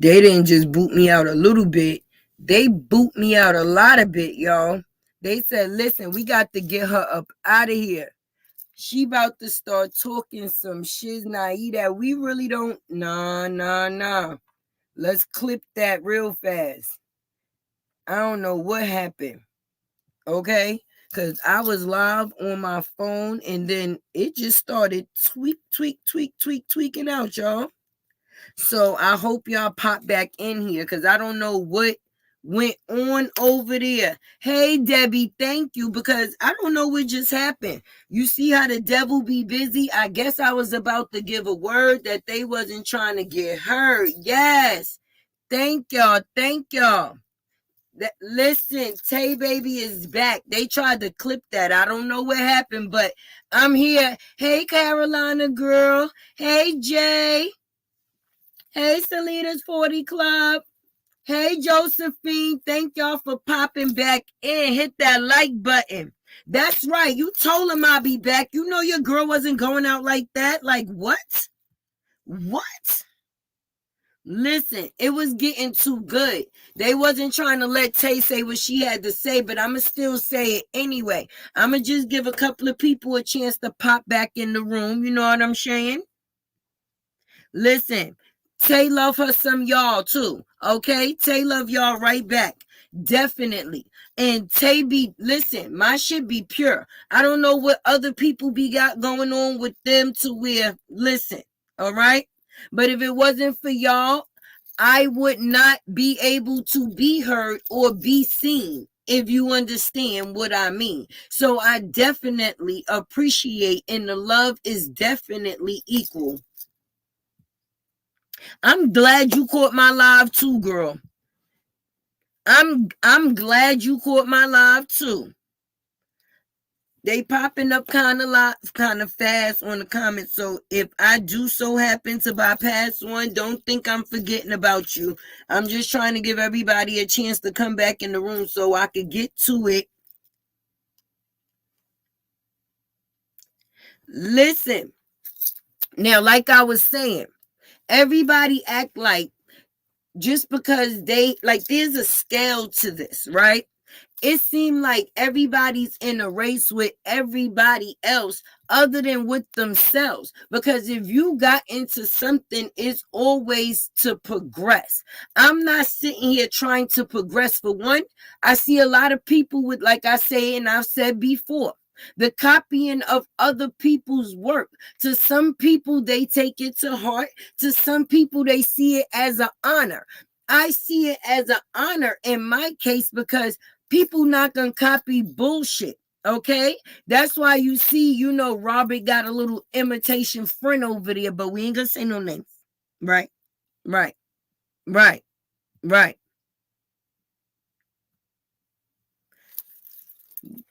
They didn't just boot me out a little bit. They boot me out a lot of bit, y'all. They said, listen, we got to get her up out of here. She about to start talking some shiznai that we really don't. Nah. Let's clip that real fast. I don't know what happened. Okay? Because I was live on my phone and then it just started tweaking out, y'all. So I hope y'all pop back in here because I don't know what went on over there. Hey, Debbie, thank you, because I don't know what just happened. You see how the devil be busy? I guess I was about to give a word that they wasn't trying to get heard. Yes. Thank y'all. Listen, Tay Baby is back. They tried to clip that. I don't know what happened, but I'm here. Hey, Carolina girl. Hey, Jay. Hey, Selena's 40 Club. Hey, Josephine. Thank y'all for popping back in. Hit that like button. That's right. You told him I'll be back. You know your girl wasn't going out like that. Like, what? What? Listen, it was getting too good. They wasn't trying to let Tay say what she had to say, but I'm going to still say it anyway. I'm going to just give a couple of people a chance to pop back in the room. You know what I'm saying? Listen, Tay love her some y'all too. Okay? Tay love y'all right back. Definitely. And Tay listen, my shit be pure. I don't know what other people got going on with them to where, listen, all right? But if it wasn't for y'all, I would not be able to be heard or be seen, if you understand what I mean. So I definitely appreciate, and the love is definitely equal. I'm glad you caught my live too, girl. I'm glad you caught my live too. They popping up kind of fast on the comments. So if I do so happen to bypass one, don't think I'm forgetting about you. I'm just trying to give everybody a chance to come back in the room so I could get to it. Listen. Now, like I was saying, everybody act like just because there's a scale to this, right? It seemed like everybody's in a race with everybody else other than with themselves. Because if you got into something, it's always to progress. I'm not sitting here trying to progress. For one, I see a lot of people with, like I say, and I've said before, the copying of other people's work. To some people, they take it to heart. To some people, they see it as an honor. I see it as an honor in my case because people not gonna copy bullshit, okay? That's why you see, Robert got a little imitation friend over there, but we ain't gonna say no names. Right.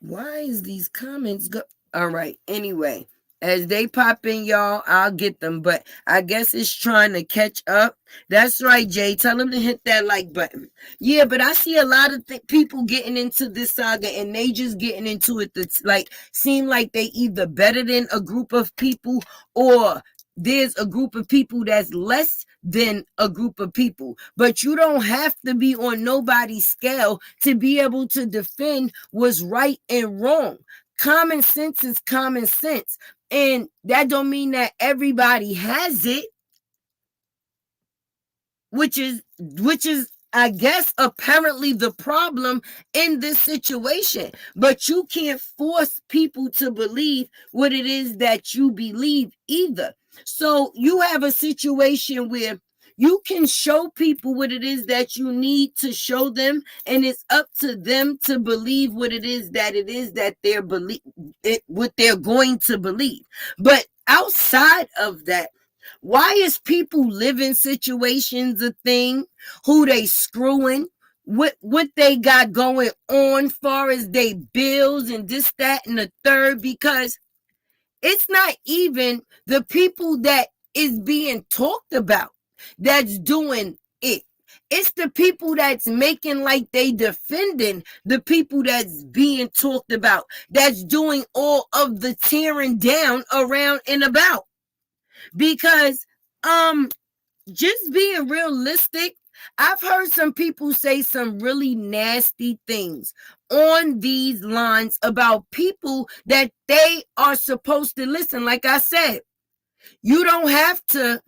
Why is these comments go? All right. Anyway, as they pop in, y'all, I'll get them. But I guess it's trying to catch up. That's right, Jay. Tell them to hit that like button. Yeah, but I see a lot of people getting into this saga, and they just getting into it that's seem like they either better than a group of people, or there's a group of people that's less than a group of people. But you don't have to be on nobody's scale to be able to defend what's right and wrong. Common sense is common sense. And that don't mean that everybody has it, which is I guess apparently the problem in this situation. But you can't force people to believe what it is that you believe either. So you have a situation where you can show people what it is that you need to show them, and it's up to them to believe what it is that they're what they're going to believe. But outside of that, why is people living situations a thing? Who they screwing? What they got going on far as they bills and this, that, and the third? Because it's not even the people that is being talked about that's doing it. It's the people that's making like they defending the people that's being talked about, that's doing all of the tearing down around and about. Because just being realistic, I've heard some people say some really nasty things on these lines about people that they are supposed to listen. Like I said, you don't have to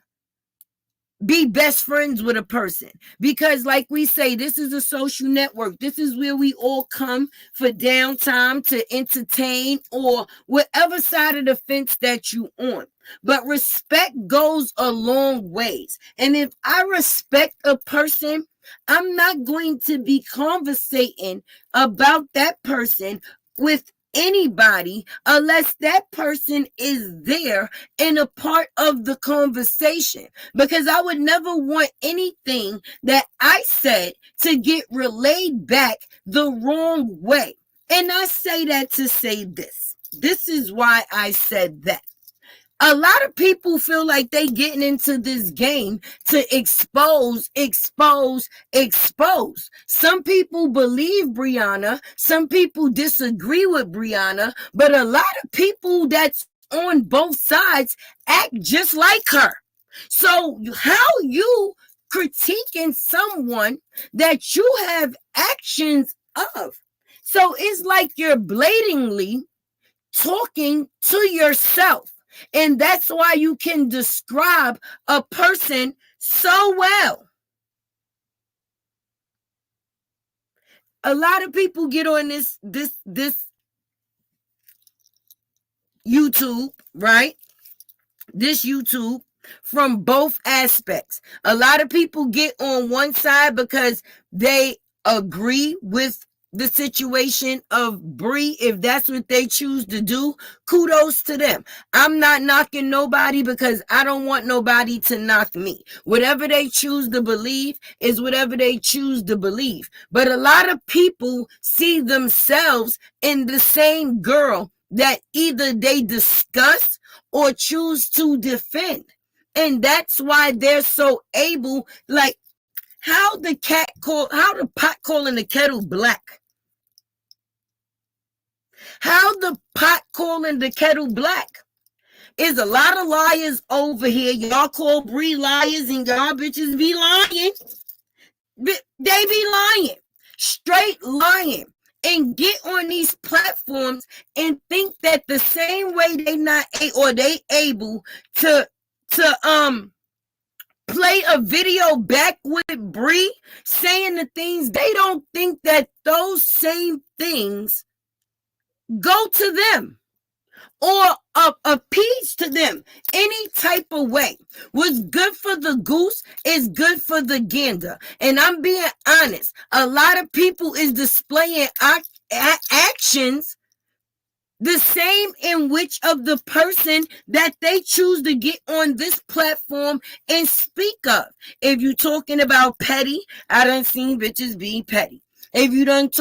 be best friends with a person, because like we say, this is a social network. This is where we all come for downtime to entertain, or whatever side of the fence that you on. But respect goes a long ways, and if I respect a person, I'm not going to be conversating about that person with anybody unless that person is there and a part of the conversation, because I would never want anything that I said to get relayed back the wrong way. And I say that to say this. This is why I said that. A lot of people feel like they getting into this game to expose. Some people believe Brianna. Some people disagree with Brianna. But a lot of people that's on both sides act just like her. So how you critiquing someone that you have actions of? So it's like you're blatantly talking to yourself. And that's why you can describe a person so well. A lot of people get on this YouTube, right? This YouTube from both aspects. A lot of people get on one side because they agree with the situation of Bree. If that's what they choose to do, kudos to them. I'm not knocking nobody because I don't want nobody to knock me. Whatever they choose to believe is whatever they choose to believe. But a lot of people see themselves in the same girl that either they discuss or choose to defend. And that's why they're so able, like how the pot calling the kettle black. How the pot calling the kettle black. Is a lot of liars over here. Y'all call Bree liars and y'all bitches be lying. They be lying. Straight lying. And get on these platforms and think that the same way they able to play a video back with Bree saying the things, they don't think that those same things go to them or appease to them any type of way. What's good for the goose is good for the gander. And I'm being honest, a lot of people is displaying actions the same in which of the person that they choose to get on this platform and speak of. If you talking about petty, I done seen bitches be petty. If you want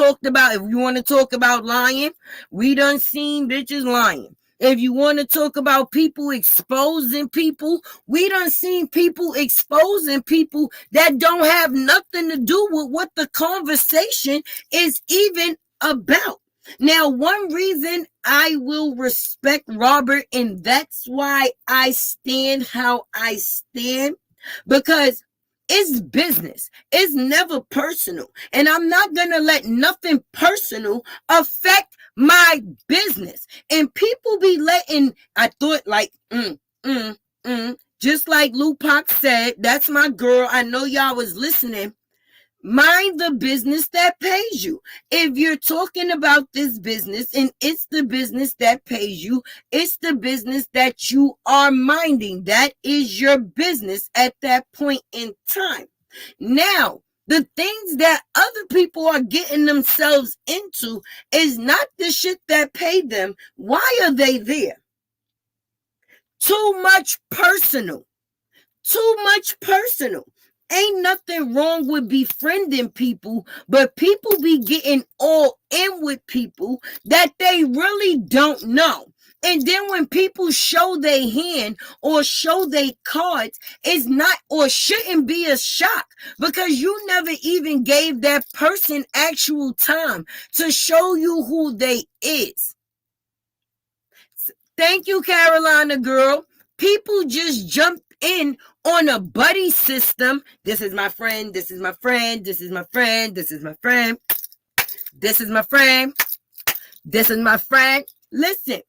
to talk about lying, we done seen bitches lying. If you want to talk about people exposing people, we done seen people exposing people that don't have nothing to do with what the conversation is even about. Now, one reason I will respect Robert, and that's why I stand how I stand, because it's business. It's never personal. And I'm not going to let nothing personal affect my business. And people be letting, I thought like, just like Lupac said, that's my girl. I know y'all was listening. Mind the business that pays you. If you're talking about this business and it's the business that pays you, it's the business that you are minding. That is your business at that point in time. Now, the things that other people are getting themselves into is not the shit that paid them. Why are they there? Too much personal. Too much personal. Ain't nothing wrong with befriending people, but people be getting all in with people that they really don't know. And then when people show their hand or show their cards, it's not or shouldn't be a shock, because you never even gave that person actual time to show you who they is. Thank you, Carolina girl. People just jump in on a buddy system. This is my friend, this is my friend, this is my friend, this is my friend, this is my friend, this is my friend. Listen,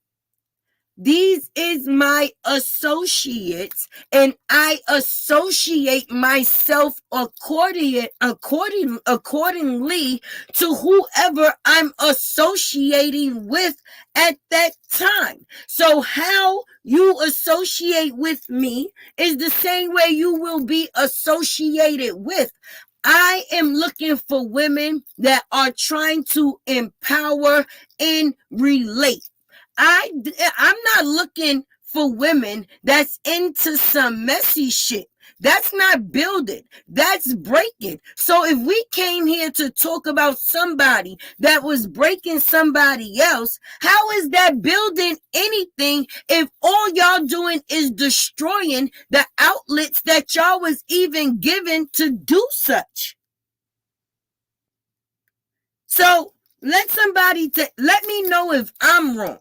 these is my associates, and I associate myself accordingly to whoever I'm associating with at that time. So how you associate with me is the same way you will be associated with. I am looking for women that are trying to empower and relate. I'm not looking for women that's into some messy shit. That's not building. That's breaking. So if we came here to talk about somebody that was breaking somebody else, how is that building anything if all y'all doing is destroying the outlets that y'all was even given to do such? So let me know if I'm wrong.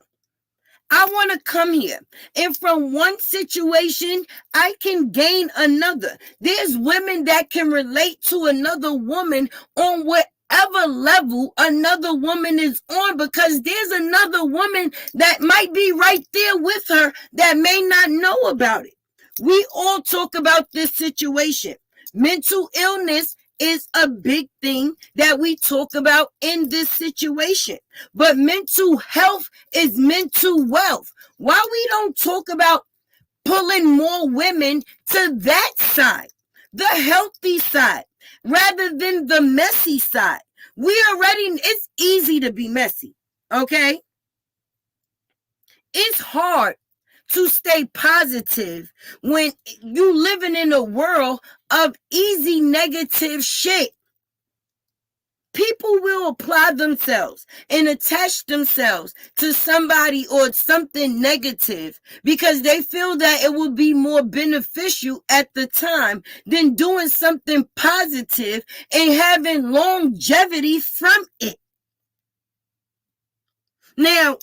I want to come here, and from one situation, I can gain another. There's women that can relate to another woman on whatever level another woman is on, because there's another woman that might be right there with her that may not know about it. We all talk about this situation. Mental illness is a big thing that we talk about in this situation. But mental health is mental wealth. Why we don't talk about pulling more women to that side, the healthy side, rather than the messy side? It's easy to be messy, okay? It's hard to stay positive when you living in a world of easy negative shit. People will apply themselves and attach themselves to somebody or something negative because they feel that it will be more beneficial at the time than doing something positive and having longevity from it. Now,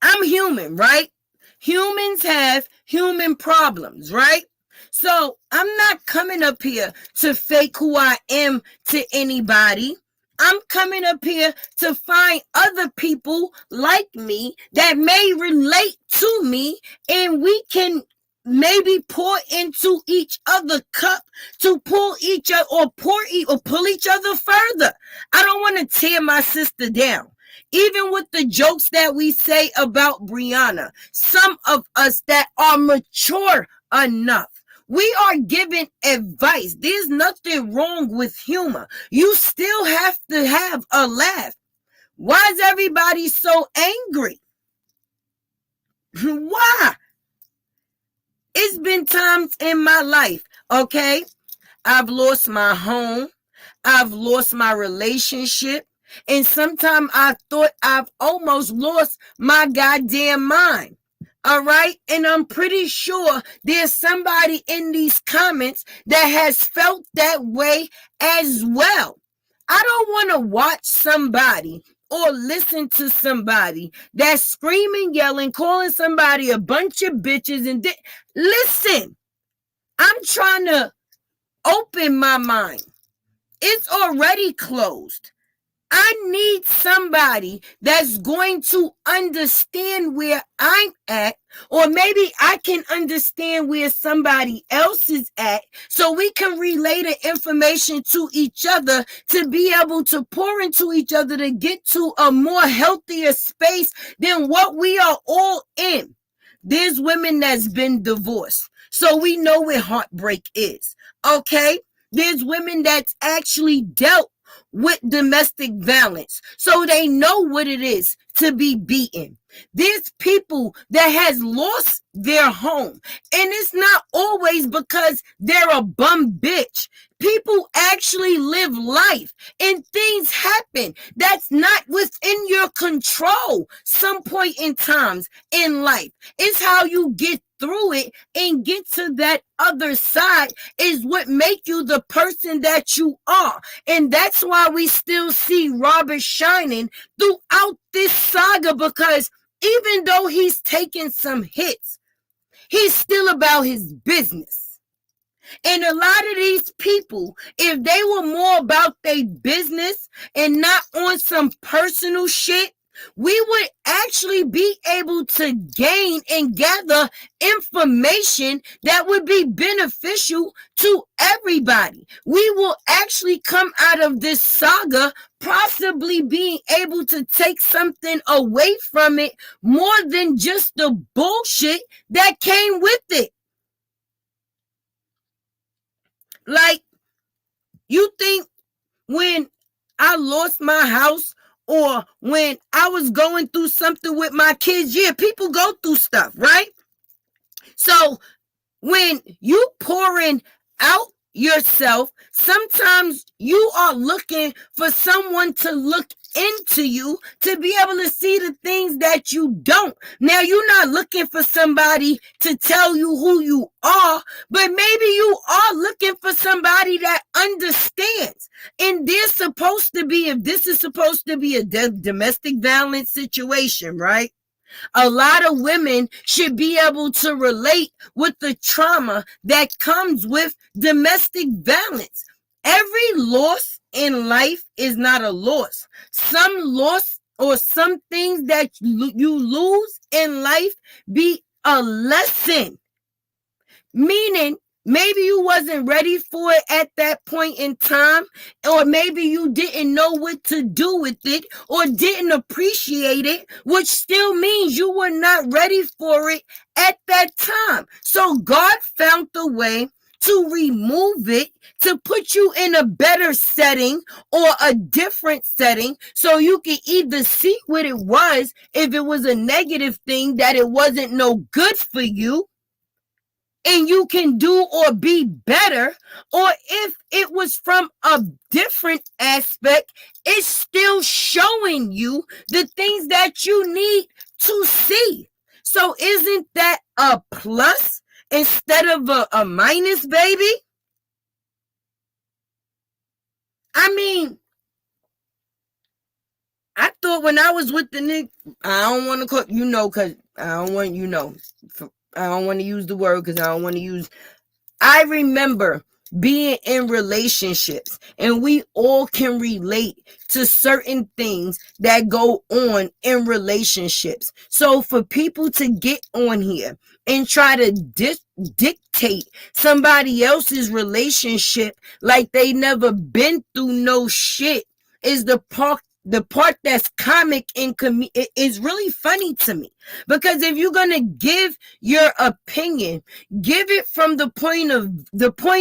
I'm human, right? Humans have human problems, right? So I'm not coming up here to fake who I am to anybody. I'm coming up here to find other people like me that may relate to me, and we can maybe pour into each other's cup to pull each other or pull each other further. I don't want to tear my sister down. Even with the jokes that we say about Brianna, some of us that are mature enough, we are giving advice. There's nothing wrong with humor. You still have to have a laugh. Why is everybody so angry? Why? It's been times in my life, okay? I've lost my home. I've lost my relationship. And sometimes I thought I've almost lost my goddamn mind. All right. And I'm pretty sure there's somebody in these comments that has felt that way as well. I don't want to watch somebody or listen to somebody that's screaming, yelling, calling somebody a bunch of bitches. And listen, I'm trying to open my mind. It's already closed. I need somebody that's going to understand where I'm at, or maybe I can understand where somebody else is at, so we can relay the information to each other to be able to pour into each other to get to a more healthier space than what we are all in. There's women that's been divorced, so we know what heartbreak is, okay? There's women that's actually dealt with domestic violence, so they know what it is to be beaten. There's people that has lost their home, and it's not always because they're a bum bitch. People actually live life, and things happen that's not within your control some point in times in life. It's how you get through it and get to that other side is what make you the person that you are. And that's why we still see Robert shining throughout this saga, because even though he's taken some hits, He's still about his business. And a lot of these people, if they were more about their business and not on some personal shit, we would actually be able to gain and gather information that would be beneficial to everybody. We will actually come out of this saga possibly being able to take something away from it more than just the bullshit that came with it. Like, you think when I lost my house or when I was going through something with my kids, yeah, people go through stuff, right? So when you pouring out yourself, sometimes you are looking for someone to look into you to be able to see the things that you don't. Now, you're not looking for somebody to tell you who you are, but maybe you are looking for somebody that understands. And there's supposed to be, if this is supposed to be a domestic violence situation, right? A lot of women should be able to relate with the trauma that comes with domestic violence. Every loss in life is not a loss. Some loss or some things that you lose in life be a lesson. Meaning, maybe you wasn't ready for it at that point in time, or maybe you didn't know what to do with it or didn't appreciate it, which still means you were not ready for it at that time. So God found the way to remove it, to put you in a better setting or a different setting so you can either see what it was, if it was a negative thing that it wasn't no good for you, and you can do or be better, or if it was from a different aspect, it's still showing you the things that you need to see. So isn't that a plus instead of a minus, baby? I mean, I thought when I was with the nigga, I don't want to call, because I don't want, I don't want to use the word because I don't want to use. I remember being in relationships, and we all can relate to certain things that go on in relationships. So for people to get on here and try to dictate somebody else's relationship like they never been through no shit is the part that's comic and is really funny to me. Because if you're gonna give your opinion, give it from the point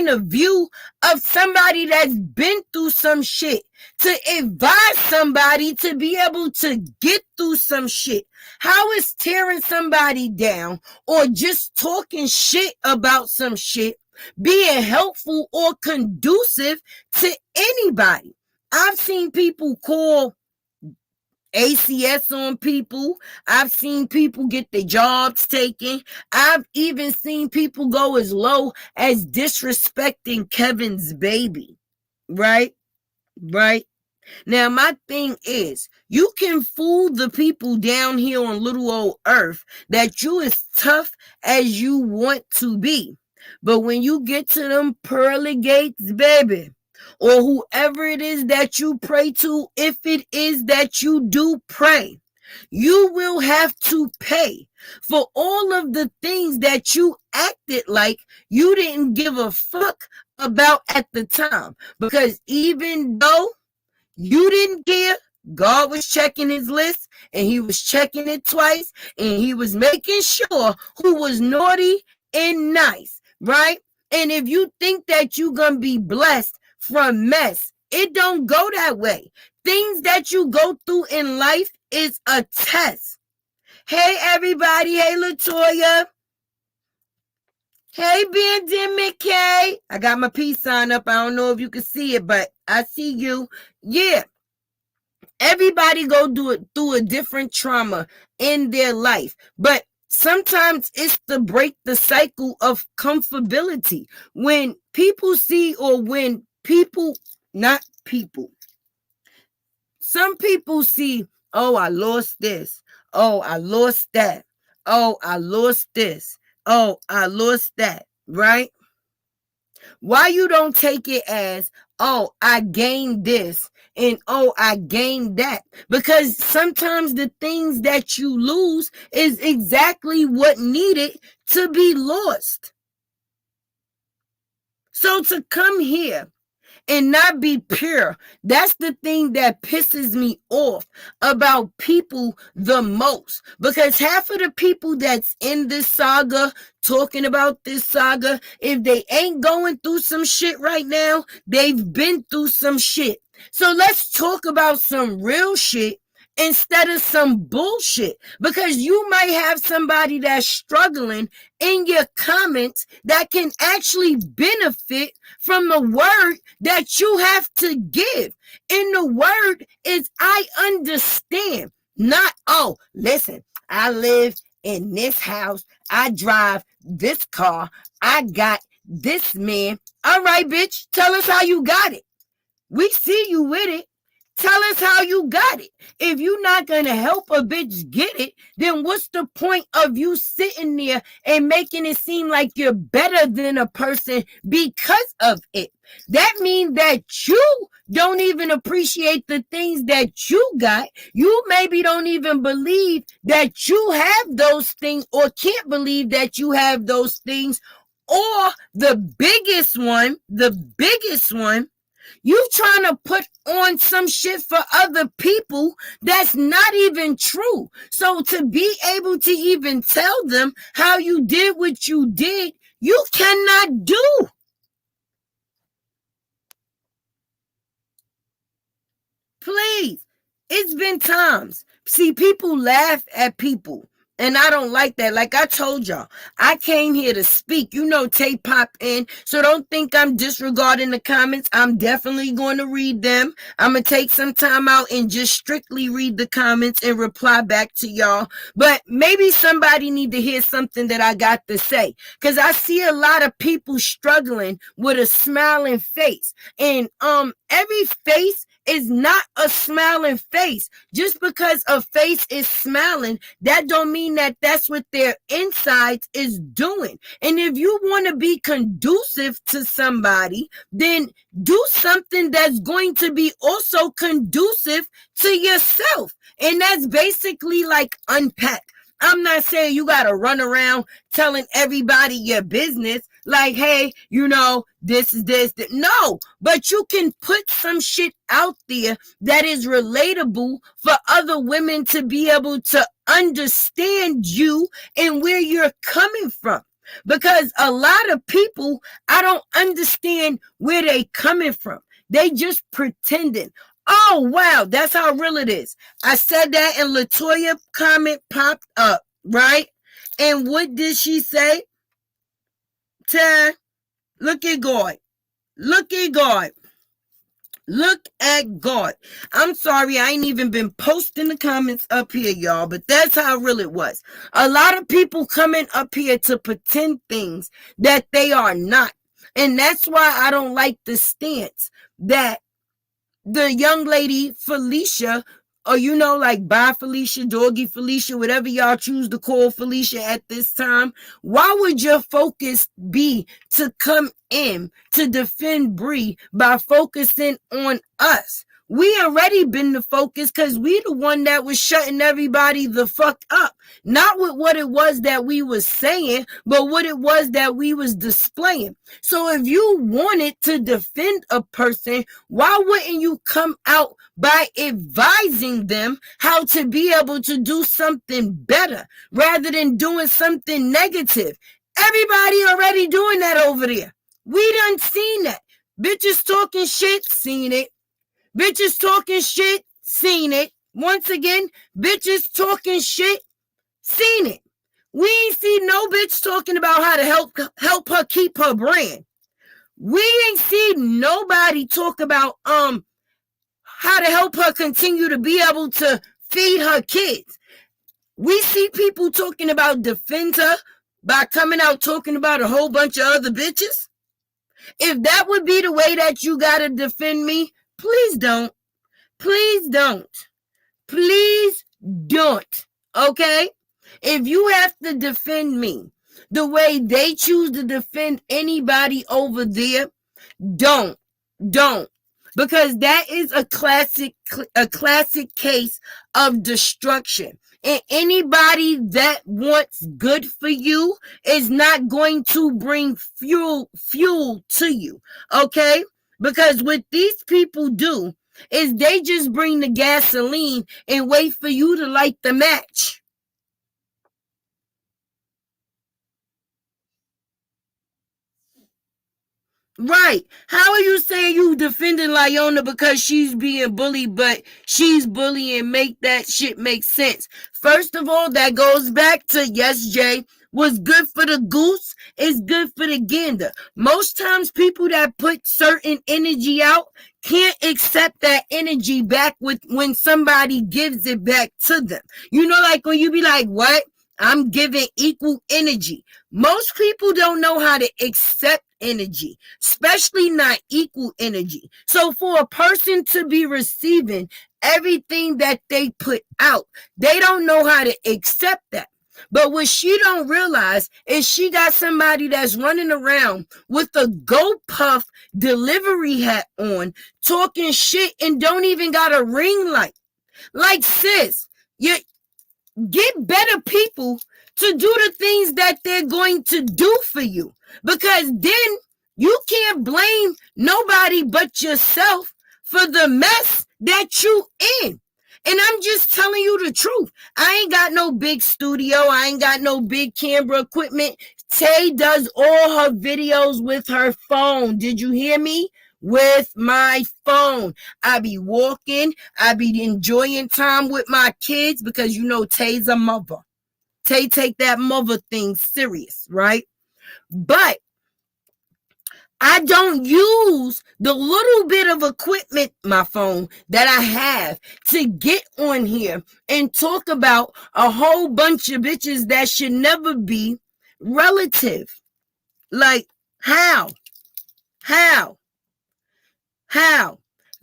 of view of somebody that's been through some shit, to advise somebody to be able to get through some shit. How is tearing somebody down or just talking shit about some shit being helpful or conducive to anybody? I've seen people call ACS on people. I've seen people get their jobs taken. I've even seen people go as low as disrespecting Kevin's baby. Right? Now, my thing is, you can fool the people down here on little old earth that you as tough as you want to be. But when you get to them pearly gates, baby, or whoever it is that you pray to, if it is that you do pray, you will have to pay for all of the things that you acted like you didn't give a fuck about at the time. Because even though you didn't care, God was checking his list, and he was checking it twice, and he was making sure who was naughty and nice, right? And if you think that you're going to be blessed from mess, it don't go that way. Things that you go through in life is a test. Hey, everybody. Hey, Latoya. Hey, Pandemic K. I got my peace sign up. I don't know if you can see it, but I see you. Yeah. Everybody go through a different trauma in their life, but sometimes it's to break the cycle of comfortability. When people see, or when people, not people, some people see, oh, I lost this. Oh, I lost that. Oh, I lost this. oh, I lost that, right? Why you don't take it as, oh, I gained this and oh, I gained that? Because sometimes the things that you lose is exactly what needed to be lost. So to come here and not be pure, that's the thing that pisses me off about people the most. Because half of the people that's in this saga, talking about this saga, if they ain't going through some shit right now, they've been through some shit. So let's talk about some real shit instead of some bullshit, because you might have somebody that's struggling in your comments that can actually benefit from the word that you have to give. And the word is, I understand, not, oh, listen, I live in this house, I drive this car, I got this man. All right, bitch, tell us how you got it. We see you with it. Tell us how you got it. If you're not going to help a bitch get it, then what's the point of you sitting there and making it seem like you're better than a person because of it? That means that you don't even appreciate the things that you got. You maybe don't even believe that you have those things, or can't believe that you have those things. Or the biggest one, you trying to put on some shit for other people that's not even true. So to be able to even tell them how you did what you did, you cannot do. Please. It's been times. See, people laugh at people. And I don't like that. Like I told y'all, I came here to speak. You know, Tay pop in. So don't think I'm disregarding the comments. I'm definitely going to read them. I'm going to take some time out and just strictly read the comments and reply back to y'all. But maybe somebody need to hear something that I got to say. Because I see a lot of people struggling with a smiling face. And every face is not a smiling face. Just because a face is smiling, that don't mean that that's what their insides is doing. And if you want to be conducive to somebody, then do something that's going to be also conducive to yourself. And that's basically like unpack. I'm not saying you got to run around telling everybody your business. Like, hey, you know, this is this. No, but you can put some shit out there that is relatable for other women to be able to understand you and where you're coming from. Because a lot of people, I don't understand where they coming from. They just pretending. Oh, wow, that's how real it is. I said that and Latoya comment popped up, right? And what did she say? Look at God. Look at God. Look at God. I'm sorry, I ain't even been posting the comments up here, y'all, but that's how real it was. A lot of people coming up here to pretend things that they are not. And that's why I don't like the stance that the young lady Felicia, or you know, like Bye Felicia, Doggy Felicia, whatever y'all choose to call Felicia at this time, why would your focus be to come in to defend Bree by focusing on us? We already been the focus because we the one that was shutting everybody the fuck up. Not with what it was that we was saying, but what it was that we was displaying. So if you wanted to defend a person, why wouldn't you come out by advising them how to be able to do something better rather than doing something negative? Everybody already doing that over there. We done seen that. Bitches talking shit, seen it. Bitches talking shit, seen it. Once again, bitches talking shit, seen it. We ain't see no bitch talking about how to help her keep her brand. We ain't see nobody talk about how to help her continue to be able to feed her kids. We see people talking about defend her by coming out talking about a whole bunch of other bitches. If that would be the way that you gotta defend me, please don't. Please don't. Please don't. Okay? If you have to defend me the way they choose to defend anybody over there, don't. Because that is a classic case of destruction. And anybody that wants good for you is not going to bring fuel to you. Okay? Because what these people do is they just bring the gasoline and wait for you to light the match. Right. How are you saying you defending Lyona because she's being bullied, but she's bullying? Make that shit make sense. First of all, that goes back to, yes, Jay, what's good for the goose is good for the gander. Most times people that put certain energy out can't accept that energy back when somebody gives it back to them. You know, like when you be like, what? I'm giving equal energy. Most people don't know how to accept energy, especially not equal energy. So for a person to be receiving everything that they put out, they don't know how to accept that. But what she don't realize is she got somebody that's running around with a GoPuff delivery hat on, talking shit and don't even got a ring light. Like, sis, you get better people to do the things that they're going to do for you, because then you can't blame nobody but yourself for the mess that you in. And I'm just telling you the truth. I ain't got no big studio. I ain't got no big camera equipment. Tay does all her videos with her phone. Did you hear me? With my phone. I be walking. I be enjoying time with my kids, because you know Tay's a mother. Tay take that mother thing serious, right? But I don't use the little bit of equipment, my phone, that I have to get on here and talk about a whole bunch of bitches that should never be relative. Like, how?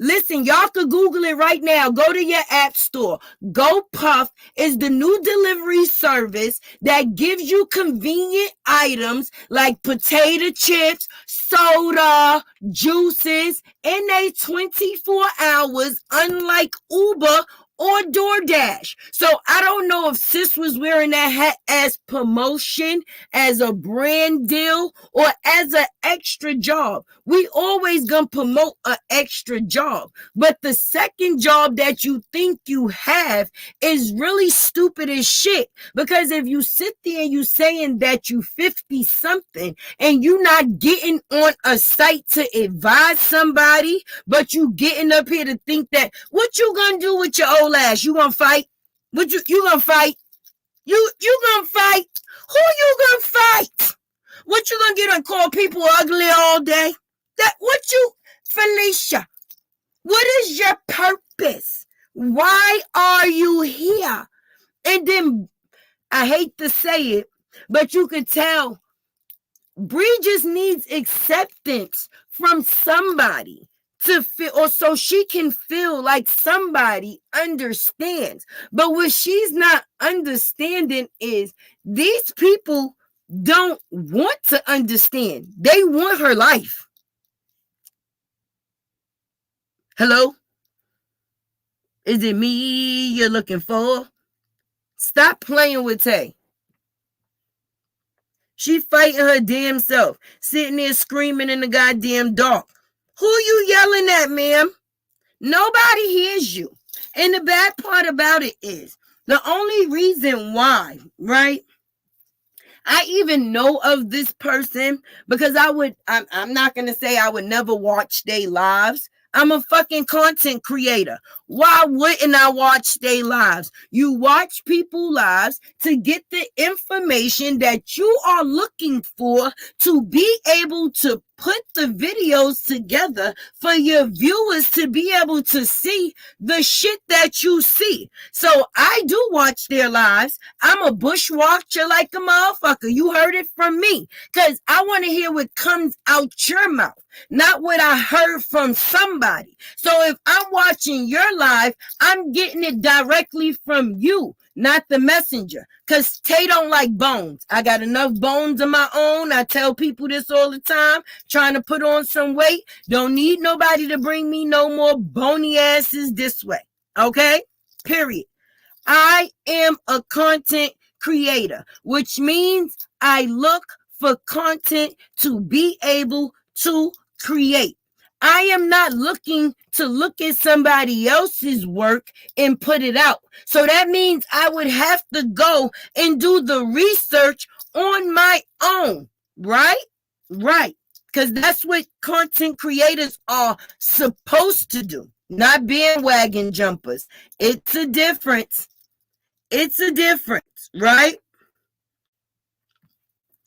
Listen, y'all could Google it right now. Go to your app store. GoPuff is the new delivery service that gives you convenient items like potato chips, soda, juices, in 24 hours, unlike Uber or DoorDash. So I don't know if sis was wearing that hat as promotion, as a brand deal, or as an extra job. We always gonna promote an extra job. But the second job that you think you have is really stupid as shit. Because if you sit there and you saying that you 50 something and you not getting on a site to advise somebody, but you getting up here to think that what you gonna do with your old ass? You gonna fight? What you gonna fight? You gonna fight? Who you gonna fight? What you gonna get and call people ugly all day? That what you, Felicia? What is your purpose? Why are you here? And then I hate to say it, but you could tell Bree just needs acceptance from somebody to feel, or so she can feel like somebody understands. But what she's not understanding is these people don't want to understand. They want her life. Hello? Is it me you're looking for? Stop playing with Tay. She fighting her damn self, sitting there screaming in the goddamn dark. Who you yelling at, ma'am? Nobody hears you. And the bad part about it is, the only reason why, right, I even know of this person, because I'm not going to say I would never watch their lives. I'm a fucking content creator. Why wouldn't I watch their lives? You watch people's lives to get the information that you are looking for, to be able to put the videos together for your viewers to be able to see the shit that you see. So I do watch their lives. I'm a bushwatcher like a motherfucker. You heard it from me, because I want to hear what comes out your mouth, not what I heard from somebody. So if I'm watching your live, I'm getting it directly from you, not the messenger. Because Tay don't like bones. I got enough bones of my own. I tell people this all the time, trying to put on some weight. Don't need nobody to bring me no more bony asses this way. Okay? Period. I am a content creator, which means I look for content to be able to create. I am not looking to look at somebody else's work and put it out. So that means I would have to go and do the research on my own, right? Right. Because that's what content creators are supposed to do, not bandwagon jumpers. It's a difference. It's a difference, right?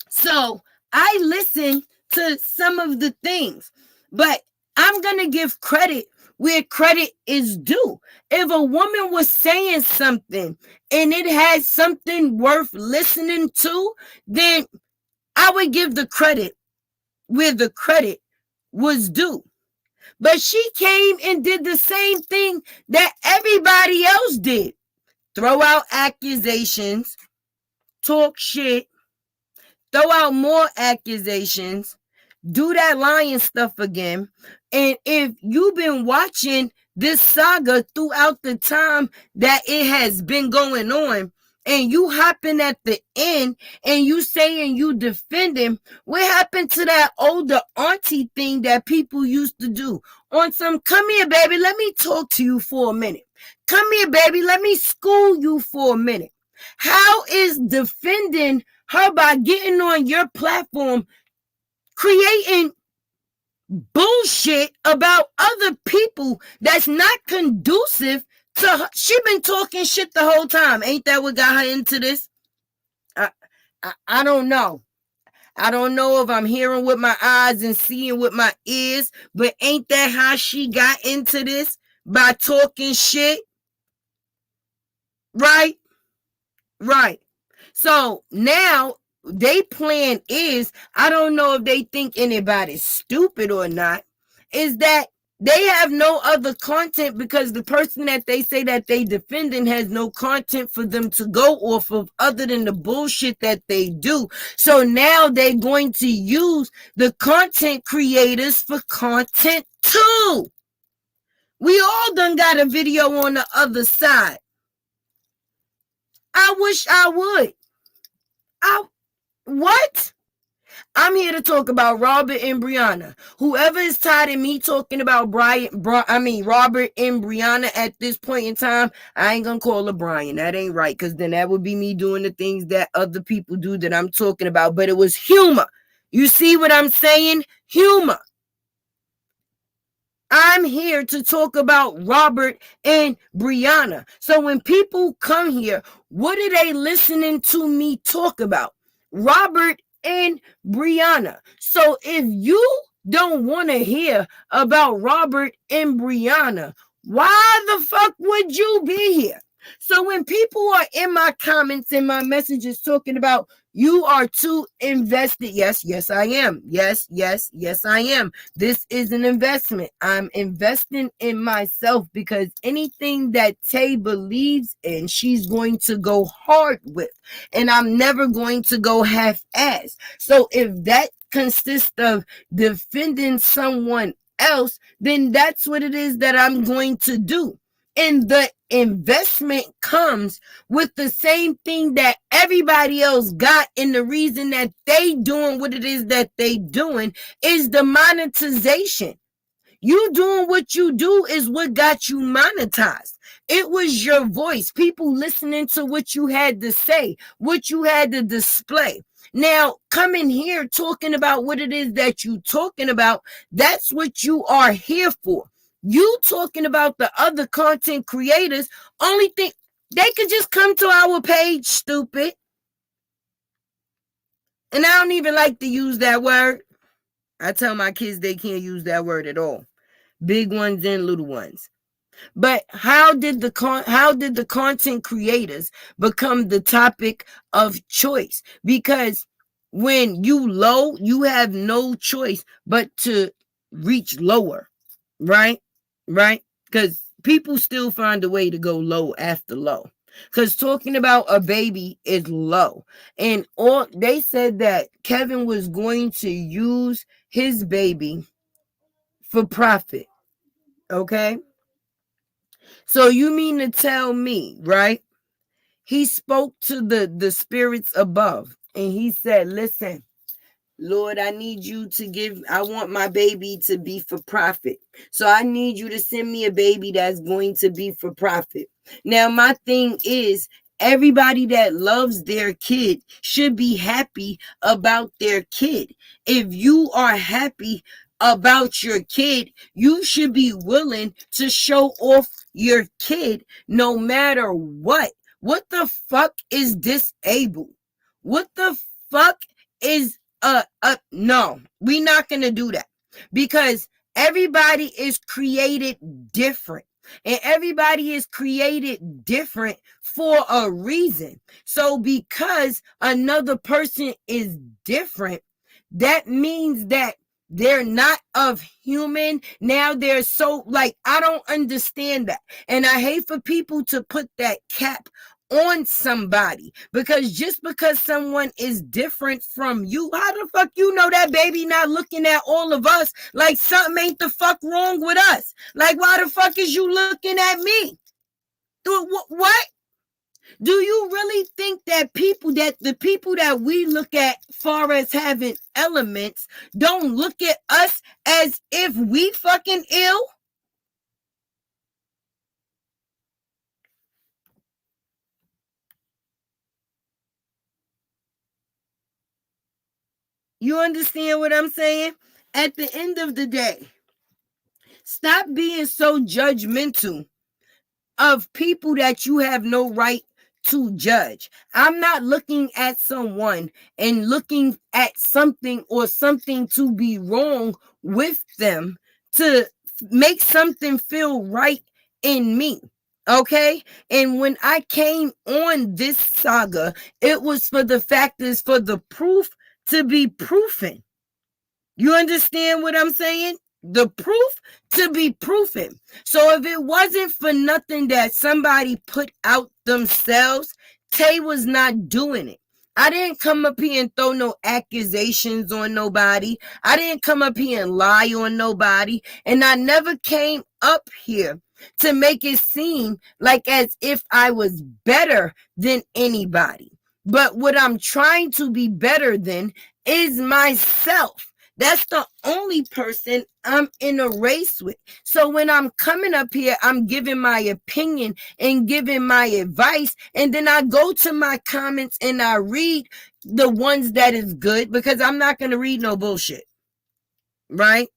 So I listen to some of the things, but I'm going to give credit where credit is due. If a woman was saying something and it had something worth listening to, then I would give the credit where the credit was due. But she came and did the same thing that everybody else did. Throw out accusations, talk shit, throw out more accusations, do that lying stuff again. And if you've been watching this saga throughout the time that it has been going on, and you hopping at the end and you saying you defending, what happened to that older auntie thing that people used to do? On some, come here, baby, let me talk to you for a minute. Come here, baby, let me school you for a minute. How is defending her by getting on your platform creating bullshit about other people that's not conducive to her? She been talking shit the whole time. Ain't that what got her into this? I don't know. I don't know if I'm hearing with my eyes and seeing with my ears, but ain't that how she got into this? By talking shit? Right? Right. So now they plan is, I don't know if they think anybody's stupid or not, is that they have no other content because the person that they say that they defending has no content for them to go off of other than the bullshit that they do. So now they're going to use the content creators for content too. We all done got a video on the other side. I wish I would. What? I'm here to talk about Robert and Brianna. Whoever is tired of me talking about Robert and Brianna at this point in time, I ain't gonna call her Brian. That ain't right, because then that would be me doing the things that other people do that I'm talking about. But it was humor. You see what I'm saying? Humor. I'm here to talk about Robert and Brianna. So when people come here, what are they listening to me talk about? Robert and Brianna. So if you don't want to hear about Robert and Brianna, why the fuck would you be here? So when people are in my comments and my messages talking about you are too invested. Yes, I am. Yes, I am. This is an investment. I'm investing in myself because anything that Tay believes in, she's going to go hard with. And I'm never going to go half-ass. So if that consists of defending someone else, then that's what it is that I'm going to do. And the investment comes with the same thing that everybody else got, and the reason that they doing what it is that they doing is the monetization. You doing what you do is what got you monetized. It was your voice, people listening to what you had to say, what you had to display. Now, coming here talking about what it is that you talking about, that's what you are here for. You talking about the other content creators, only thing, they could just come to our page, stupid. And I don't even like to use that word. I tell my kids they can't use that word at all. Big ones and little ones. But how did the content creators become the topic of choice? Because when you low, you have no choice but to reach lower, right? Because people still find a way to go low after low. Because talking about a baby is low. And all they said that Kevin was going to use his baby for profit. Okay? So you mean to tell me, right? He spoke to the spirits above and he said, listen, Lord, I need you to I want my baby to be for profit. So I need you to send me a baby that's going to be for profit. Now, my thing is, everybody that loves their kid should be happy about their kid. If you are happy about your kid, you should be willing to show off your kid no matter what. What the fuck is disabled? What the fuck is no, we're not gonna do that because everybody is created different and everybody is created different for a reason. So because another person is different, that means that they're not of human. Now they're so like, I don't understand that. And I hate for people to put that cap on somebody because just because someone is different from you, how the fuck you know that baby not looking at all of us like something ain't the fuck wrong with us? Like, why the fuck is you looking at me? What? Do you really think that the people that we look at far as having elements don't look at us as if we fucking ill? You understand what I'm saying? At the end of the day, stop being so judgmental of people that you have no right to judge. I'm not looking at someone and looking at something or something to be wrong with them to make something feel right in me. Okay? And when I came on this saga, it was for the factors, for the proof to be proven. You understand what I'm saying? The proof to be proven. So if it wasn't for nothing that somebody put out themselves, Tay was not doing it. I didn't come up here and throw no accusations on nobody. I didn't come up here and lie on nobody. And I never came up here to make it seem like as if I was better than anybody. But what I'm trying to be better than is myself. That's the only person I'm in a race with. So when I'm coming up here, I'm giving my opinion and giving my advice. And then I go to my comments and I read the ones that is good because I'm not going to read no bullshit. Right?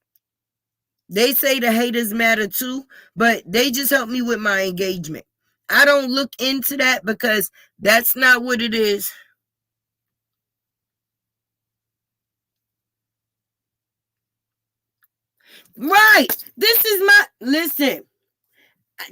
They say the haters matter too, but they just help me with my engagement. I don't look into that because that's not what it is. Right. This is listen.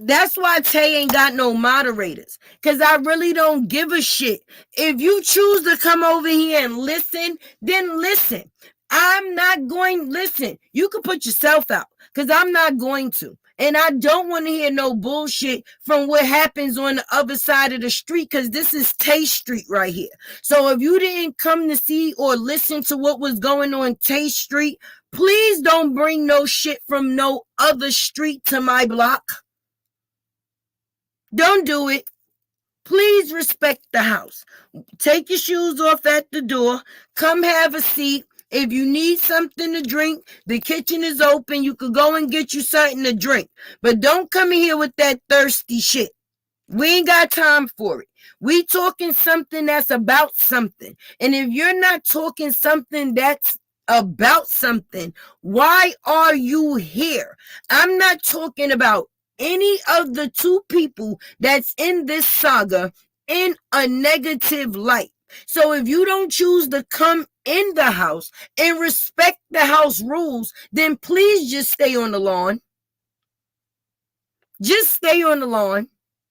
That's why Tay ain't got no moderators. Because I really don't give a shit. If you choose to come over here and listen, then listen. I'm not going, listen, you can put yourself out. Because I'm not going to. And I don't want to hear no bullshit from what happens on the other side of the street. Because this is Tay Street right here. So if you didn't come to see or listen to what was going on Tay Street, please don't bring no shit from no other street to my block. Don't do it. Please respect the house. Take your shoes off at the door. Come have a seat. If you need something to drink, the kitchen is open. You could go and get you something to drink. But don't come in here with that thirsty shit. We ain't got time for it. We talking something that's about something. And if you're not talking something that's about something, why are you here? I'm not talking about any of the two people that's in this saga in a negative light. So if you don't choose to come in the house and respect the house rules, then please just stay on the lawn. Just stay on the lawn.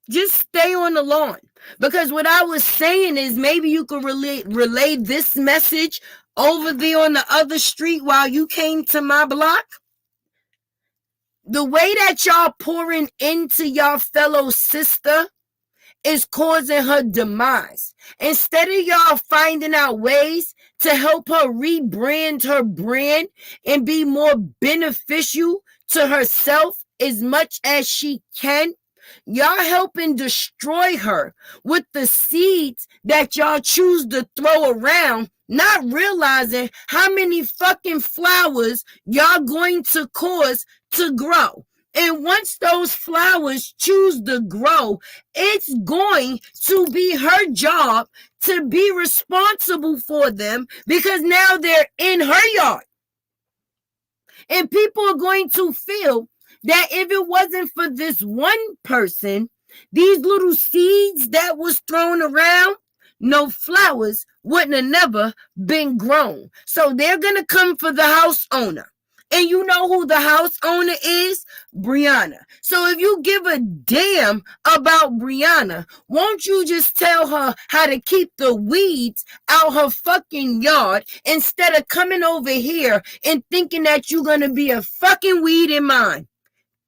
Just stay on the lawn. Because what I was saying is maybe you could relay this message over there on the other street while you came to my block. The way that y'all pouring into y'all fellow sister is causing her demise. Instead of y'all finding out ways to help her rebrand her brand and be more beneficial to herself as much as she can, y'all helping destroy her with the seeds that y'all choose to throw around, not realizing how many fucking flowers y'all going to cause to grow. And once those flowers choose to grow, it's going to be her job to be responsible for them because now they're in her yard. And people are going to feel that if it wasn't for this one person, these little seeds that was thrown around, no flowers wouldn't have never been grown. So they're going to come for the house owner. And you know who the house owner is? Brianna. So if you give a damn about Brianna, won't you just tell her how to keep the weeds out her fucking yard instead of coming over here and thinking that you're going to be a fucking weed in mine?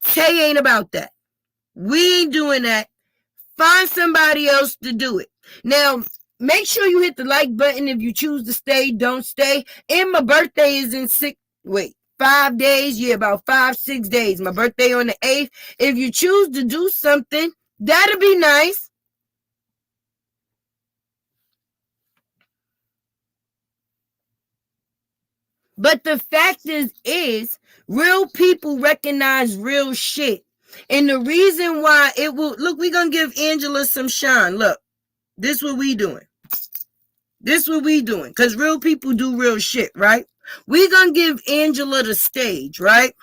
Tay ain't about that. We ain't doing that. Find somebody else to do it. Now, make sure you hit the like button if you choose to stay, don't stay. And my birthday is in 5 days. Yeah, about 5-6 days. My birthday on the 8th. If you choose to do something, that'll be nice. But the fact is real people recognize real shit. And the reason why it will, look, we're going to give Angela some shine. Look, this what we doing. This what we doing. Because real people do real shit, right? We're going to give Angela the stage, right?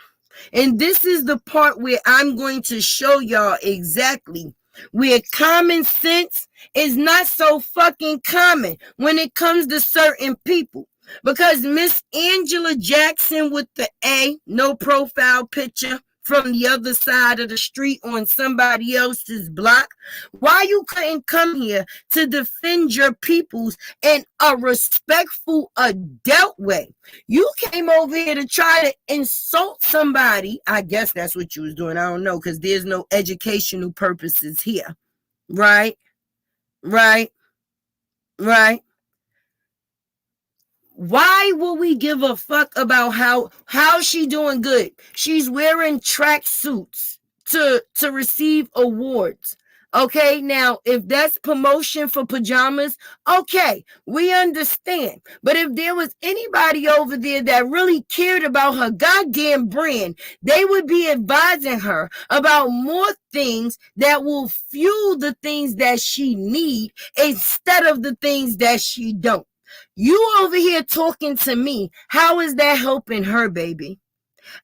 And this is the part where I'm going to show y'all exactly where common sense is not so fucking common when it comes to certain people. Because Miss Angela Jackson with the A, no profile picture, from the other side of the street on somebody else's block, why you couldn't come here to defend your peoples in a respectful adult way? You came over here to try to insult somebody. I guess that's what you was doing. I don't know, because there's no educational purposes here. Right? Why will we give a fuck about how she doing good? She's wearing track suits to receive awards. Okay, now if that's promotion for pajamas, okay, we understand. But if there was anybody over there that really cared about her goddamn brand, they would be advising her about more things that will fuel the things that she need instead of the things that she don't. You over here talking to me. How is that helping her, baby?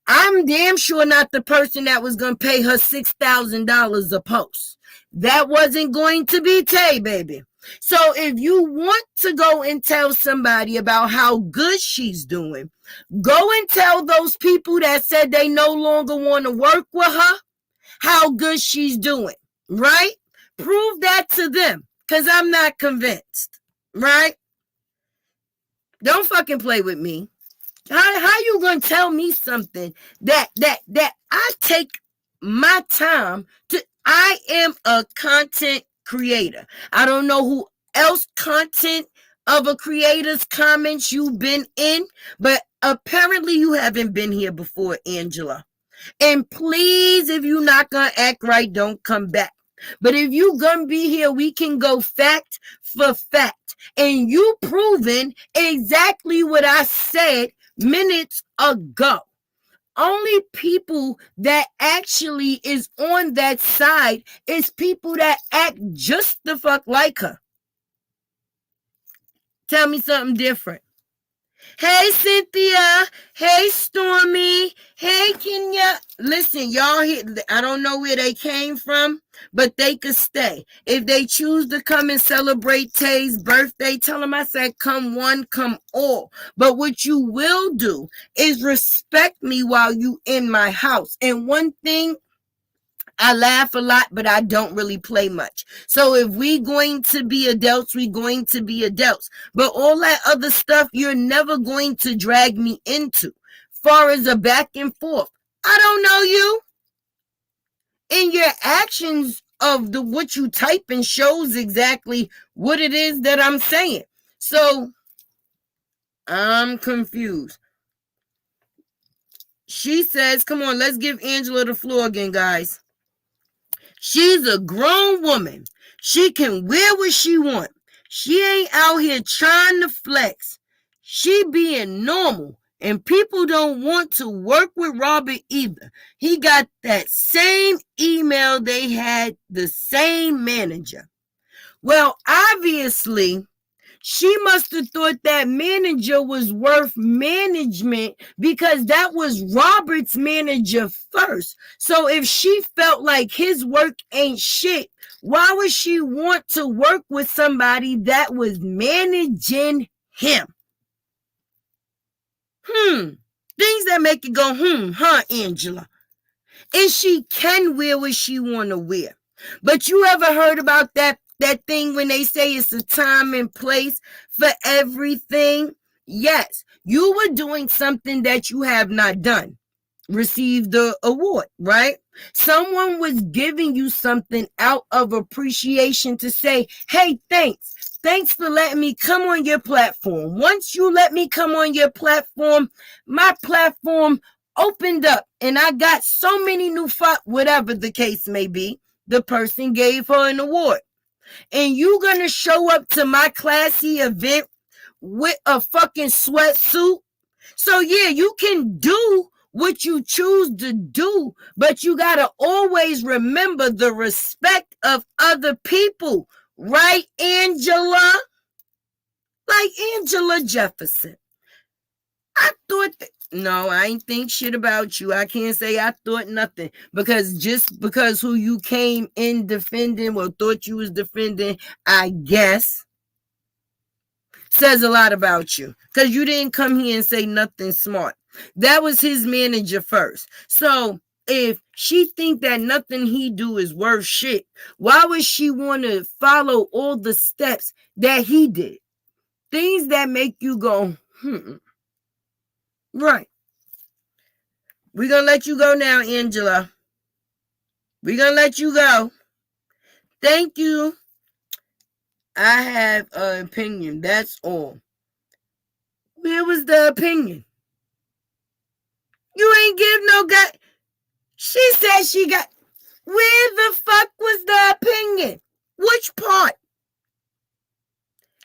I'm damn sure not the person that was going to pay her $6,000 a post. That wasn't going to be Tay, baby. So if you want to go and tell somebody about how good she's doing, go and tell those people that said they no longer want to work with her how good she's doing, right? Prove that to them, because I'm not convinced, right? Don't fucking play with me. How you gonna tell me something that I take my time to? I am a content creator. I don't know who else content of a creator's comments you've been in, but apparently you haven't been here before, Angela. And please, if you're not gonna act right, don't come back. But if you gonna be here, we can go fact for fact. And you proven exactly what I said minutes ago. Only people that actually is on that side is people that act just the fuck like her. Tell me something different. Hey, Cynthia. Hey, Stormy. Hey, Kenya. Listen, y'all here, I don't know where they came from, but they could stay. If they choose to come and celebrate Tay's birthday, tell them I said come one, come all. But what you will do is respect me while you in my house. And one thing, I laugh a lot, but I don't really play much. So if we going to be adults, we going to be adults. But all that other stuff, you're never going to drag me into. Far as a back and forth, I don't know you. And your actions of what you typing shows exactly what it is that I'm saying. So I'm confused. She says, come on, let's give Angela the floor again, guys. She's a grown woman. She can wear what she want. She ain't out here trying to flex. She being normal. And people don't want to work with Robert either. He got that same email they had, the same manager. Well, obviously, she must have thought that manager was worth management because that was Robert's manager first. So if she felt like his work ain't shit, why would she want to work with somebody that was managing him? Things that make it go, huh, Angela? And she can wear what she want to wear. But you ever heard about that thing when they say it's a time and place for everything? Yes, you were doing something that you have not done. Received the award, right? Someone was giving you something out of appreciation to say, hey, thanks. Thanks for letting me come on your platform. Once you let me come on your platform, my platform opened up and I got so many new whatever the case may be, the person gave her an award. And you gonna show up to my classy event with a fucking sweatsuit? So yeah, you can do what you choose to do, but you gotta always remember the respect of other people. Right, Angela? Like Angela Jefferson. I thought no, I ain't think shit about you. I can't say I thought nothing because just because who you came in defending or thought you was defending, I guess, says a lot about you because you didn't come here and say nothing smart. That was his manager first. So if she think that nothing he do is worth shit, why would she want to follow all the steps that he did? Things that make you go, Right. We're going to let you go now, Angela. We're going to let you go. Thank you. I have an opinion. That's all. Where was the opinion? You ain't give no guy. She said she got. Where the fuck was the opinion? Which part?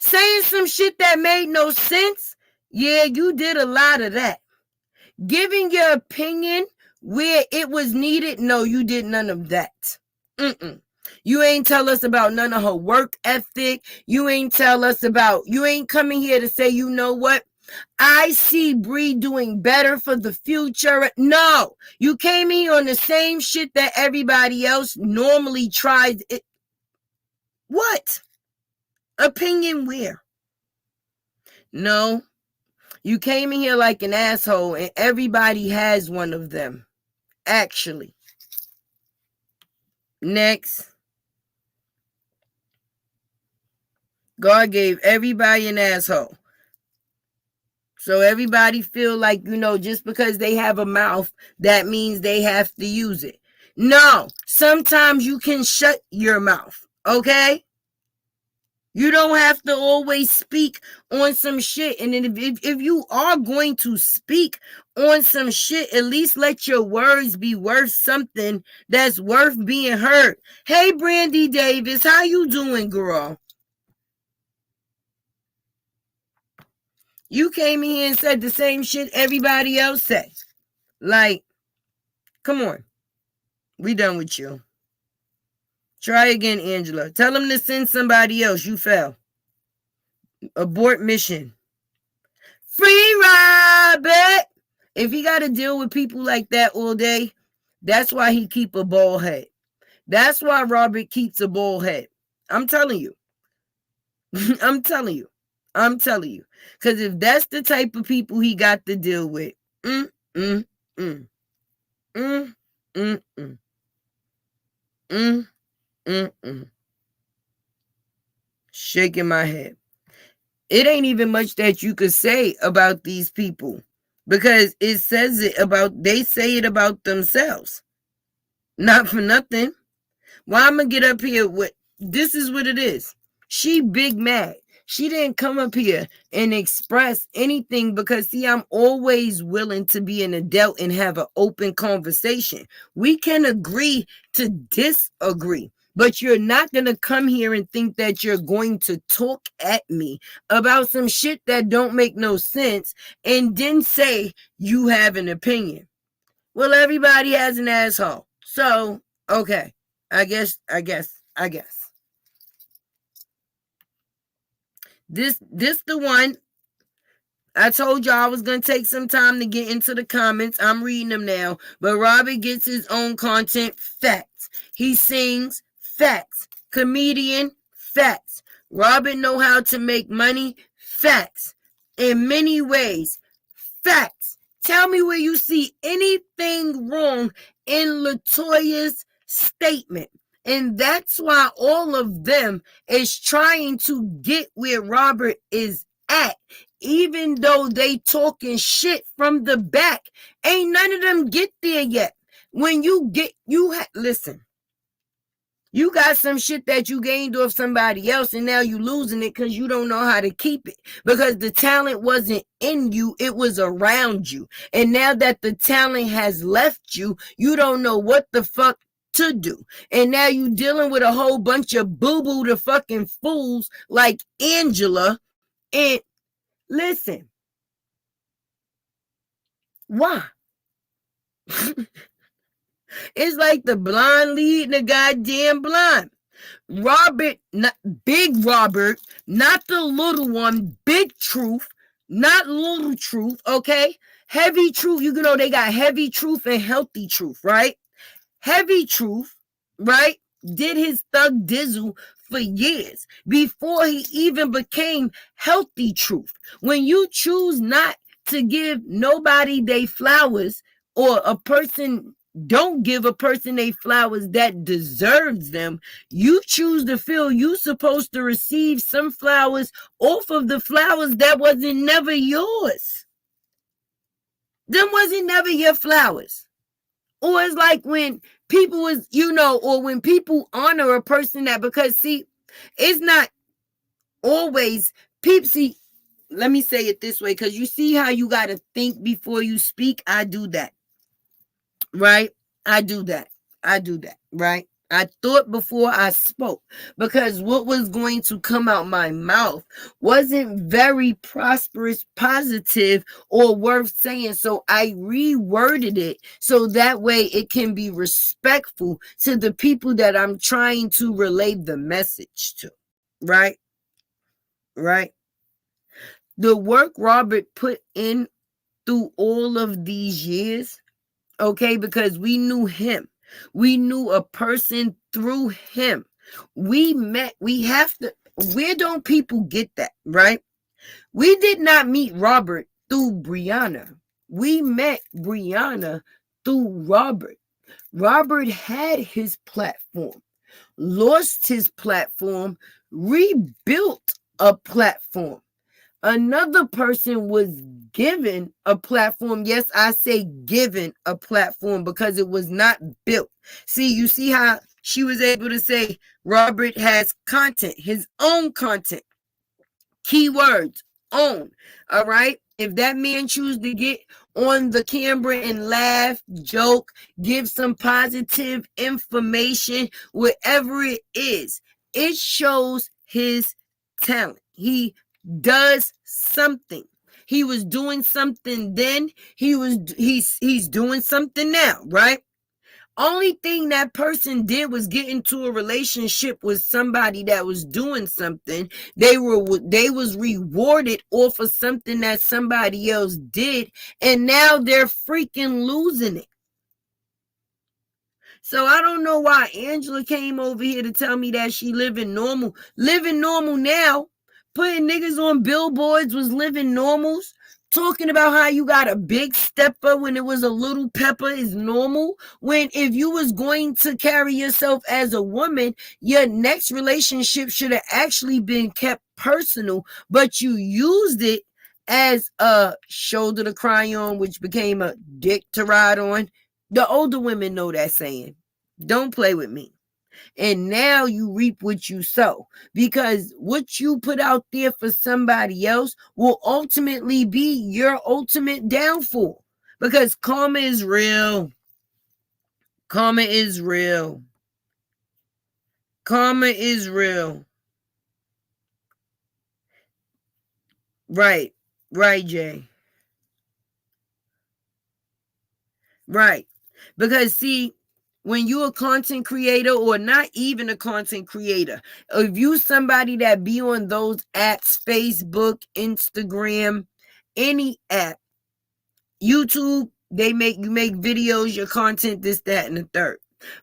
Saying some shit that made no sense? Yeah, you did a lot of that. Giving your opinion where it was needed? No, you did none of that. You ain't tell us about none of her work ethic. You ain't coming here to say, you know what? I see Bree doing better for the future. No, you came here on the same shit that everybody else normally tries. What? Opinion where? No, you came in here like an asshole and everybody has one of them. Actually. Next. God gave everybody an asshole. So everybody feel like, just because they have a mouth, that means they have to use it. No, sometimes you can shut your mouth, okay? You don't have to always speak on some shit. And then if you are going to speak on some shit, at least let your words be worth something that's worth being heard. Hey, Brandy Davis, how you doing, girl? You came in here and said the same shit everybody else said. Like, come on. We done with you. Try again, Angela. Tell them to send somebody else. You fell. Abort mission. Free Robert. If he got to deal with people like that all day, that's why he keep a bald head. That's why Robert keeps a bald head. I'm telling you. I'm telling you. Because if that's the type of people he got to deal with, shaking my head. It ain't even much that you could say about these people because it says they say it about themselves. Not for nothing. Why I'm gonna get up here with this is what it is. She big mad. She didn't come up here and express anything because see, I'm always willing to be an adult and have an open conversation. We can agree to disagree. But you're not going to come here and think that you're going to talk at me about some shit that don't make no sense and then say you have an opinion. Well, everybody has an asshole. So, okay. I guess. This the one. I told y'all I was going to take some time to get into the comments. I'm reading them now. But Robert gets his own content. Facts. He sings. Facts. Comedian. Facts. Robert know how to make money. Facts. In many ways. Facts. Tell me where you see anything wrong in LaToya's statement. And that's why all of them is trying to get where Robert is at. Even though they talking shit from the back. Ain't none of them get there yet. When you get, listen. You got some shit that you gained off somebody else and now you losing it because you don't know how to keep it. Because the talent wasn't in you, it was around you. And now that the talent has left you, you don't know what the fuck to do. And now you dealing with a whole bunch of boo-boo to fucking fools like Angela. And listen. Why? It's like the blind leading the goddamn blind. Robert, not big Robert, not the little one, big truth, not little truth, okay? Heavy truth, you know, they got heavy truth and healthy truth, right? Heavy truth, right? Did his thug dizzle for years before he even became healthy truth. When you choose not to give nobody they flowers or a person don't give a person they flowers that deserves them, you choose to feel you supposed to receive some flowers off of the flowers that wasn't never yours. Them wasn't never your flowers. Or it's like when people was, you know, or when people honor a person that, because see, it's not always people. See, let me say it this way, because you see how you got to think before you speak. I do that. Right? I do that, right? I thought before I spoke because what was going to come out my mouth wasn't very prosperous, positive, or worth saying. So I reworded it so that way it can be respectful to the people that I'm trying to relay the message to. Right? Right? The work Robert put in through all of these years, okay, because we knew him. We knew a person through him. We have to, where don't people get that, right? We did not meet Robert through Brianna. We met Brianna through Robert. Robert had his platform, lost his platform, rebuilt a platform. Another person was given a platform. Yes, I say given a platform because it was not built. See, you see how she was able to say Robert has content, his own content. Keywords, own. All right. If that man chooses to get on the camera and laugh, joke, give some positive information, whatever it is, it shows his talent. He does something. He was doing something then. He's doing something now, right? Only thing that person did was get into a relationship with somebody that was doing something. They was rewarded off of something that somebody else did, and now they're freaking losing it. So I don't know why Angela came over here to tell me that she living normal. Living normal now. Putting niggas on billboards was living normals. Talking about how you got a big stepper when it was a little pepper is normal. When if you was going to carry yourself as a woman, your next relationship should have actually been kept personal, but you used it as a shoulder to cry on, which became a dick to ride on. The older women know that saying. Don't play with me. And now you reap what you sow, because what you put out there for somebody else will ultimately be your ultimate downfall, because karma is real. Karma is real. Karma is real. Right. Right, Jay. Right. Because see, when you're a content creator, or not even a content creator, if you somebody that be on those apps, Facebook, Instagram, any app, YouTube, you make videos, your content, this, that, and the third.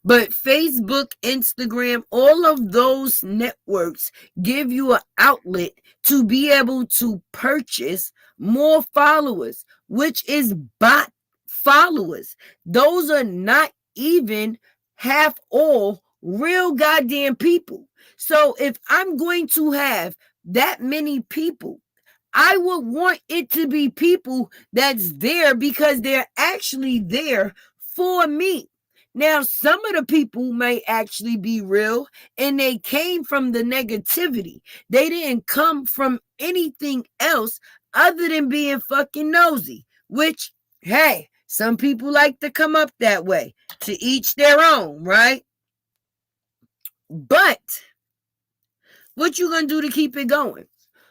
But Facebook, Instagram, all of those networks give you an outlet to be able to purchase more followers, which is bot followers. Those are not even half all real goddamn people. So if I'm going to have that many people, I would want it to be people that's there because they're actually there for me. Now, some of the people may actually be real and they came from the negativity. They didn't come from anything else other than being fucking nosy, which, hey, some people like to come up that way. To each their own, right? But what you gonna do to keep it going?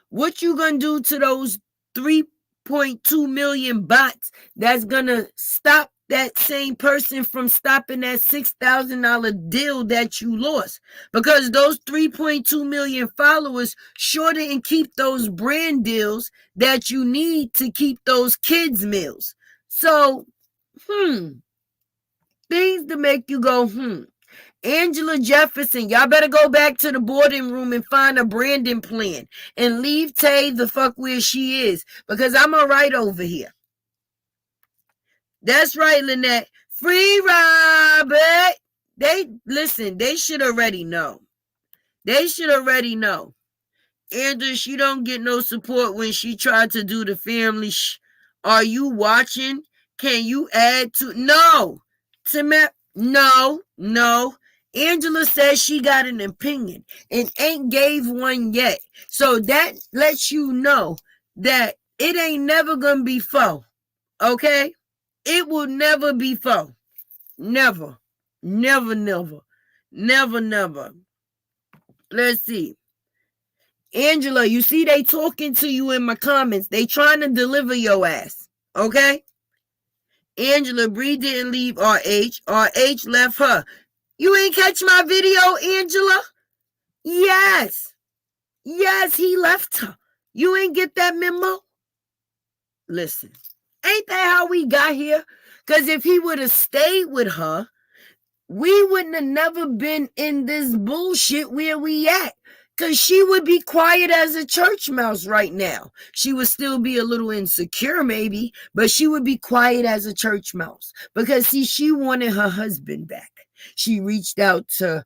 What you gonna do to those 3.2 million bots that's gonna stop that same person from stopping that $6,000 deal that you lost? Because those 3.2 million followers sure didn't keep those brand deals that you need to keep those kids' meals. So, things to make you go, Angela Jefferson, y'all better go back to the boarding room and find a branding plan and leave Tay the fuck where she is, because I'm all right over here. That's right, Lynette. Free Robert. They should already know. They should already know. Andrew, she don't get no support when she tried to do the family. Are you watching? Can you add to? No. No. Angela says she got an opinion and ain't gave one yet. So that lets you know that it ain't never gonna be faux. Okay? It will never be faux. Never. Never, never. Never, never. Let's see. Angela, you see they talking to you in my comments. They trying to deliver your ass. Okay? Angela, Bree didn't leave RH. RH left her. You ain't catch my video, Angela? Yes. Yes, he left her. You ain't get that memo? Listen, ain't that how we got here? Because if he would have stayed with her, we wouldn't have never been in this bullshit where we at. Because she would be quiet as a church mouse right now. She would still be a little insecure maybe, but she would be quiet as a church mouse. Because see, she wanted her husband back. She reached out to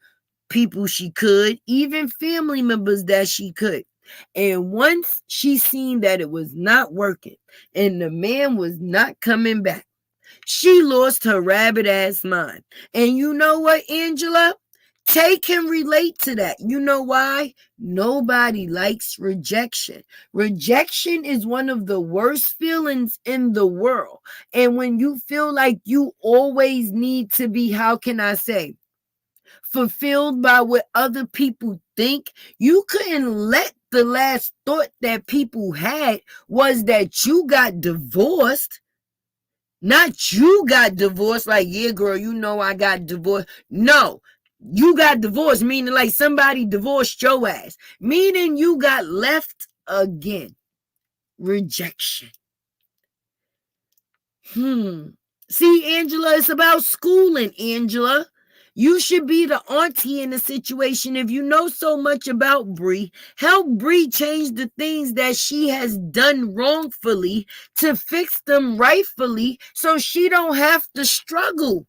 people she could, even family members that she could. And once she seen that it was not working and the man was not coming back, she lost her rabbit ass mind. And you know what, Angela? Tay can relate to that. You know why? Nobody likes rejection. Rejection is one of the worst feelings in the world. And when you feel like you always need to be, how can I say, fulfilled by what other people think, you couldn't let the last thought that people had was that you got divorced. Not you got divorced, like, yeah, girl, you know I got divorced. No, you got divorced, meaning like somebody divorced your ass, meaning you got left again. Rejection. See, Angela, it's about schooling, Angela. You should be the auntie in the situation. If you know so much about Bree, help Bree change the things that she has done wrongfully to fix them rightfully so she don't have to struggle.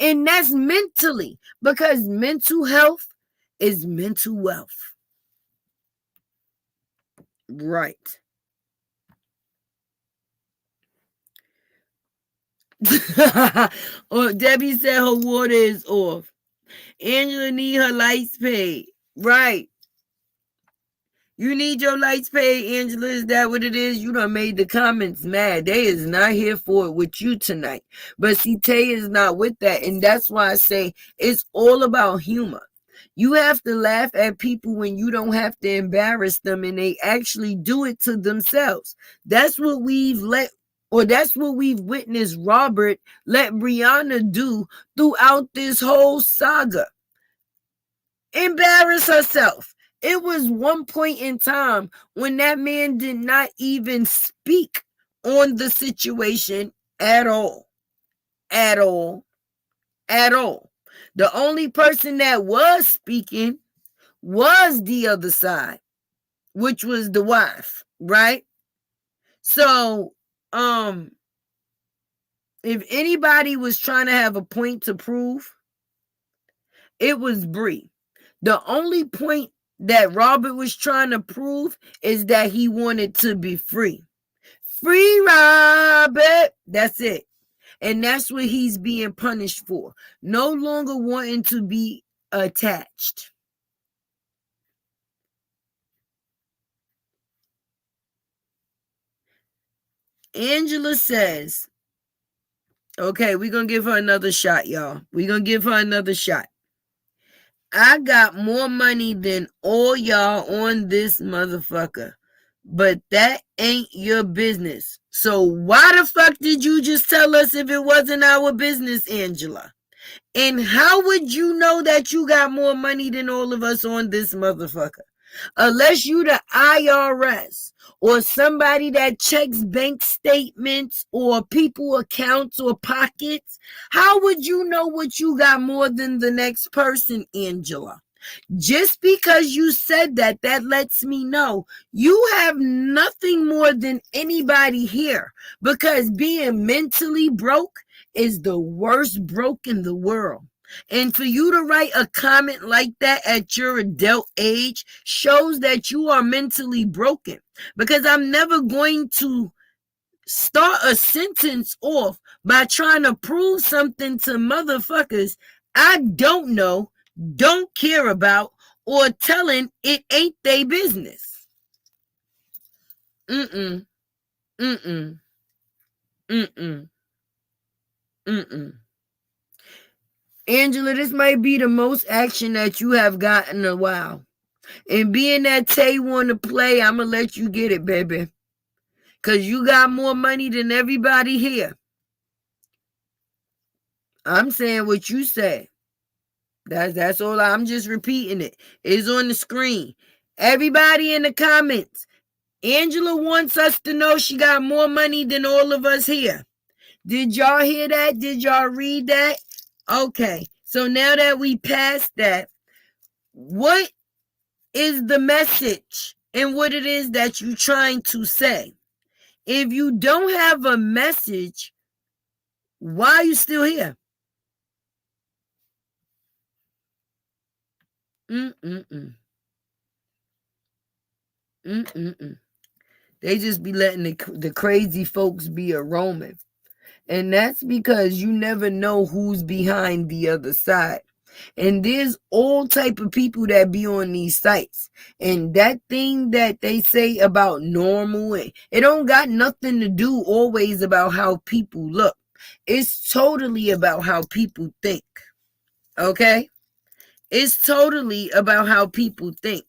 And that's mentally, because mental health is mental wealth. Right. Or Debbie said her water is off. Angela need her lights paid. Right. You need your lights paid, Angela. Is that what it is? You done made the comments mad. They is not here for it with you tonight. But see, Tay is not with that. And that's why I say it's all about humor. You have to laugh at people when you don't have to embarrass them and they actually do it to themselves. That's what that's what we've witnessed Robert let Brianna do throughout this whole saga. Embarrass herself. It was one point in time when that man did not even speak on the situation at all. At all. At all. The only person that was speaking was the other side, which was the wife, right? So, if anybody was trying to have a point to prove, it was Bree. The only point that Robert was trying to prove is that he wanted to be free. Free Robert. That's it. And that's what he's being punished for. No longer wanting to be attached. Angela says, okay, we're going to give her another shot, y'all. We're going to give her another shot. I got more money than all y'all on this motherfucker. But that ain't your business. So why the fuck did you just tell us if it wasn't our business, Angela? And how would you know that you got more money than all of us on this motherfucker? Unless you the IRS or somebody that checks bank statements or people accounts or pockets, how would you know what you got more than the next person, Angela? Just because you said that, that lets me know you have nothing more than anybody here, because being mentally broke is the worst broke in the world. And for you to write a comment like that at your adult age shows that you are mentally broken, because I'm never going to start a sentence off by trying to prove something to motherfuckers I don't know, don't care about, or telling it ain't they business. Mm-mm. Mm-mm. Mm-mm. Mm-mm. Angela, this might be the most action that you have gotten in a while. And being that Tay want to play, I'm going to let you get it, baby. Because you got more money than everybody here. I'm saying what you said. That's all. I'm just repeating it. It's on the screen. Everybody in the comments, Angela wants us to know she got more money than all of us here. Did y'all hear that? Did y'all read that? Okay. So now that we passed that, what is the message and what it is that you're trying to say? If you don't have a message, why are you still here? Mm-mm-mm. Mm-mm-mm. They just be letting the crazy folks be a roaming. And that's because you never know who's behind the other side. And there's all type of people that be on these sites. And that thing that they say about normal, it don't got nothing to do always about how people look. It's totally about how people think. Okay? It's totally about how people think.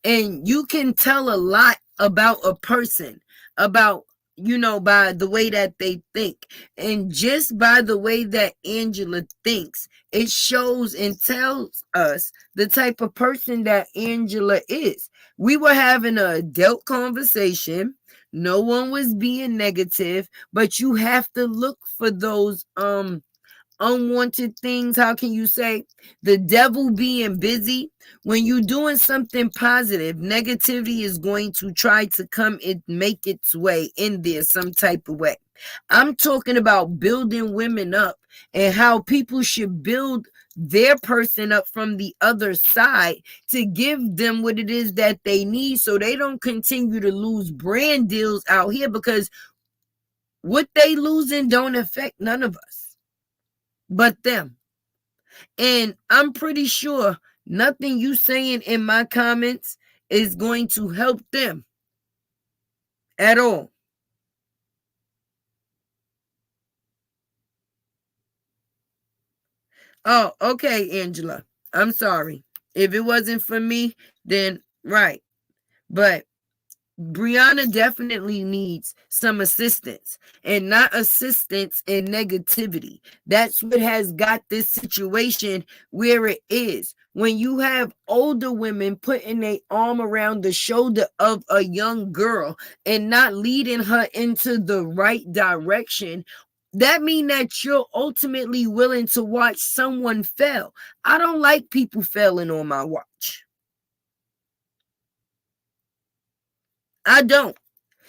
And you can tell a lot about a person, about, by the way that they think. And just by the way that Angela thinks, it shows and tells us the type of person that Angela is. We were having an adult conversation. No one was being negative, but you have to look for those unwanted things. How can you say the devil being busy? When you're doing something positive, negativity is going to try to come and make its way in there some type of way. I'm talking about building women up and how people should build their person up from the other side to give them what it is that they need, so they don't continue to lose brand deals out here, because what they losing don't affect none of us but them. And I'm pretty sure nothing you saying in my comments is going to help them at all. Oh, okay, Angela. I'm sorry. If it wasn't for me, then right. But Brianna definitely needs some assistance, and not assistance in negativity. That's what has got this situation where it is. When you have older women putting their arm around the shoulder of a young girl and not leading her into the right direction, that means that you're ultimately willing to watch someone fail. I don't like people failing on my watch. I don't.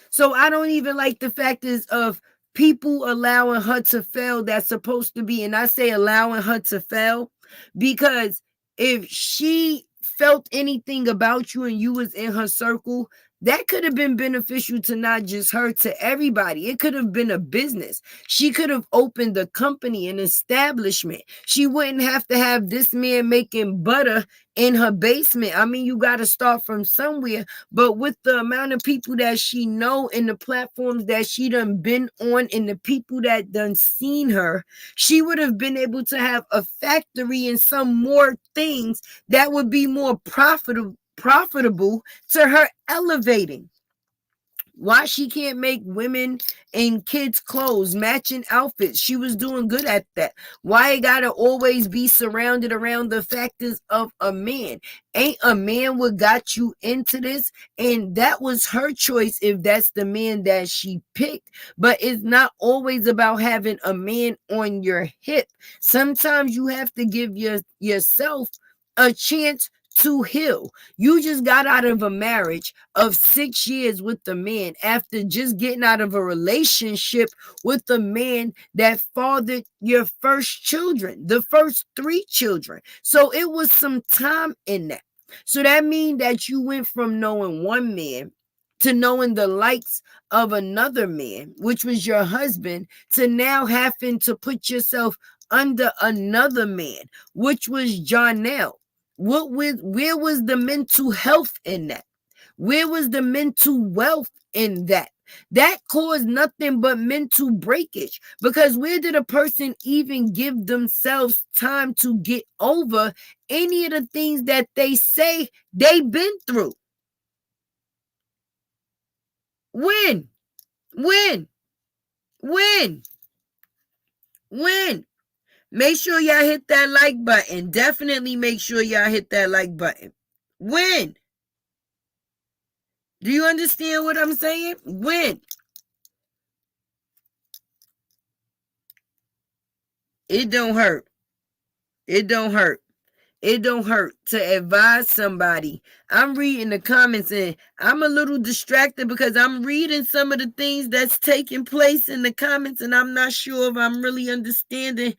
So I don't even like the fact is of people allowing her to fail that's supposed to be, and I say allowing her to fail because if she felt anything about you and you was in her circle, that could have been beneficial to not just her, to everybody. It could have been a business. She could have opened a company, an establishment. She wouldn't have to have this man making butter in her basement. I mean, you got to start from somewhere. But with the amount of people that she know and the platforms that she done been on and the people that done seen her, she would have been able to have a factory and some more things that would be more profitable to her elevating. Why she can't make women and kids clothes, matching outfits? She was doing good at that. Why it gotta always be surrounded around the factors of a man? Ain't a man what got you into this? And that was her choice if that's the man that she picked. But it's not always about having a man on your hip. Sometimes you have to give yourself a chance to heal. You just got out of a marriage of 6 years with the man after just getting out of a relationship with the man that fathered your first children, the first 3 children. So it was some time in that. So that means that you went from knowing one man to knowing the likes of another man, which was your husband, to now having to put yourself under another man, which was Jarnell. Where was the mental health in that? Where was the mental wealth in that? That caused nothing but mental breakage, because where did a person even give themselves time to get over any of the things that they say they've been through? When? When? When? When? Make sure y'all hit that like button. Definitely make sure y'all hit that like button. When? Do you understand what I'm saying? When? It don't hurt. It don't hurt. It don't hurt to advise somebody. I'm reading the comments and I'm a little distracted because I'm reading some of the things that's taking place in the comments and I'm not sure if I'm really understanding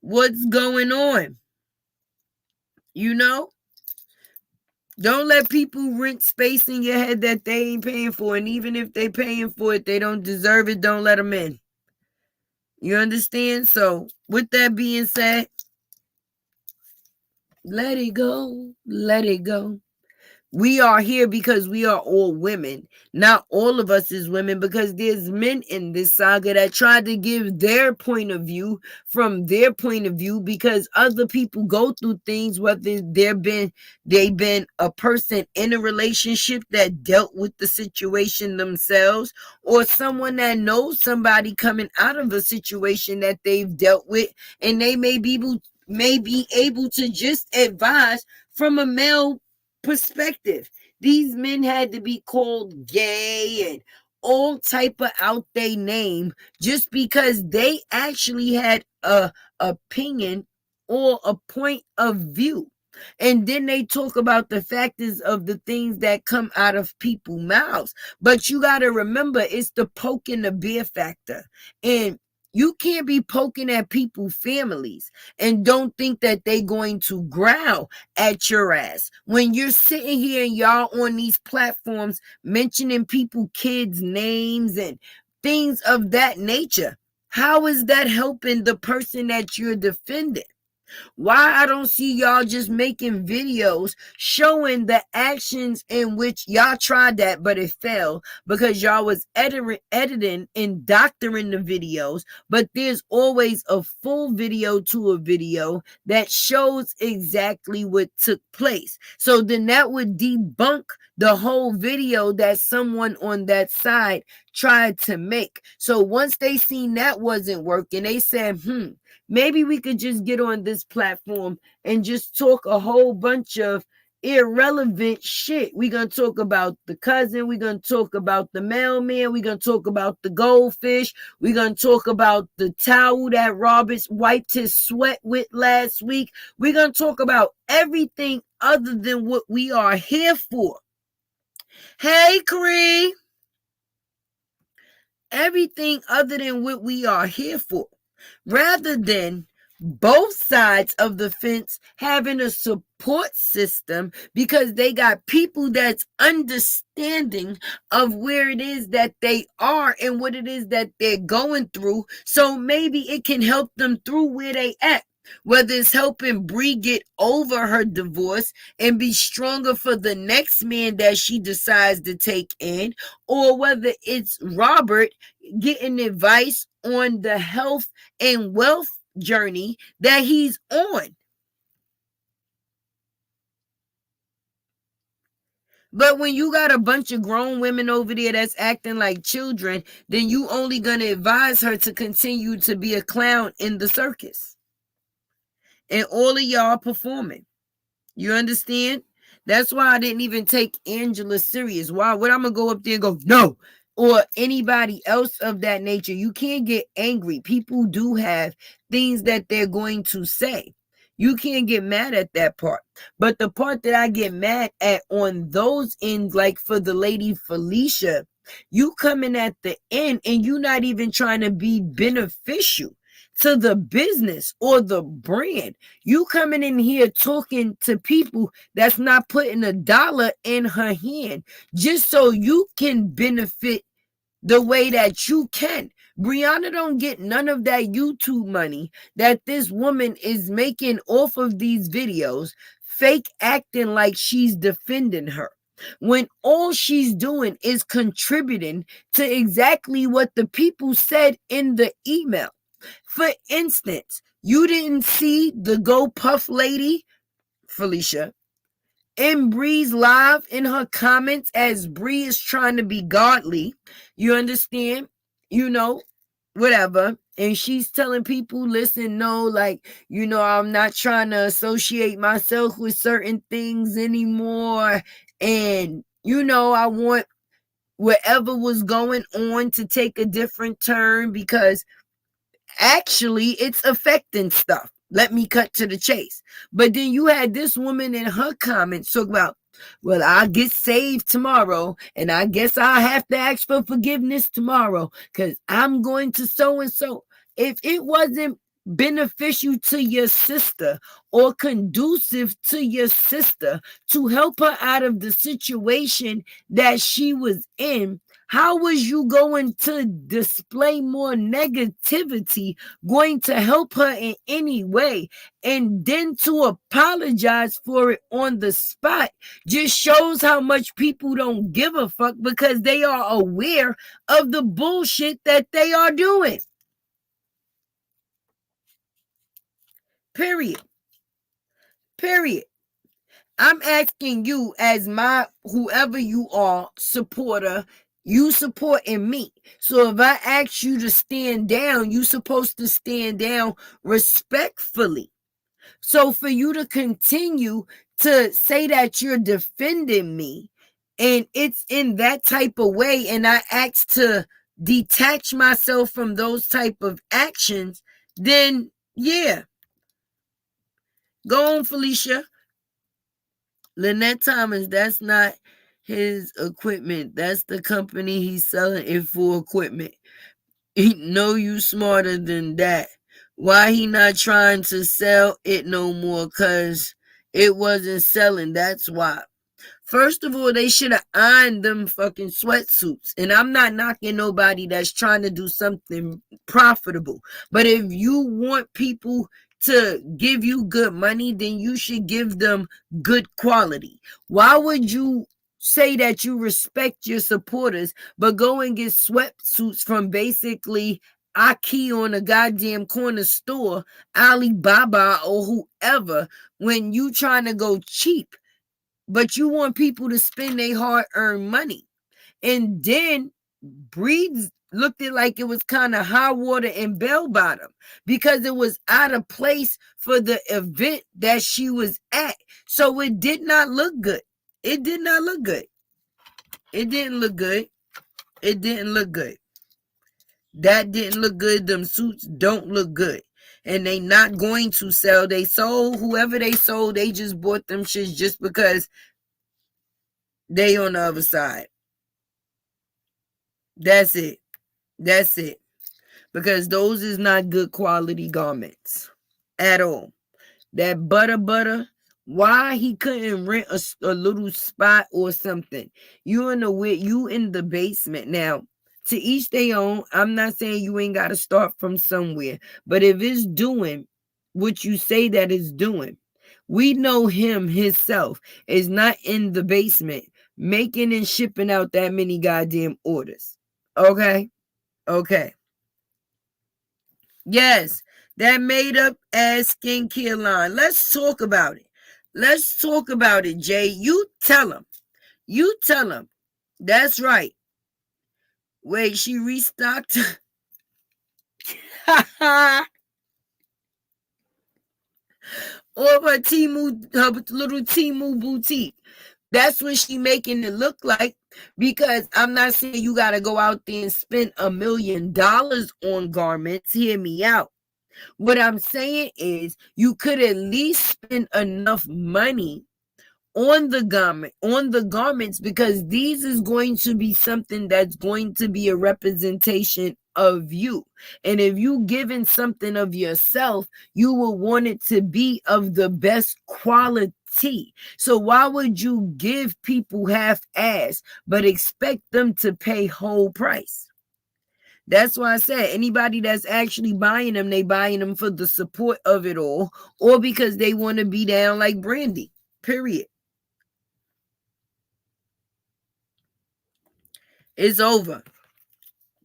what's going on. You know? Don't let people rent space in your head that they ain't paying for. And even if they paying for it, they don't deserve it. Don't let them in. You understand? So with that being said, let it go. Let it go. We are here because we are all women. Not all of us is women, because there's men in this saga that tried to give their point of view from their point of view, because other people go through things, whether they've been a person in a relationship that dealt with the situation themselves, or someone that knows somebody coming out of a situation that they've dealt with, and they may be able to just advise from a male perspective. These men had to be called gay and all type of out they name just because they actually had a opinion or a point of view. And then they talk about the factors of the things that come out of people's mouths. But you got to remember, it's the poke and the bear factor. And you can't be poking at people's families and don't think that they going to growl at your ass. When you're sitting here and y'all on these platforms mentioning people, kids' names and things of that nature, how is that helping the person that you're defending? Why I don't see y'all just making videos showing the actions in which y'all tried that, but it failed because y'all was editing and doctoring the videos. But there's always a full video to a video that shows exactly what took place. So then that would debunk the whole video that someone on that side tried to make. So once they seen that wasn't working, they said, maybe we could just get on this platform and just talk a whole bunch of irrelevant shit. We're going to talk about the cousin. We're going to talk about the mailman. We're going to talk about the goldfish. We're going to talk about the towel that Roberts wiped his sweat with last week. We're going to talk about everything other than what we are here for. Hey, Cree. Everything other than what we are here for. Rather than both sides of the fence having a support system because they got people that's understanding of where it is that they are and what it is that they're going through. So maybe it can help them through where they at. Whether it's helping Bree get over her divorce and be stronger for the next man that she decides to take in, or whether it's Robert getting advice on the health and wealth journey that he's on. But when you got a bunch of grown women over there that's acting like children, then you only gonna advise her to continue to be a clown in the circus. And all of y'all performing. You understand? That's why I didn't even take Angela serious. Why would I'm gonna go up there and go, no, or anybody else of that nature? You can't get angry. People do have things that they're going to say. You can't get mad at that part. But the part that I get mad at on those ends, like for the lady Felicia, you coming at the end and you not even trying to be beneficial to the business or the brand. You coming in here talking to people that's not putting a dollar in her hand just so you can benefit the way that you can. Brianna don't get none of that YouTube money that this woman is making off of these videos, fake acting like she's defending her, when all she's doing is contributing to exactly what the people said in the email. For instance, you didn't see the Go Puff lady, Felicia, in Bree's live in her comments as Bree is trying to be godly. You understand? You know, whatever. And she's telling people, listen, no, like, you know, I'm not trying to associate myself with certain things anymore. And, you know, I want whatever was going on to take a different turn because actually it's affecting stuff. Let me cut to the chase. But then you had this woman in her comments talk about, well, I'll get saved tomorrow and I guess I'll have to ask for forgiveness tomorrow because I'm going to so and so. If it wasn't beneficial to your sister or conducive to your sister to help her out of the situation that she was in, how was you going to display more negativity, going to help her in any way? And then to apologize for it on the spot just shows how much people don't give a fuck because they are aware of the bullshit that they are doing. Period. I'm asking you as my whoever you are supporter, you supporting me. So if I ask you to stand down, you supposed to stand down respectfully. So for you to continue to say that you're defending me and it's in that type of way and I ask to detach myself from those type of actions, then yeah. Go on, Felicia. Lynette Thomas, that's not his equipment. That's the company he's selling it for equipment. He know you smarter than that. Why he not trying to sell it no more? Cause it wasn't selling. That's why. First of all, they should have ironed them fucking sweatsuits. And I'm not knocking nobody that's trying to do something profitable. But if you want people to give you good money, then you should give them good quality. Why would you say that you respect your supporters, but go and get sweatsuits from basically IKEA on a goddamn corner store, Alibaba or whoever, when you trying to go cheap, but you want people to spend their hard-earned money? And then Breeds looked it like it was kind of high water and bell bottom because it was out of place for the event that she was at. So it did not look good. It did not look good. It didn't look good. It didn't look good. That didn't look good. Them suits don't look good. And they not going to sell. They sold whoever they sold. They just bought them shits just because they on the other side. That's it. That's it. Because those is not good quality garments at all. That butter, why he couldn't rent a little spot or something? You in the basement. Now, to each their own. I'm not saying you ain't got to start from somewhere, but if it's doing what you say that it's doing, we know him himself is not in the basement making and shipping out that many goddamn orders. Okay. Yes, that made up ass skincare line. Let's talk about it. Let's talk about it, Jay. You tell him. You tell him. That's right. Wait, she restocked. Or her little Timu boutique. That's what she making it look like, because I'm not saying you got to go out there and spend $1 million on garments. Hear me out. What I'm saying is you could at least spend enough money on the garments, because these is going to be something that's going to be a representation of you. And if you giving something of yourself, you will want it to be of the best quality. So why would you give people half-ass but expect them to pay whole price? That's why I said anybody that's actually buying them, they buying them for the support of it all, or because they want to be down like Brandy. Period. It's over.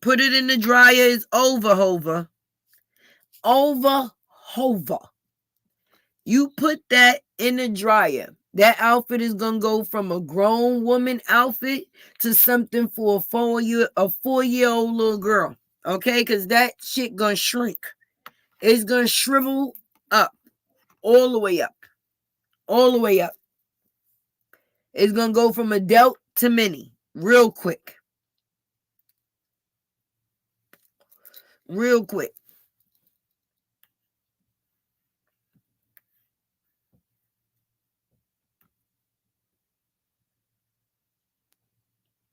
Put it in the dryer. It's over, Hova. Over, Hova. You put that in the dryer. That outfit is going to go from a grown woman outfit to something for a 4-year-old little girl. Okay? Because that shit going to shrink. It's going to shrivel up. All the way up. All the way up. It's going to go from adult to mini. Real quick. Real quick.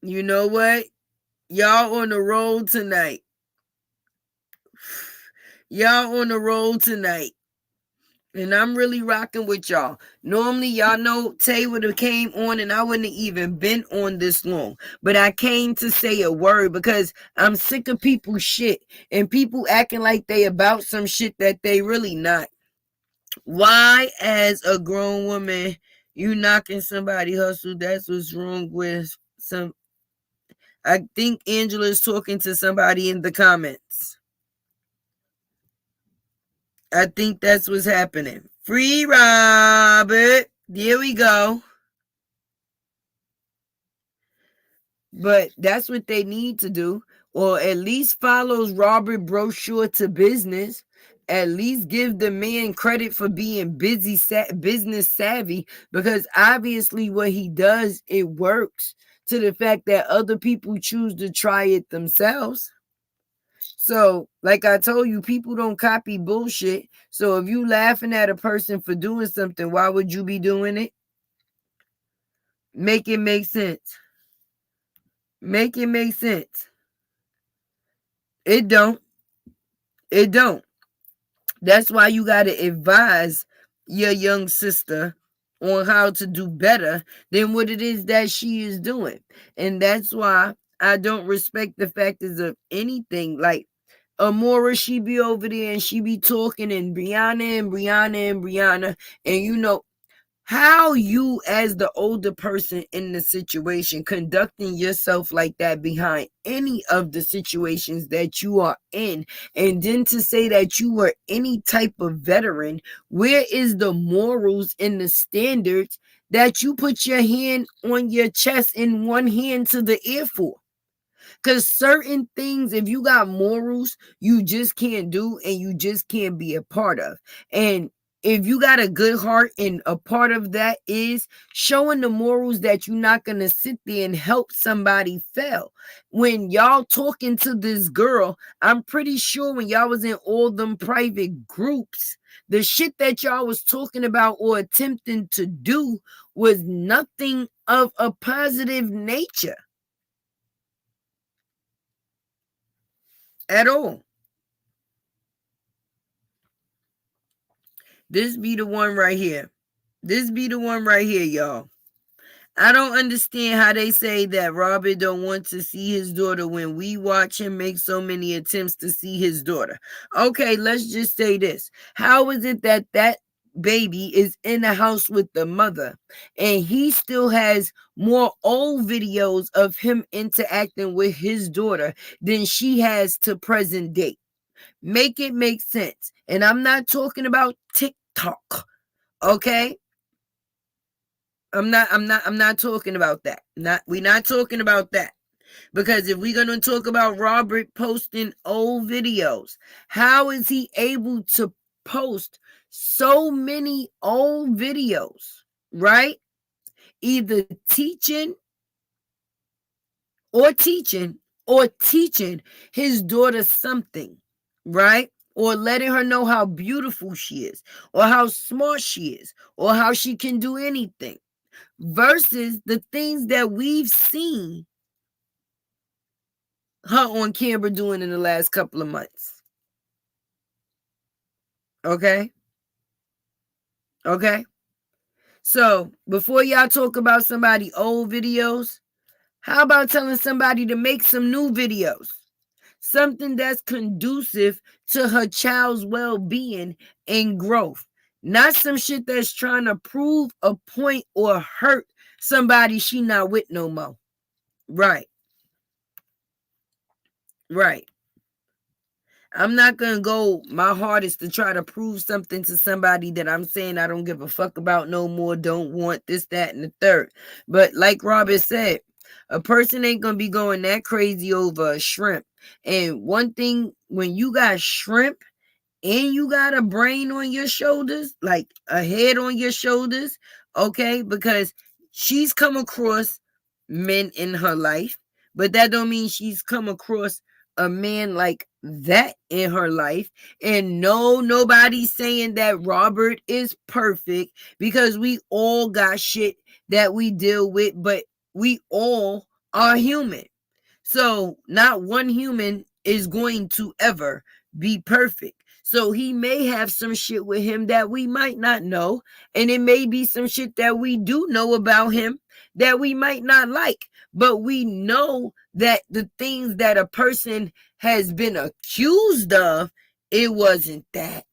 You know what? Y'all on the road tonight. Y'all on the road tonight. And I'm really rocking with y'all. Normally, y'all know Tay would have came on and I wouldn't have even been on this long. But I came to say a word because I'm sick of people shit and people acting like they about some shit that they really not. Why, as a grown woman, you knocking somebody hustle? That's what's wrong with some. I think Angela is talking to somebody in the comments. I think that's what's happening. Free Robert. There we go. But that's what they need to do. Or at least follows Robert Brochure to business. At least give the man credit for being business savvy. Because obviously what he does, it works. To the fact that other people choose to try it themselves. So, like I told you, people don't copy bullshit. So if you laughing at a person for doing something, why would you be doing it? Make it make sense. Make it make sense. It don't. It don't. That's why you got to advise your young sister on how to do better than what it is that she is doing. And that's why I don't respect the factors of anything. Like, Amora, she be over there and she be talking and Brianna, and you know how you as the older person in the situation conducting yourself like that behind any of the situations that you are in, and then to say that you were any type of veteran, where is the morals and the standards that you put your hand on your chest and one hand to the ear for? Because certain things, if you got morals, you just can't do and you just can't be a part of. And if you got a good heart, and a part of that is showing the morals that you're not going to sit there and help somebody fail. When y'all talking to this girl, I'm pretty sure when y'all was in all them private groups, the shit that y'all was talking about or attempting to do was nothing of a positive nature at all. This be the one right here. This be the one right here, y'all. I don't understand how they say that Robert don't want to see his daughter when we watch him make so many attempts to see his daughter. Okay, let's just say this. How is it that that baby is in the house with the mother and he still has more old videos of him interacting with his daughter than she has to present date? Make it make sense. And I'm not talking about TikTok. Okay? I'm not talking about that. We're not talking about that. Because if we're gonna talk about Robert posting old videos, how is he able to post so many old videos? Right? Either teaching or teaching his daughter something, right? Or letting her know how beautiful she is, or how smart she is, or how she can do anything, versus the things that we've seen her on camera doing in the last couple of months. Okay? Okay? So, before y'all talk about somebody old videos, how about telling somebody to make some new videos? Something that's conducive to her child's well-being and growth. Not some shit that's trying to prove a point or hurt somebody she not with no more. Right. Right. I'm not going to go my hardest to try to prove something to somebody that I'm saying I don't give a fuck about no more, don't want this, that, and the third. But like Robert said, a person ain't going to be going that crazy over a shrimp. And one thing, when you got shrimp and you got a brain on your shoulders, like a head on your shoulders, okay, because she's come across men in her life, but that don't mean she's come across a man like that in her life. And no, nobody's saying that Robert is perfect, because we all got shit that we deal with, but we all are human. So not one human is going to ever be perfect. So he may have some shit with him that we might not know. And it may be some shit that we do know about him that we might not like. But we know that the things that a person has been accused of, it wasn't that.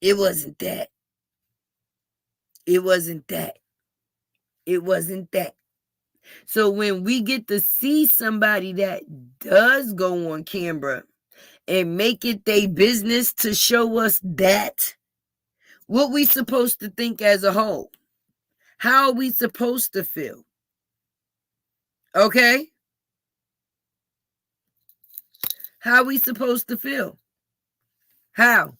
It wasn't that. It wasn't that. It wasn't that. So when we get to see somebody that does go on camera and make it their business to show us that, what we supposed to think as a whole? How are we supposed to feel? Okay? How are we supposed to feel? How?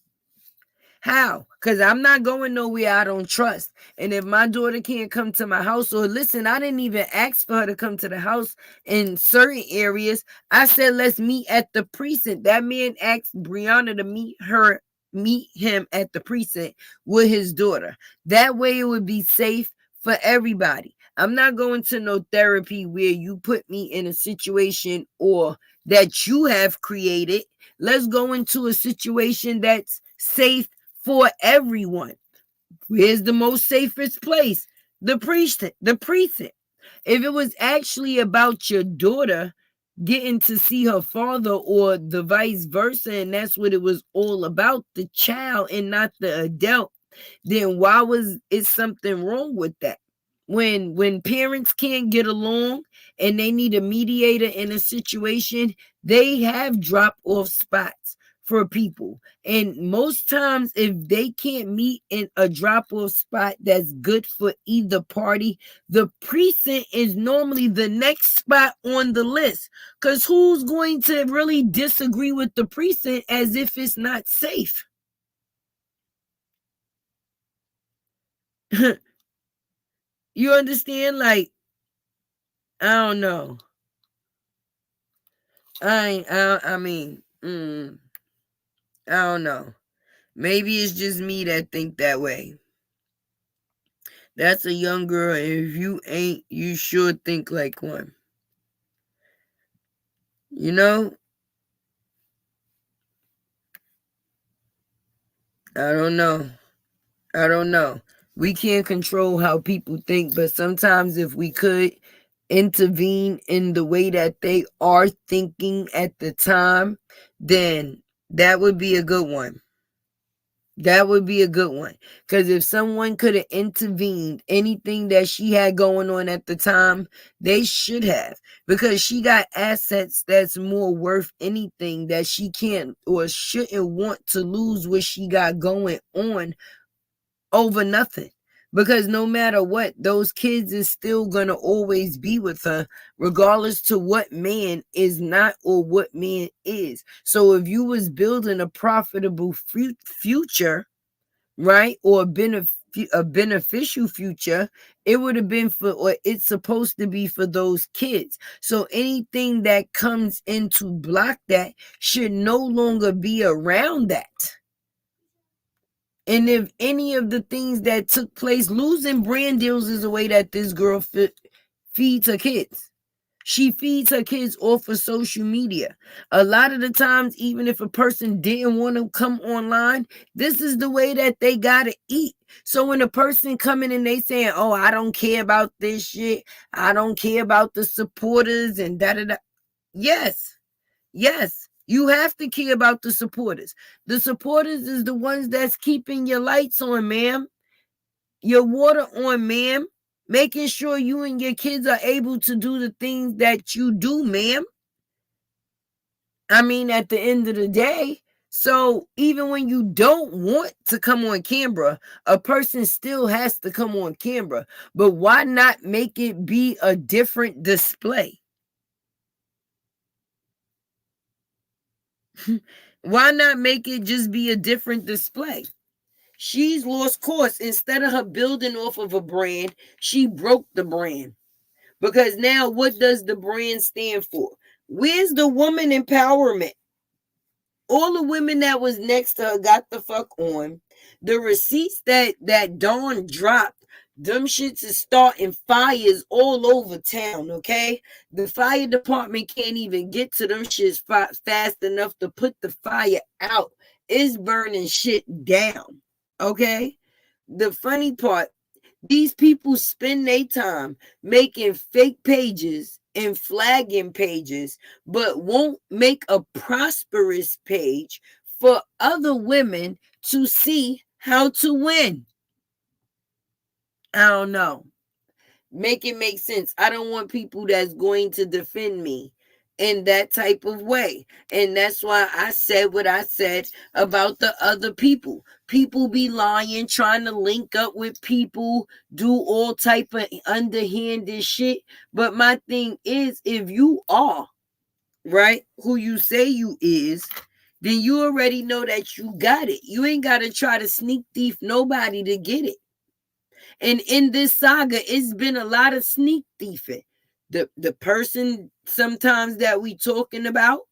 How? Because I'm not going nowhere I don't trust. And if my daughter can't come to my house, or listen, I didn't even ask for her to come to the house in certain areas. I said, let's meet at the precinct. That man asked Brianna to meet him at the precinct with his daughter. That way it would be safe for everybody. I'm not going to no therapy where you put me in a situation or that you have created. Let's go into a situation that's safe for everyone. Where's the most safest place? The precinct. If it was actually about your daughter, getting to see her father or the vice versa, and that's what it was all about, the child and not the adult, then why was it something wrong with that? When parents can't get along and they need a mediator in a situation, they have drop off spots for people. And most times, if they can't meet in a drop off spot that's good for either party, the precinct is normally the next spot on the list. Because who's going to really disagree with the precinct as if it's not safe? You understand? Like, I don't know. I mean, I don't know. Maybe it's just me that think that way. That's a young girl, and if you ain't, you sure think like one. You know? I don't know. I don't know. We can't control how people think, but sometimes if we could intervene in the way that they are thinking at the time, then that would be a good one. That would be a good one. Because if someone could have intervened anything that she had going on at the time, they should have. Because she got assets that's more worth anything that she can't or shouldn't want to lose what she got going on over nothing. Because no matter what, those kids is still going to always be with her, regardless to what man is not or what man is. So if you was building a profitable future, right, or a beneficial future, it would have been for, or it's supposed to be for those kids. So anything that comes in to block that should no longer be around that. And if any of the things that took place, losing brand deals is the way that this girl feeds her kids. She feeds her kids off of social media. A lot of the times, even if a person didn't want to come online, this is the way that they gotta eat. So when a person coming and they saying, "Oh, I don't care about this shit. I don't care about the supporters and da da da," yes, yes. You have to care about the supporters. The supporters is the ones that's keeping your lights on, ma'am. Your water on, ma'am. Making sure you and your kids are able to do the things that you do, ma'am. I mean, at the end of the day, so even when you don't want to come on camera, a person still has to come on camera. But why not make it be a different display? Why not make it just be a different display? She's lost course. Instead of her building off of a brand, she broke the brand. Because now what does the brand stand for? Where's the woman empowerment? All the women that was next to her got the fuck on. The receipts that Dawn dropped, them shits is starting fires all over town, okay? The fire department can't even get to them shits fast enough to put the fire out. It's burning shit down, okay? The funny part, these people spend their time making fake pages and flagging pages, but won't make a prosperous page for other women to see how to win. I don't know. Make it make sense. I don't want people that's going to defend me in that type of way. And that's why I said what I said about the other people. People be lying, trying to link up with people, do all type of underhanded shit. But my thing is, if you are, right, who you say you is, then you already know that you got it. You ain't got to try to sneak thief nobody to get it. And in this saga, it's been a lot of sneak thieving. The person sometimes that we talking about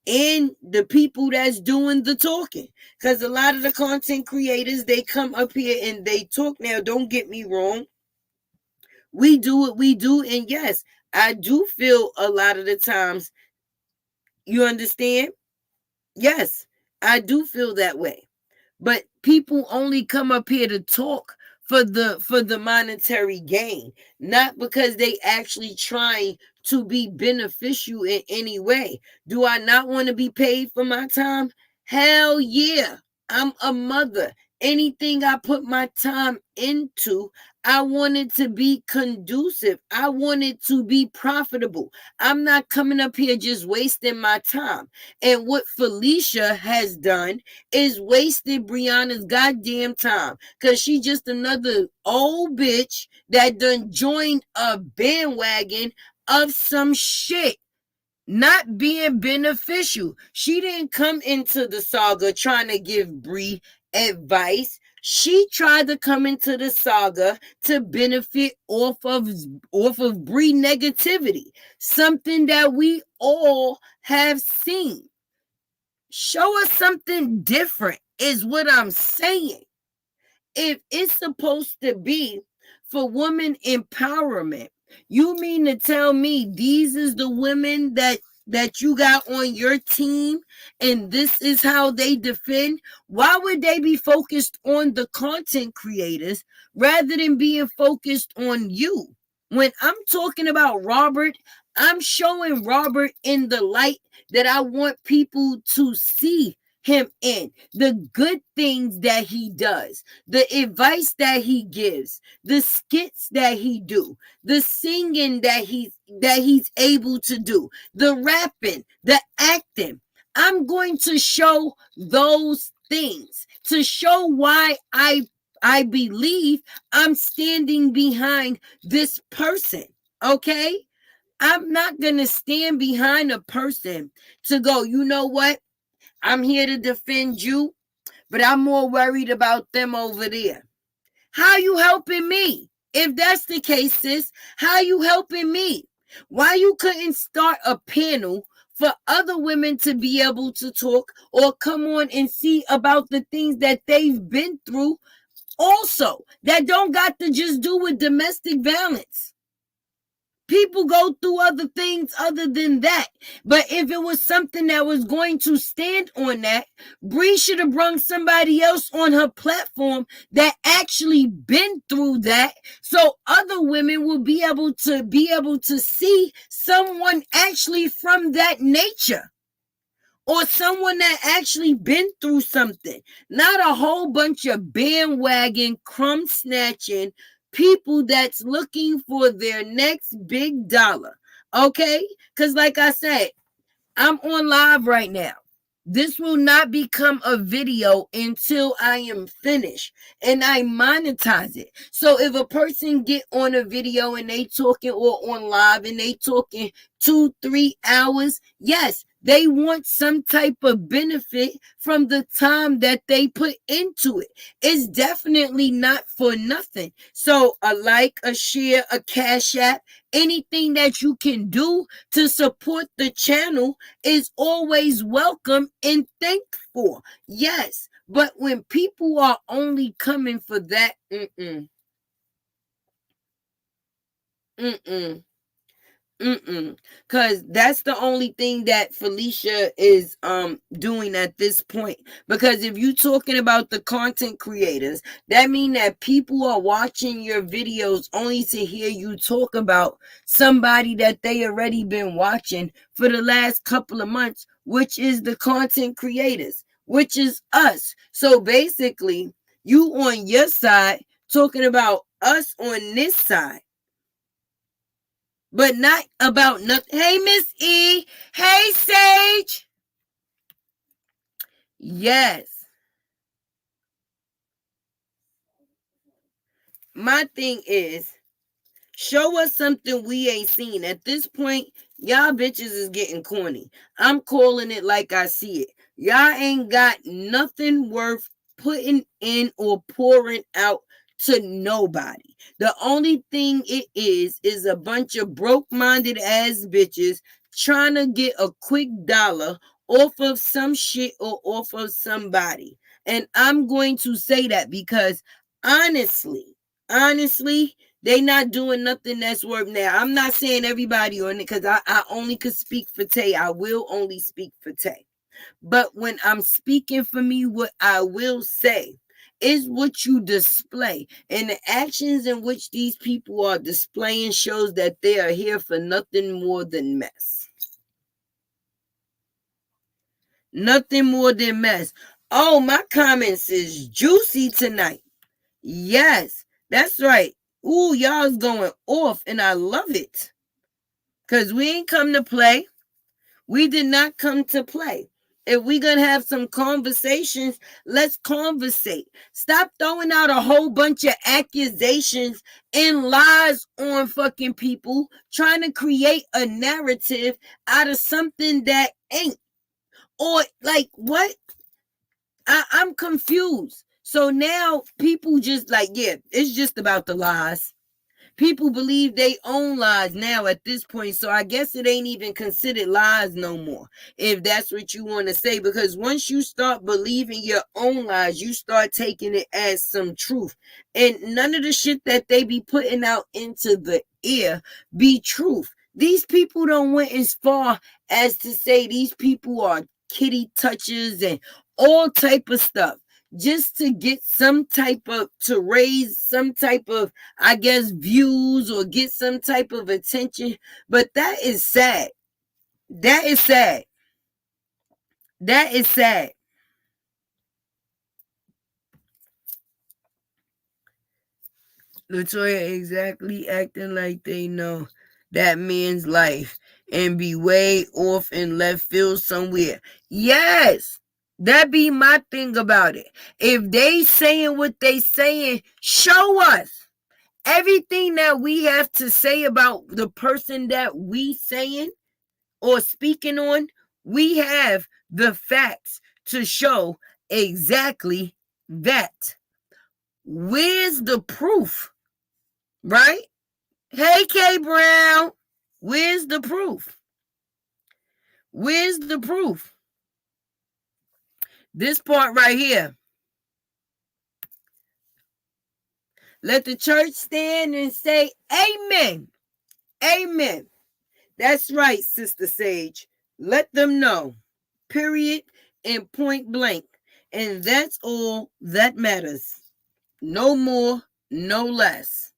and the people that's doing the talking. Because a lot of the content creators, they come up here and they talk. Now, don't get me wrong. We do what we do. And yes, I do feel a lot of the times, you understand? Yes, I do feel that way. But people only come up here to talk for the monetary gain, not because they actually trying to be beneficial in any way. Do I not want to be paid for my time? Hell yeah. I'm a mother. Anything I put my time into, I want it to be conducive. I want it to be profitable. I'm not coming up here just wasting my time. And what Felicia has done is wasted Brianna's goddamn time, because she just another old bitch that done joined a bandwagon of some shit not being beneficial. She didn't come into the saga trying to give Bree advice. She tried to come into the saga to benefit off of Bree negativity, something that we all have seen. Show us something different is what I'm saying. If it's supposed to be for women empowerment, you mean to tell me these is the women that you got on your team and this is how they defend? Why would they be focused on the content creators rather than being focused on you? When I'm talking about Robert, I'm showing Robert in the light that I want people to see him in, the good things that he does, the advice that he gives, the skits that he do, the singing that he's able to do, the rapping, the acting. I'm going to show those things to show why I believe I'm standing behind this person. Okay? I'm not going to stand behind a person to go, you know what? I'm here to defend you, but I'm more worried about them over there. How you helping me? If that's the case, sis, how you helping me? Why you couldn't start a panel for other women to be able to talk or come on and see about the things that they've been through also that don't got to just do with domestic violence? People go through other things other than that. But if it was something that was going to stand on that, Bree should have brought somebody else on her platform that actually been through that, so other women will be able to see someone actually from that nature, or someone that actually been through something, not a whole bunch of bandwagon crumb snatching people that's looking for their next big dollar. Okay? Because like I said, I'm on live right now. This will not become a video until I am finished and I monetize it. So if a person get on a video and they talking, or on live and they talking 2-3 hours, yes, they want some type of benefit from the time that they put into it. It's definitely not for nothing. So a like, a share, a cash app, anything that you can do to support the channel is always welcome and thanked for. Yes, but when people are only coming for that, because that's the only thing that Felicia is doing at this point. Because if you're talking about the content creators, that means that people are watching your videos only to hear you talk about somebody that they already been watching for the last couple of months, which is the content creators, which is us. So basically, you on your side talking about us on this side, but not about nothing. Hey, Miss E. Hey, Sage. Yes. My thing is, show us something we ain't seen. At this point, y'all bitches is getting corny. I'm calling it like I see it. Y'all ain't got nothing worth putting in or pouring out to nobody. The only thing it is a bunch of broke-minded ass bitches trying to get a quick dollar off of some shit or off of somebody. And I'm going to say that because honestly, they not doing nothing that's worth. Now, I'm not saying everybody on it, because I only could speak for Tay. I will only speak for Tay. But when I'm speaking for me, what I will say is what you display. And the actions in which these people are displaying shows that they are here for nothing more than mess. Nothing more than mess. Oh, my comments is juicy tonight. Yes, that's right. Ooh, y'all's going off, and I love it. Because we ain't come to play. We did not come to play. If we gonna have some conversations, let's conversate. Stop throwing out a whole bunch of accusations and lies on fucking people, trying to create a narrative out of something that ain't. Or like what? I'm confused. So now people just like, yeah, it's just about the lies. People believe they own lies now at this point, so I guess it ain't even considered lies no more, if that's what you want to say, because once you start believing your own lies, you start taking it as some truth, and none of the shit that they be putting out into the air be truth. These people don't went as far as to say these people are kitty touchers and all type of stuff, just to get some type of, to raise some type of, I guess, views or get some type of attention. But that is sad. That is sad. That is sad. Latoya exactly acting like they know that man's life and be way off in left field somewhere. Yes, that be my thing about it. If they saying what they saying, show us. Everything that we have to say about the person that we saying or speaking on, we have the facts to show exactly that. Where's the proof? Right? Hey, K Brown, where's the proof? Where's the proof? This part right here. Let the church stand and say amen. Amen. That's right, Sister Sage. Let them know. Period and point blank. And that's all that matters. No more, no less.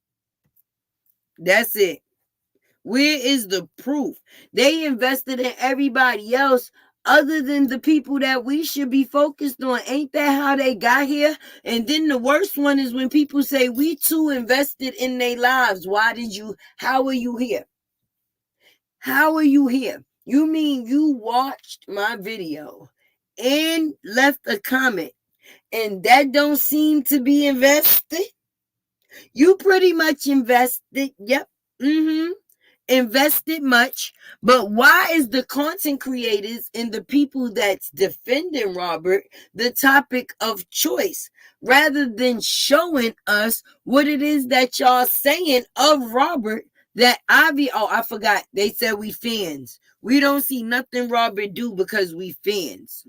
That's it. Where is the proof? They invested in everybody else other than the people that we should be focused on. Ain't that how they got here? And then the worst one is when people say we too invested in their lives. How are you here? How are you here? You mean you watched my video and left a comment and that don't seem to be invested? You pretty much invested. Yep. Invested much, but why is the content creators and the people that's defending Robert the topic of choice rather than showing us what it is that y'all saying of Robert? That I forgot, they said we fans. We don't see nothing Robert do because we fans.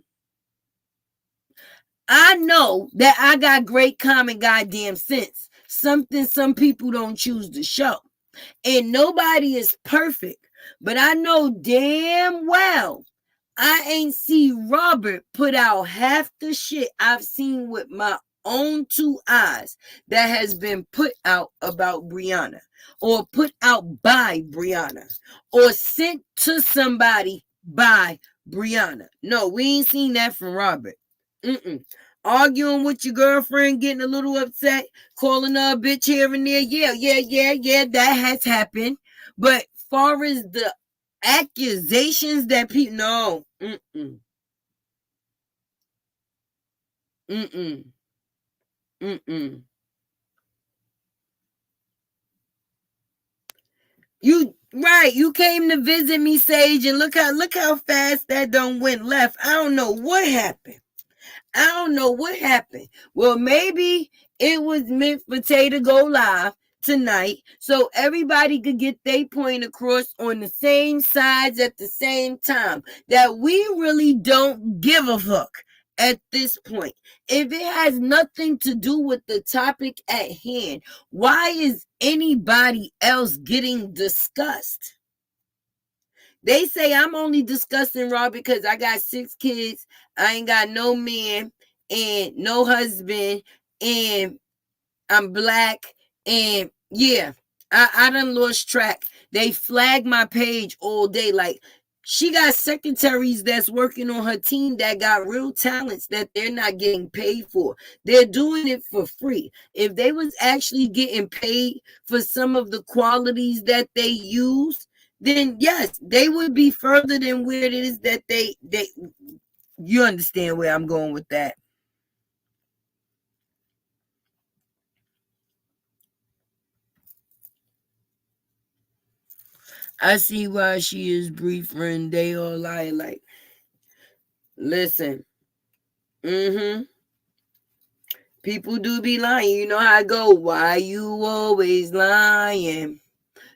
I know that I got great common goddamn sense, something some people don't choose to show. And nobody is perfect, but I know damn well I ain't see Robert put out half the shit I've seen with my own two eyes that has been put out about Brianna or put out by Brianna or sent to somebody by Brianna. No, we ain't seen that from Robert. Arguing with your girlfriend, getting a little upset, calling her a bitch here and there. Yeah, that has happened. But far as the accusations that people, no. You came to visit me, Sage, and look how fast that done went left. I don't know what happened. Well, maybe it was meant for Tay to go live tonight so everybody could get their point across on the same sides at the same time. That we really don't give a fuck at this point. If it has nothing to do with the topic at hand, why is anybody else getting discussed? They say I'm only discussing Rob because I got 6 kids. I ain't got no man and no husband and I'm black, and yeah, I done lost track. They flag my page all day. Like, she got secretaries that's working on her team that got real talents that they're not getting paid for. They're doing it for free. If they was actually getting paid for some of the qualities that they use, then yes, they would be further than where it is that they you understand where I'm going with that. I see why she is briefer and they all lie. Like, listen, people do be lying. You know how I go. Why you always lying?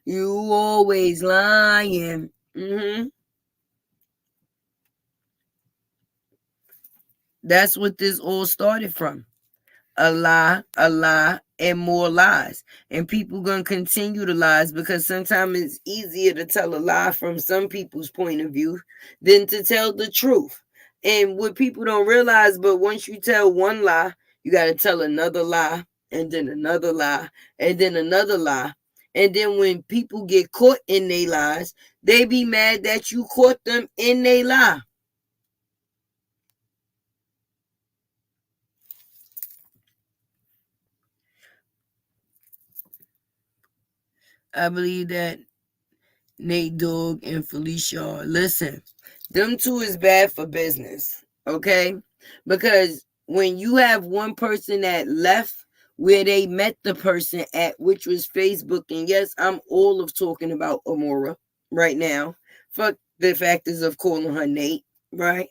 You always lying. That's what this all started from. A lie, and more lies. And people gonna continue to lies because sometimes it's easier to tell a lie from some people's point of view than to tell the truth. And what people don't realize, but once you tell one lie, you gotta tell another lie, and then another lie, and then another lie. And then when people get caught in their lies, they be mad that you caught them in their lie. I believe that Nate Dogg and Felicia, listen, them two is bad for business, okay? Because when you have one person that left where they met the person at, which was Facebook, and yes, I'm all of talking about Amora right now. Fuck the factors of calling her Nate, right?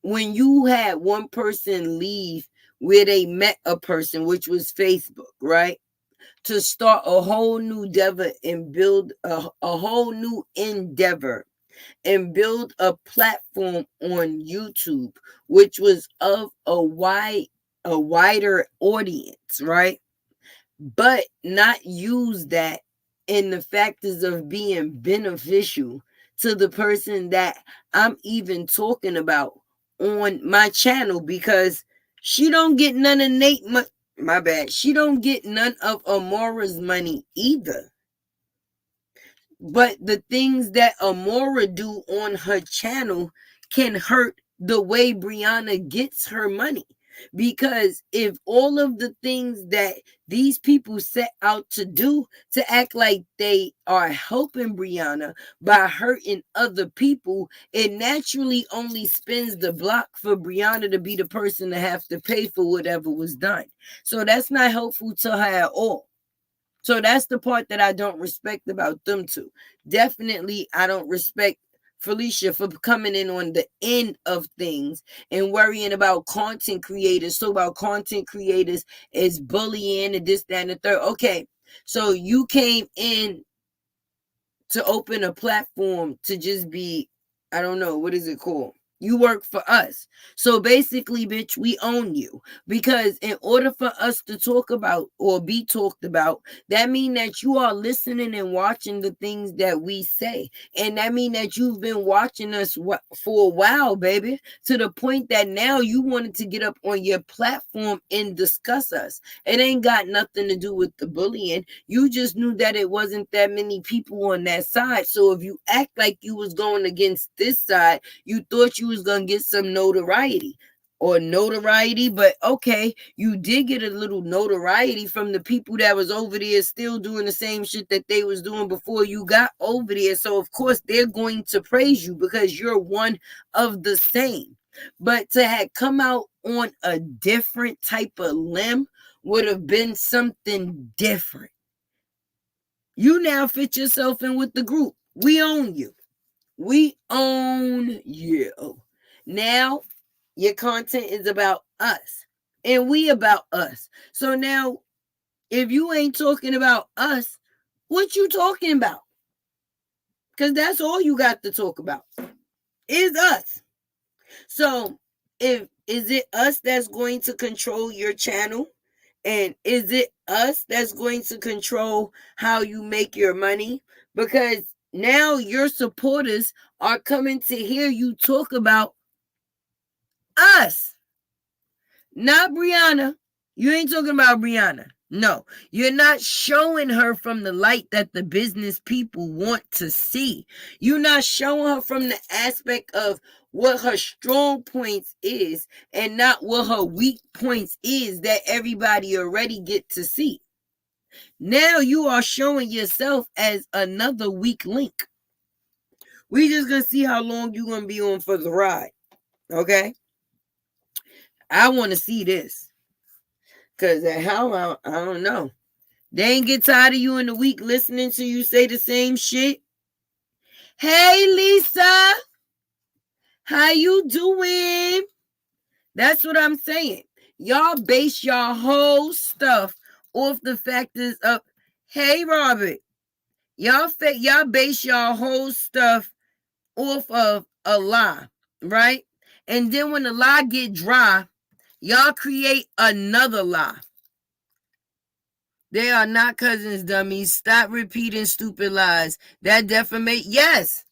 When you had one person leave where they met a person, which was Facebook, right? To start a whole new endeavor and build a whole new endeavor and build a platform on YouTube, which was of a wider audience, right? But not use that in the factors of being beneficial to the person that I'm even talking about on my channel, because she don't get none of my bad. She don't get none of Amora's money either. But the things that Amora do on her channel can hurt the way Brianna gets her money. Because if all of the things that these people set out to do to act like they are helping Brianna by hurting other people, it naturally only spins the block for Brianna to be the person to have to pay for whatever was done. So that's not helpful to her at all. So that's the part that I don't respect about them two. Definitely, I don't respect Felicia for coming in on the end of things and worrying about content creators. So about content creators is bullying and this, that, and the third. Okay, so you came in to open a platform to just be, I don't know, what is it called? You work for us. So basically, bitch, we own you. Because in order for us to talk about or be talked about, that mean that you are listening and watching the things that we say. And that mean that you've been watching us for a while, baby, to the point that now you wanted to get up on your platform and discuss us. It ain't got nothing to do with the bullying. You just knew that it wasn't that many people on that side. So if you act like you was going against this side, you thought you was gonna get some notoriety, but okay, you did get a little notoriety from the people that was over there still doing the same shit that they was doing before you got over there. So of course they're going to praise you because you're one of the same. But to have come out on a different type of limb would have been something different. You now fit yourself in with the group. We own you. We own you. Now your content is about us and we about us. So now if you ain't talking about us, what you talking about? Because that's all you got to talk about is us. So is it us that's going to control your channel? And is it us that's going to control how you make your money? Because now your supporters are coming to hear you talk about us, not Brianna, You ain't talking about Brianna. No, you're not showing her from the light that the business people want to see. You're not showing her from the aspect of what her strong points is and not what her weak points is that everybody already get to see. Now you are showing yourself as another weak link. We just gonna see how long you gonna be on for the ride. Okay? I want to see this. Cause how I don't know. They ain't get tired of you in the week listening to you say the same shit. Hey Lisa, how you doing? That's what I'm saying. Y'all base your whole stuff off the factors of, hey Robert, y'all base your whole stuff off of a lie, right? And then when the lie get dry, y'all create another lie. They are not cousins, dummies. Stop repeating stupid lies. That defamate, yes.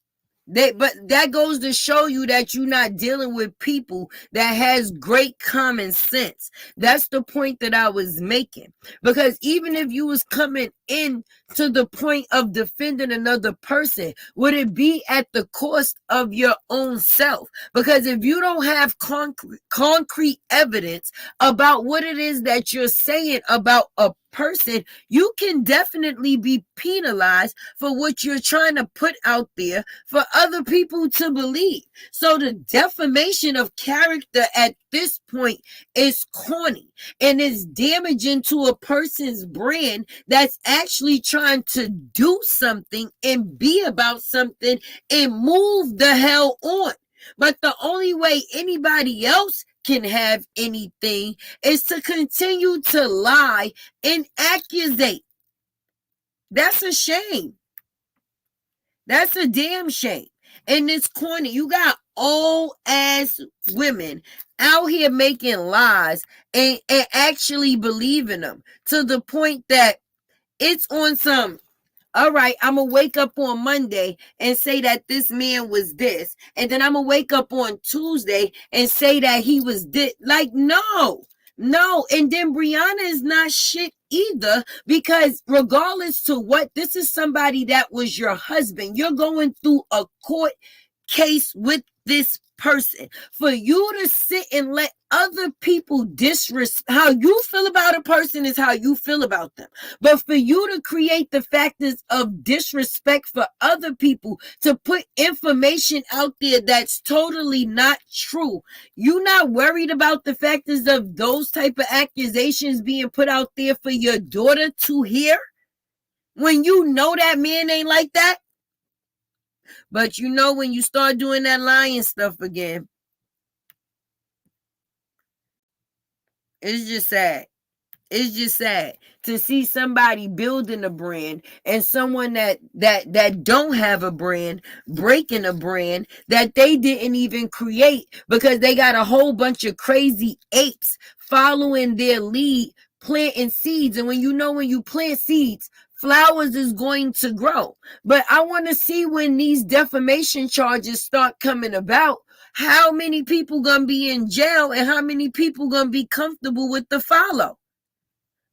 But that goes to show you that you're not dealing with people that has great common sense. That's the point that I was making. Because even if you was coming in to the point of defending another person, would it be at the cost of your own self? Because if you don't have concrete evidence about what it is that you're saying about a person, you can definitely be penalized for what you're trying to put out there for other people to believe. So the defamation of character at this point is corny and is damaging to a person's brand that's actually trying to do something and be about something and move the hell on. But the only way anybody else can have anything is to continue to lie and accusate. That's a shame. That's a damn shame. In this corner, you got old ass women out here making lies and actually believing them to the point that it's on some, all right, I'm going to wake up on Monday and say that this man was this. And then I'm going to wake up on Tuesday and say that he was this. Like, no. And then Brianna is not shit either, because regardless to what, this is somebody that was your husband. You're going through a court case with this person. For you to sit and let other people disrespect, how you feel about a person is how you feel about them. But for you to create the factors of disrespect for other people, to put information out there that's totally not true, you're not worried about the factors of those type of accusations being put out there for your daughter to hear when you know that man ain't like that? But you know, when you start doing that lying stuff again, it's just sad. It's just sad to see somebody building a brand and someone that don't have a brand breaking a brand that they didn't even create, because they got a whole bunch of crazy apes following their lead, planting seeds. And when you plant seeds, flowers is going to grow. But I want to see when these defamation charges start coming about, how many people gonna be in jail and how many people gonna be comfortable with the follow.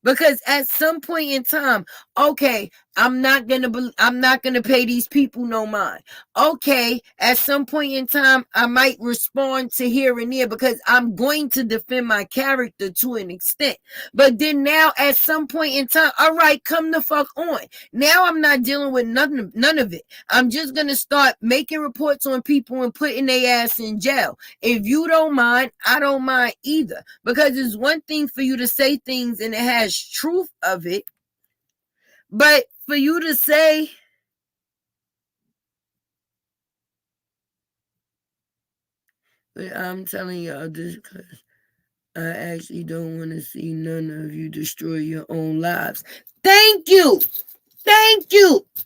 Because at some point in time, okay, I'm not gonna pay these people no mind. Okay, at some point in time, I might respond to here and there because I'm going to defend my character to an extent. But then now, at some point in time, all right, come the fuck on. Now I'm not dealing with none of it. I'm just gonna start making reports on people and putting their ass in jail. If you don't mind, I don't mind either. Because it's one thing for you to say things and it has truth of it, but for you to say, I'm telling y'all this because I actually don't want to see none of you destroy your own lives. Thank you,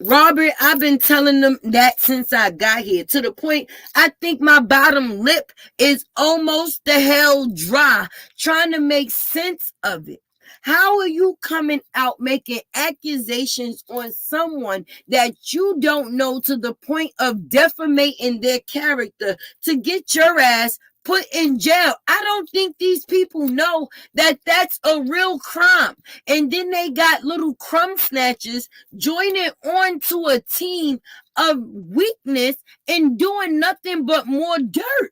Robert. I've been telling them that since I got here, to the point I think my bottom lip is almost the hell dry trying to make sense of it. How are you coming out making accusations on someone that you don't know to the point of defamating their character to get your ass put in jail. I don't think these people know that that's a real crime. And then they got little crumb snatchers joining on to a team of weakness and doing nothing but more dirt.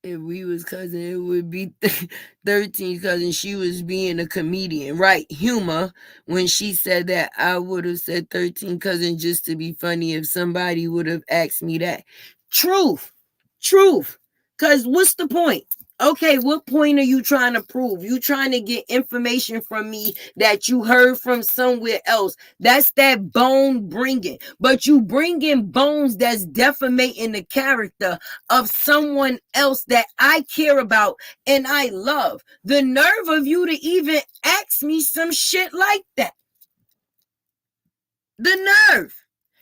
If we was cousin, it would be 13 cousin. She was being a comedian, right? Humor. When she said that, I would have said 13 cousin just to be funny if somebody would have asked me that. Truth. Because what's the point? Okay, what point are you trying to prove? You trying to get information from me that you heard from somewhere else. That's that bone bringing. But you bring in bones that's defamating the character of someone else that I care about and I love. The nerve of you to even ask me some shit like that. The nerve.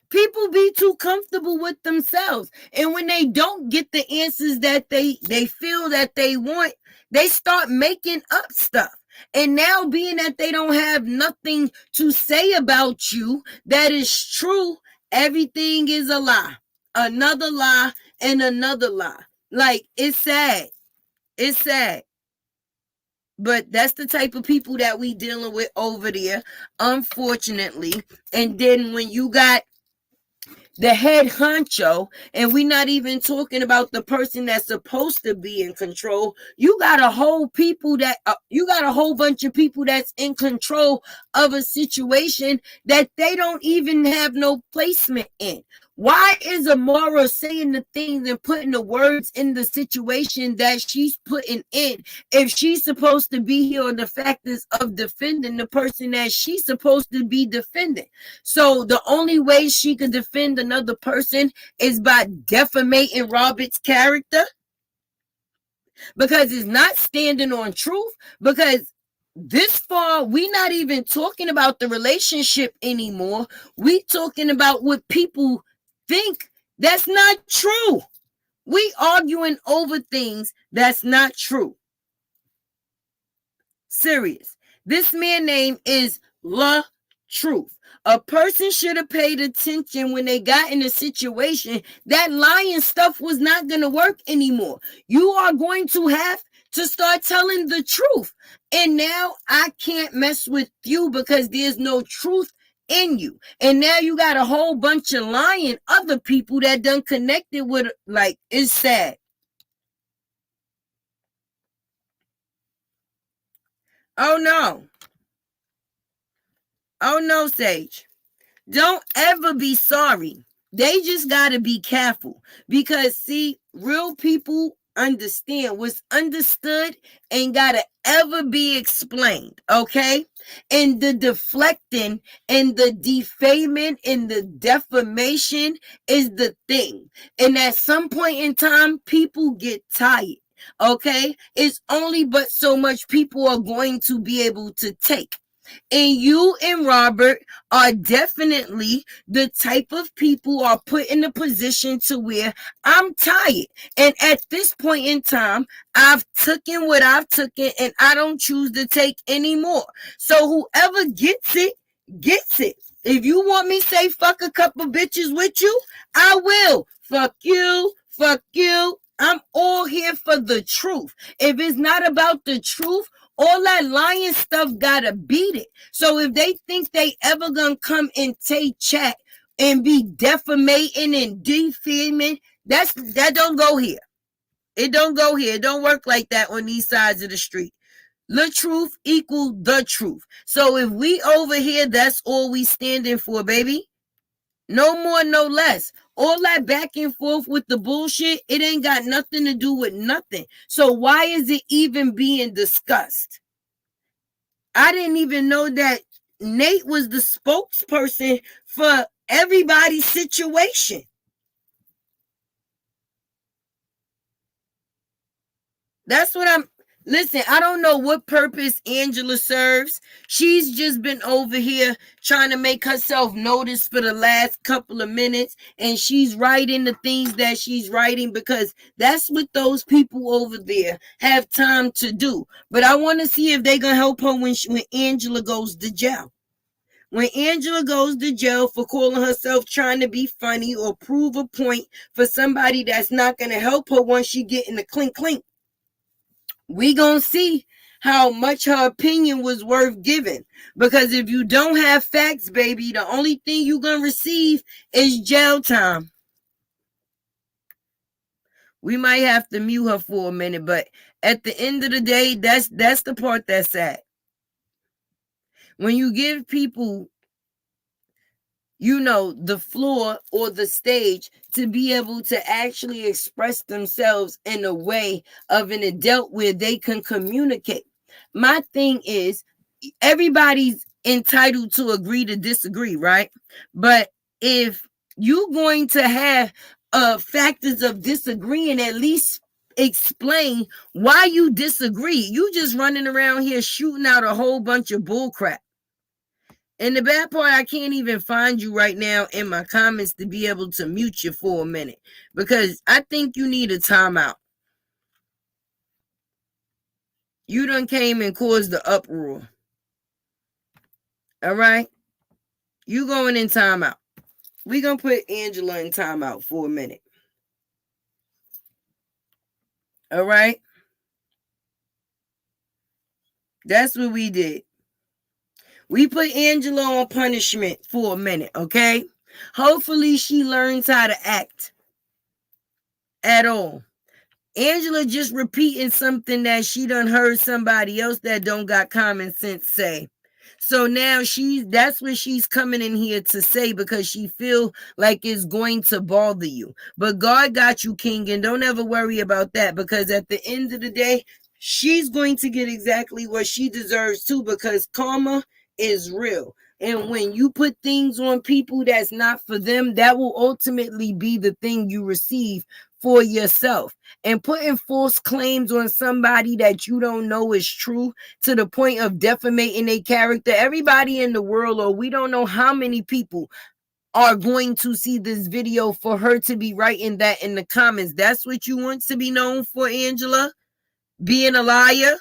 People be too comfortable with themselves. And when they don't get the answers that they feel that they want, they start making up stuff. And now being that they don't have nothing to say about you that is true, everything is a lie. Another lie and another lie. Like, it's sad. It's sad. But that's the type of people that we dealing with over there, unfortunately. And then when you got the head honcho, and we're not even talking about the person that's supposed to be in control. You got a whole bunch of people that's in control of a situation that they don't even have no placement in. Why is Amara saying the things and putting the words in the situation that she's putting in if she's supposed to be here on the factors of defending the person that she's supposed to be defending? So the only way she could defend another person is by defamating Robert's character, because it's not standing on truth. Because this far, we're not even talking about the relationship anymore. We talking about what people think that's not true. We arguing over things that's not true. Serious. This man name is La Truth. A person should have paid attention when they got in a situation that lying stuff was not going to work anymore. You are going to have to start telling the truth. And now I can't mess with you because there's no truth in you. And now you got a whole bunch of lying other people that done connected with, like, it's sad. Oh no, Sage. Don't ever be sorry. They just got to be careful, because see, real people understand what's understood ain't got to ever be explained, okay? And the deflecting and the defaming and the defamation is the thing. And at some point in time, people get tired, okay? It's only but so much people are going to be able to take. And you and Robert are definitely the type of people who are put in a position to where I'm tired. And at this point in time, I've taken what I've taken and I don't choose to take anymore. So whoever gets it, gets it. If you want me to say fuck a couple bitches with you, I will. Fuck you. I'm all here for the truth. If it's not about the truth, all that lying stuff gotta beat it. So if they think they ever gonna come and take chat and be defamating and defaming, that don't go here. It don't go here. It don't work like that on these sides of the street. The truth equal the truth. So if we over here, that's all we standing for, baby. No more, no less. All that back and forth with the bullshit, it ain't got nothing to do with nothing. So why is it even being discussed? I didn't even know that Nate was the spokesperson for everybody's situation. That's what I'm... Listen, I don't know what purpose Angela serves. She's just been over here trying to make herself noticed for the last couple of minutes, and she's writing the things that she's writing because that's what those people over there have time to do. But I want to see if they're going to help her when Angela goes to jail. When Angela goes to jail for calling herself trying to be funny or prove a point for somebody that's not going to help her once she get in the clink clink, we gonna see how much her opinion was worth giving. Because if you don't have facts, baby, the only thing you're gonna receive is jail time. We might have to mute her for a minute, but at the end of the day, that's the part that's sad. When you give people, the floor or the stage to be able to actually express themselves in a way of an adult where they can communicate. My thing is, everybody's entitled to agree to disagree, right? But if you're going to have factors of disagreeing, at least explain why you disagree. You just running around here shooting out a whole bunch of bull crap. And the bad part, I can't even find you right now in my comments to be able to mute you for a minute, because I think you need a timeout. You done came and caused the uproar. All right? You going in timeout. We gonna put Angela in timeout for a minute. All right? That's what we did. We put Angela on punishment for a minute, okay? Hopefully she learns how to act at all. Angela just repeating something that she done heard somebody else that don't got common sense say. So now that's what she's coming in here to say, because she feel like it's going to bother you. But God got you, King, and don't ever worry about that, because at the end of the day, she's going to get exactly what she deserves too, because karma is real. And when you put things on people that's not for them, that will ultimately be the thing you receive for yourself. And putting false claims on somebody that you don't know is true to the point of defamating their character. Everybody in the world, or we don't know how many people, are going to see this video for her to be writing that in the comments. That's what you want to be known for, Angela? Being a liar?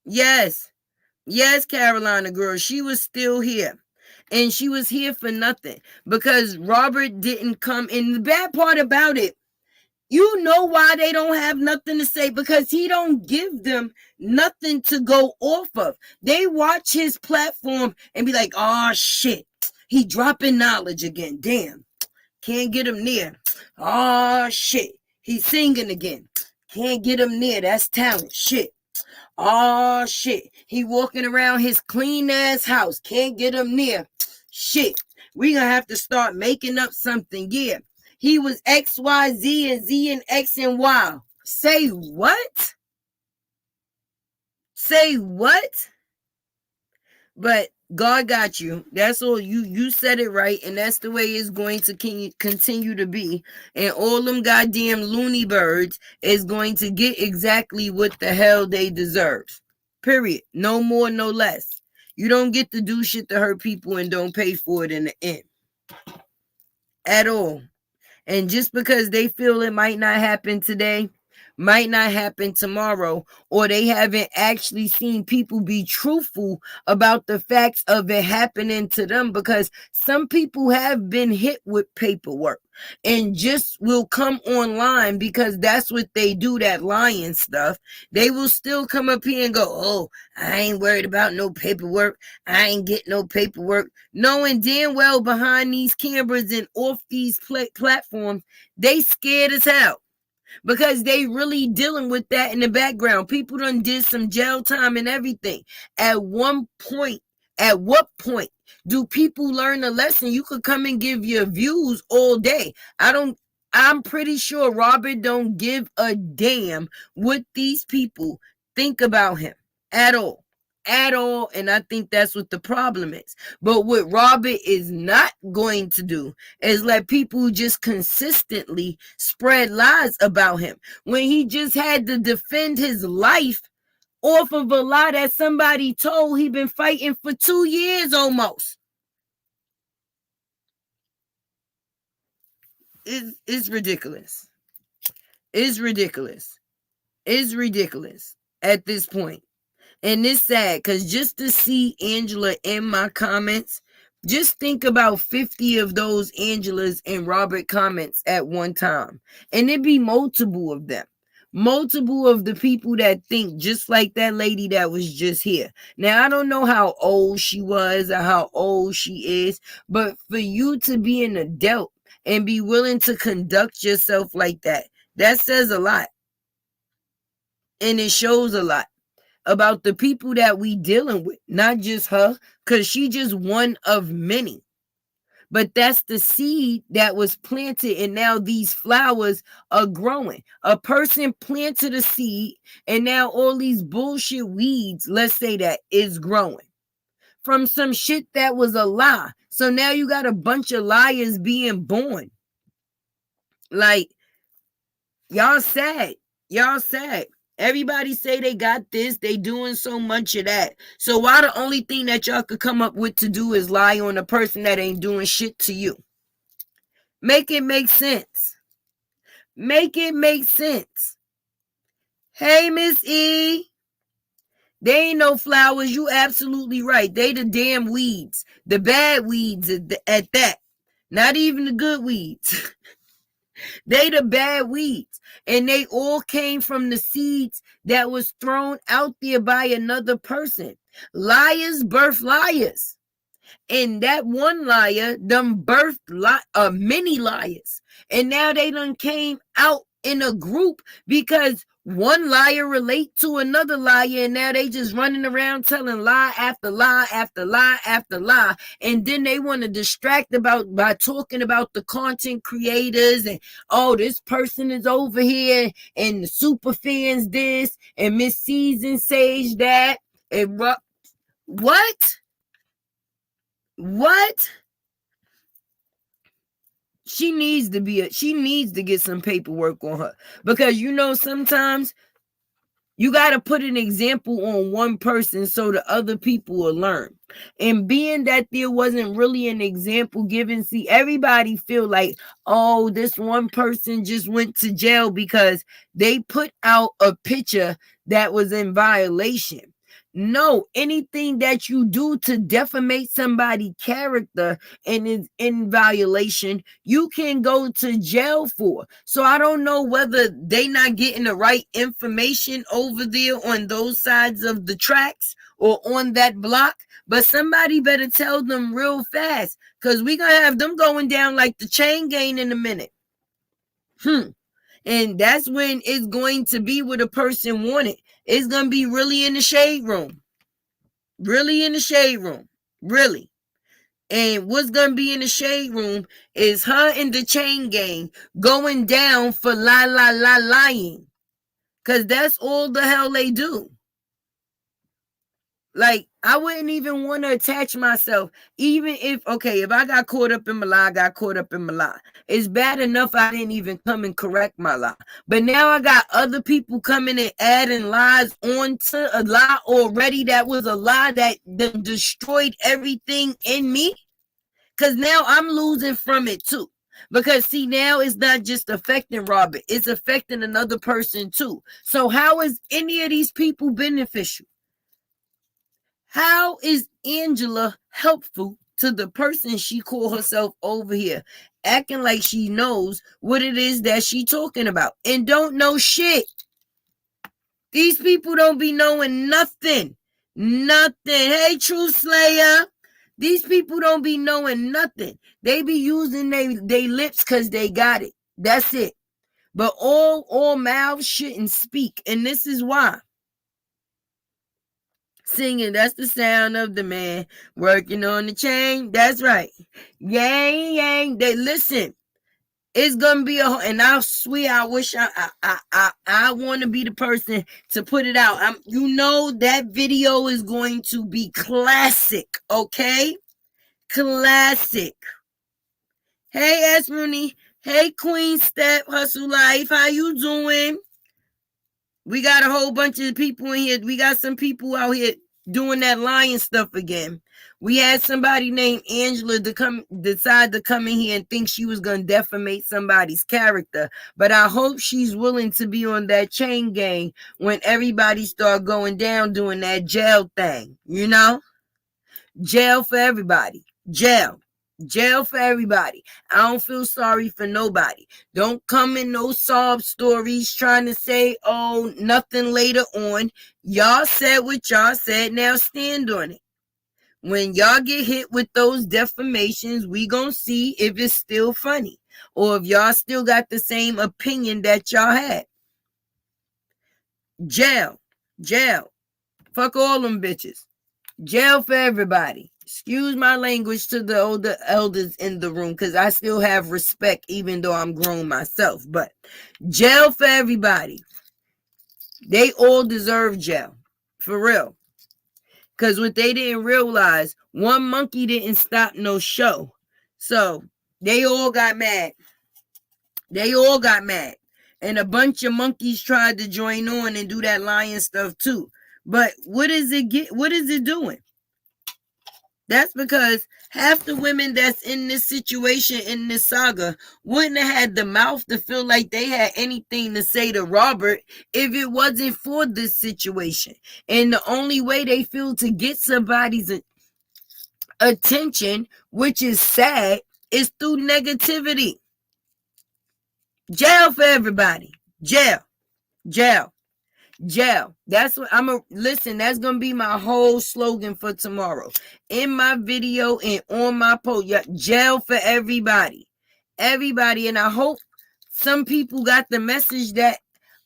Yes. Yes, Carolina girl. She was still here. And she was here for nothing, because Robert didn't come. And the bad part about it, you know why they don't have nothing to say, because he don't give them nothing to go off of. They watch his platform and be like, oh shit, he dropping knowledge again. Damn, can't get him near. Oh shit, he's singing again. Can't get him near. That's talent. Shit. Oh shit, he walking around his clean ass house. Can't get him near. Shit, we gonna have to start making up something. Yeah, he was X, Y, Z, and Z and X and Y. Say what? Say what? But God got you. That's all. You said it right, and that's the way it's going to continue to be. And all them goddamn loony birds is going to get exactly what the hell they deserve. Period. No more, no less. You don't get to do shit to hurt people and don't pay for it in the end. At all. And just because they feel it might not happen today, might not happen tomorrow, or they haven't actually seen people be truthful about the facts of it happening to them, because some people have been hit with paperwork and just will come online because that's what they do, that lying stuff. They will still come up here and go, oh, I ain't worried about no paperwork. I ain't get no paperwork. Knowing damn well behind these cameras and off these platforms, they scared as hell, because they really dealing with that in the background. People done did some jail time and everything. At what point do people learn a lesson? You could come and give your views all day. I'm pretty sure Robert don't give a damn what these people think about him at all. At all. And I think that's what the problem is. But what Robert is not going to do is let people just consistently spread lies about him, when he just had to defend his life off of a lie that somebody told. He been fighting for 2 years almost. It's ridiculous. It's ridiculous. It's ridiculous at this point. And it's sad because just to see Angela in my comments, just think about 50 of those Angelas and Robert comments at one time. And it'd be multiple of them. Multiple of the people that think just like that lady that was just here. Now, I don't know how old she was or how old she is, but for you to be an adult and be willing to conduct yourself like that says a lot. And it shows a lot about the people that we dealing with, not just her, because she just one of many. But that's the seed that was planted, and now these flowers are growing. A person planted a seed, and now all these bullshit weeds, let's say that, is growing from some shit that was a lie. So now you got a bunch of liars being born. Like, y'all sad. Y'all sad. Everybody say they got this, they doing so much of that. So why the only thing that y'all could come up with to do is lie on a person that ain't doing shit to you? Make it make sense. Make it make sense. Hey, Miss E. They ain't no flowers. You absolutely right. They the damn weeds. The bad weeds at that. Not even the good weeds. They the bad weeds. And they all came from the seeds that was thrown out there by another person. Liars birth liars. And that one liar done birthed many liars. And now they done came out in a group because one liar relate to another liar, and now they just running around telling lie after lie after lie after lie. And then they want to distract by talking about the content creators and, oh, this person is over here and the super fans this and Miss Season Sage that. And what? She needs to get some paperwork on her, because sometimes you got to put an example on one person so the other people will learn. And being that there wasn't really an example given, see, everybody feel like, oh, this one person just went to jail because they put out a picture that was in violation. No, anything that you do to defamate somebody's character and is in violation, you can go to jail for. So I don't know whether they not getting the right information over there on those sides of the tracks or on that block, but somebody better tell them real fast, because we're going to have them going down like the chain gang in a minute. And that's when it's going to be what a person wanted. It's going to be really in the shade room. Really in the shade room. Really. And what's going to be in the shade room is her and the chain gang going down for lying. Because that's all the hell they do. Like, I wouldn't even want to attach myself, even if I got caught up in my lie, I got caught up in my lie. It's bad enough I didn't even come and correct my lie. But now I got other people coming and adding lies onto a lie already that was a lie that destroyed everything in me. Because now I'm losing from it too. Because see, now it's not just affecting Robert, it's affecting another person too. So how is any of these people beneficial? How is Angela helpful to the person she called herself over here, acting like she knows what it is that she talking about and don't know shit? These people don't be knowing nothing. Nothing. Hey, True Slayer. These people don't be knowing nothing. They be using they lips because they got it. That's it. But all mouths shouldn't speak. And this is why. Singing, that's the sound of the man working on the chain. That's right. Yang, yang. They listen. It's gonna be and I swear, I wish I want to be the person to put it out. That video is going to be classic. Okay, classic. Hey, S. Rooney. Hey, Queen Step Hustle Life. How you doing? We got a whole bunch of people in here. We got some people out here doing that lying stuff again. We had somebody named Angela decide to come in here and think she was going to defamate somebody's character. But I hope she's willing to be on that chain gang when everybody start going down doing that jail thing. You know? Jail for everybody. Jail. Jail for everybody. I don't feel sorry for nobody. Don't come in no sob stories trying to say, oh, nothing later on. Y'all said what y'all said. Now stand on it. When y'all get hit with those defamations, we gonna see if it's still funny or if y'all still got the same opinion that y'all had. Jail. Jail. Fuck all them bitches. Jail for everybody. Excuse my language to the older elders in the room because I still have respect even though I'm grown myself. But jail for everybody. They all deserve jail. For real. Because what they didn't realize, one monkey didn't stop no show. So they all got mad. They all got mad. And a bunch of monkeys tried to join on and do that lion stuff too. But what is it doing? That's because half the women that's in this situation, in this saga, wouldn't have had the mouth to feel like they had anything to say to Robert if it wasn't for this situation. And the only way they feel to get somebody's attention, which is sad, is through negativity. Jail for everybody. Jail. Jail. Jail. That's what listen, that's gonna be my whole slogan for tomorrow. In my video and on my post. Yeah, jail for everybody. Everybody. And I hope some people got the message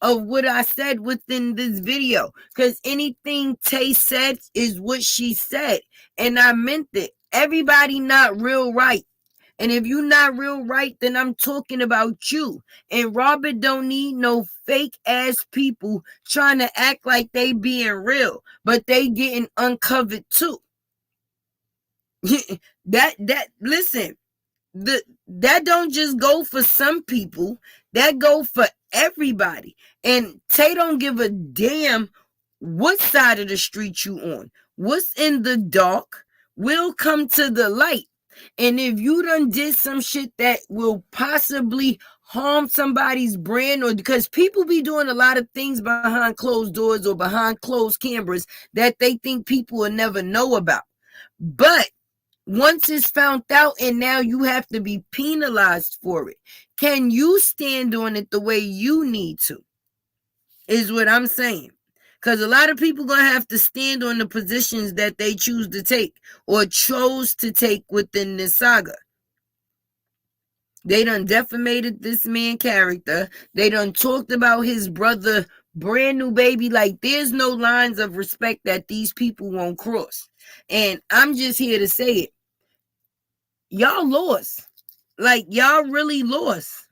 of what I said within this video. Because anything Tay said is what she said. And I meant it. Everybody not real right. And if you're not real right, then I'm talking about you. And Robert don't need no fake ass people trying to act like they being real, but they getting uncovered too. Listen, that don't just go for some people, that go for everybody. And Tay don't give a damn what side of the street you on. What's in the dark will come to the light. And if you done did some shit that will possibly harm somebody's brand, or because people be doing a lot of things behind closed doors or behind closed cameras that they think people will never know about. But once it's found out and now you have to be penalized for it, can you stand on it the way you need to? Is what I'm saying. Because a lot of people going to have to stand on the positions that they choose to take or chose to take within this saga. They done defamated this man's character. They done talked about his brother, brand new baby. Like, there's no lines of respect that these people won't cross. And I'm just here to say it. Y'all lost. Like, y'all really lost.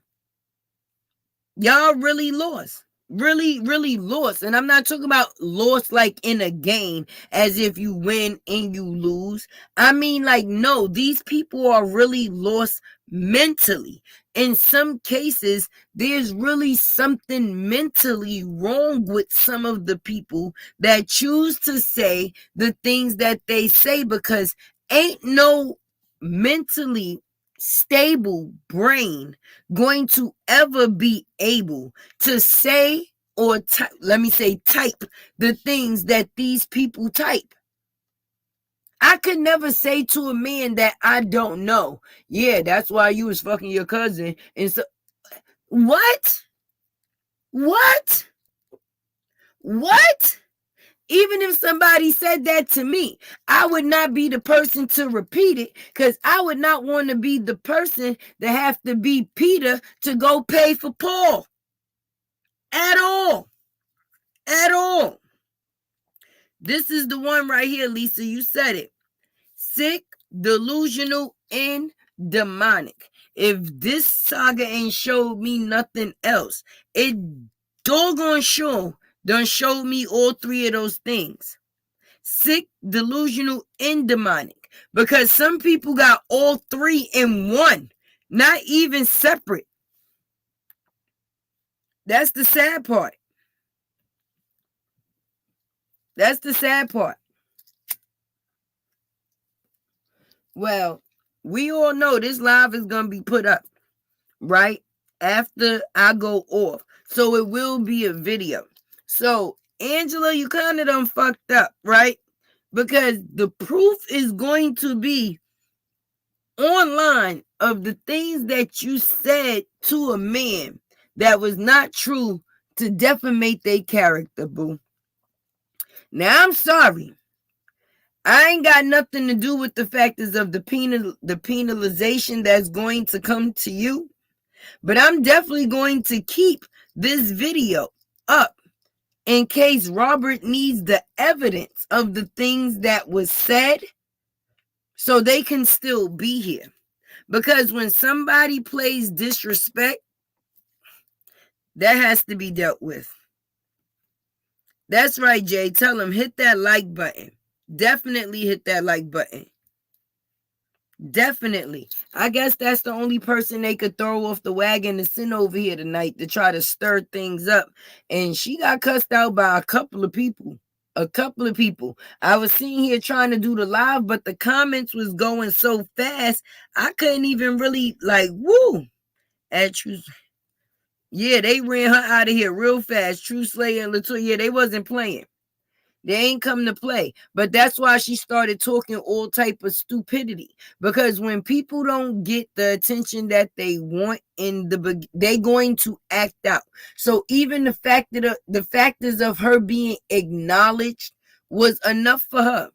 Y'all really lost. Really, really lost. And I'm not talking about lost like in a game as if you win and you lose. I mean, like, no, these people are really lost mentally. In some cases, there's really something mentally wrong with some of the people that choose to say the things that they say, because ain't no mentally stable brain going to ever be able to say or type the things that these people type. I could never say to a man that I don't know, yeah, that's why you was fucking your cousin. And so, what? Even if somebody said that to me, I would not be the person to repeat it, because I would not want to be the person that have to be Peter to go pay for Paul. At all. At all. This is the one right here, Lisa. You said it. Sick, delusional, and demonic. If this saga ain't showed me nothing else, it doggone sure done showed me all three of those things. Sick, delusional, and demonic. Because some people got all three in one, not even separate. That's the sad part. That's the sad part. Well, we all know this live is going to be put up right after I go off. So it will be a video. So, Angela, you kind of done fucked up, right? Because the proof is going to be online of the things that you said to a man that was not true to defamate their character, boo. Now, I'm sorry. I ain't got nothing to do with the factors of the penalization that's going to come to you. But I'm definitely going to keep this video up in case Robert needs the evidence of the things that was said so they can still be here. Because when somebody plays disrespect, that has to be dealt with. That's right, Jay. Tell them hit that like button. Definitely hit that like button. Definitely. I guess that's the only person they could throw off the wagon to send over here tonight to try to stir things up. And she got cussed out by a couple of people. A couple of people. I was sitting here trying to do the live, but the comments was going so fast, I couldn't even really woo at you. Yeah, they ran her out of here real fast. True Slayer and Latoya, yeah, they wasn't playing. They ain't come to play. But that's why she started talking all type of stupidity. Because when people don't get the attention that they want they going to act out. So even the fact that the factors of her being acknowledged was enough for her.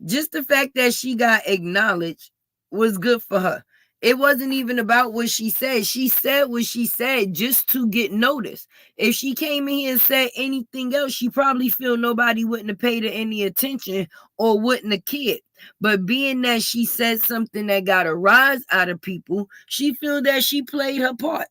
Just the fact that she got acknowledged was good for her. It wasn't even about what she said. She said what she said just to get noticed. If she came in here and said anything else, she probably feel nobody wouldn't have paid her any attention or wouldn't have cared. But being that she said something that got a rise out of people, she feel that she played her part.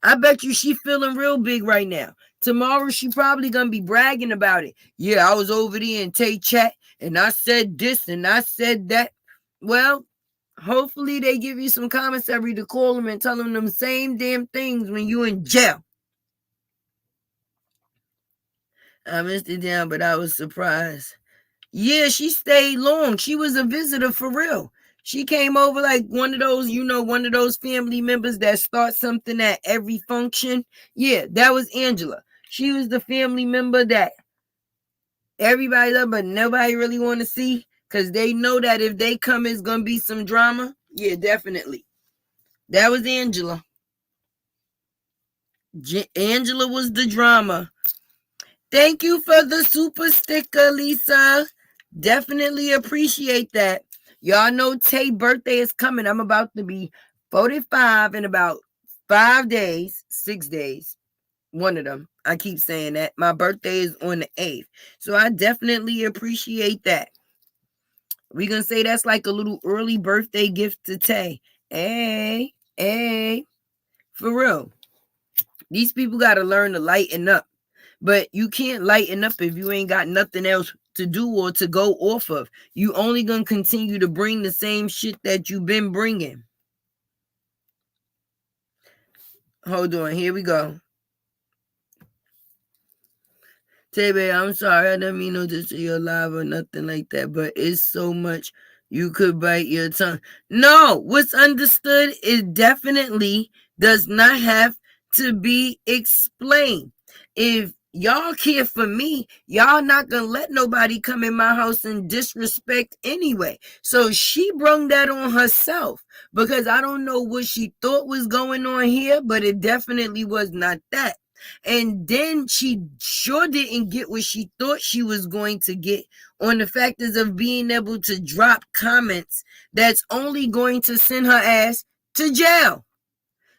I bet you she feeling real big right now. Tomorrow she probably gonna be bragging about it. Yeah, I was over there in Tay Chat and I said this and I said that. Well, hopefully they give you some commissary to call them and tell them same damn things when you in jail. I missed it down, but I was surprised. Yeah, she stayed long. She was a visitor for real. She came over like one of those, one of those family members that start something at every function. Yeah, that was Angela. She was the family member that everybody loved, but nobody really want to see because they know that if they come, it's going to be some drama. Yeah, definitely. That was Angela. Angela was the drama. Thank you for the super sticker, Lisa. Definitely appreciate that. Y'all know Tay's birthday is coming. I'm about to be 45 in about 5 days, 6 days. One of them. I keep saying that. My birthday is on the 8th. So I definitely appreciate that. We're going to say that's like a little early birthday gift to Tay. Hey. For real. These people got to learn to lighten up. But you can't lighten up if you ain't got nothing else to do or to go off of. You only going to continue to bring the same shit that you've been bringing. Hold on. Here we go. Tay, I'm sorry. I didn't mean no to say you're live or nothing like that. But it's so much you could bite your tongue. No, what's understood is definitely does not have to be explained. If y'all care for me, y'all not gonna let nobody come in my house and disrespect anyway. So she brung that on herself because I don't know what she thought was going on here, but it definitely was not that. And then she sure didn't get what she thought she was going to get on the factors of being able to drop comments that's only going to send her ass to jail.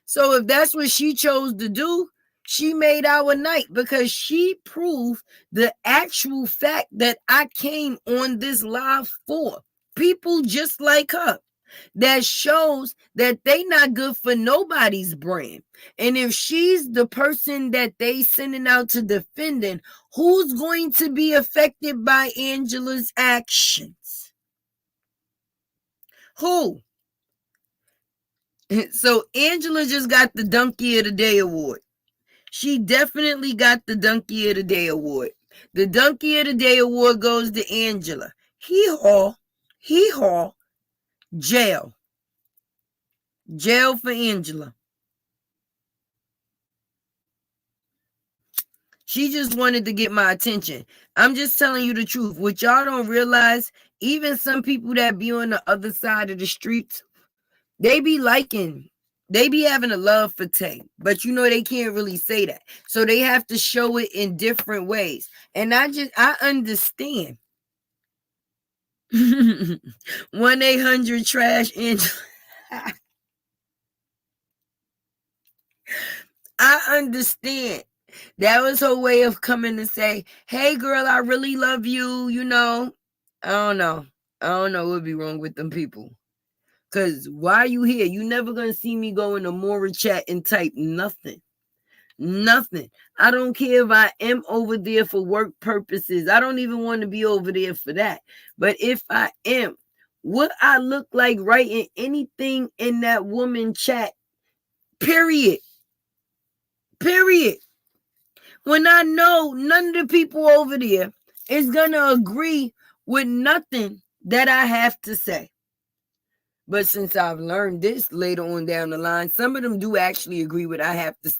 So if that's what she chose to do, she made our night because she proved the actual fact that I came on this live for. People just like her. That shows that they not good for nobody's brand. And if she's the person that they sending out to defending, who's going to be affected by Angela's actions? Who? So Angela just got the Donkey of the Day award. She definitely got the Donkey of the Day award. The Donkey of the Day award goes to Angela. Hee-haw. Hee-haw. Jail. Jail for Angela. She just wanted to get my attention. I'm just telling you the truth. What y'all don't realize, even some people that be on the other side of the streets, they be having a love for Tay, but they can't really say that. So they have to show it in different ways. And I understand. 1-800 Angela. I understand. That was her way of coming to say, hey girl, I really love you, I don't know what would be wrong with them people. Cause why are you here? You never gonna see me go in a Mora chat and type nothing. I don't care if I am over there for work purposes. I don't even want to be over there for that. But if I am, what I look like writing anything in that woman chat, period. When I know none of the people over there is gonna agree with nothing that I have to say. But since I've learned this later on down the line, some of them do actually agree with what I have to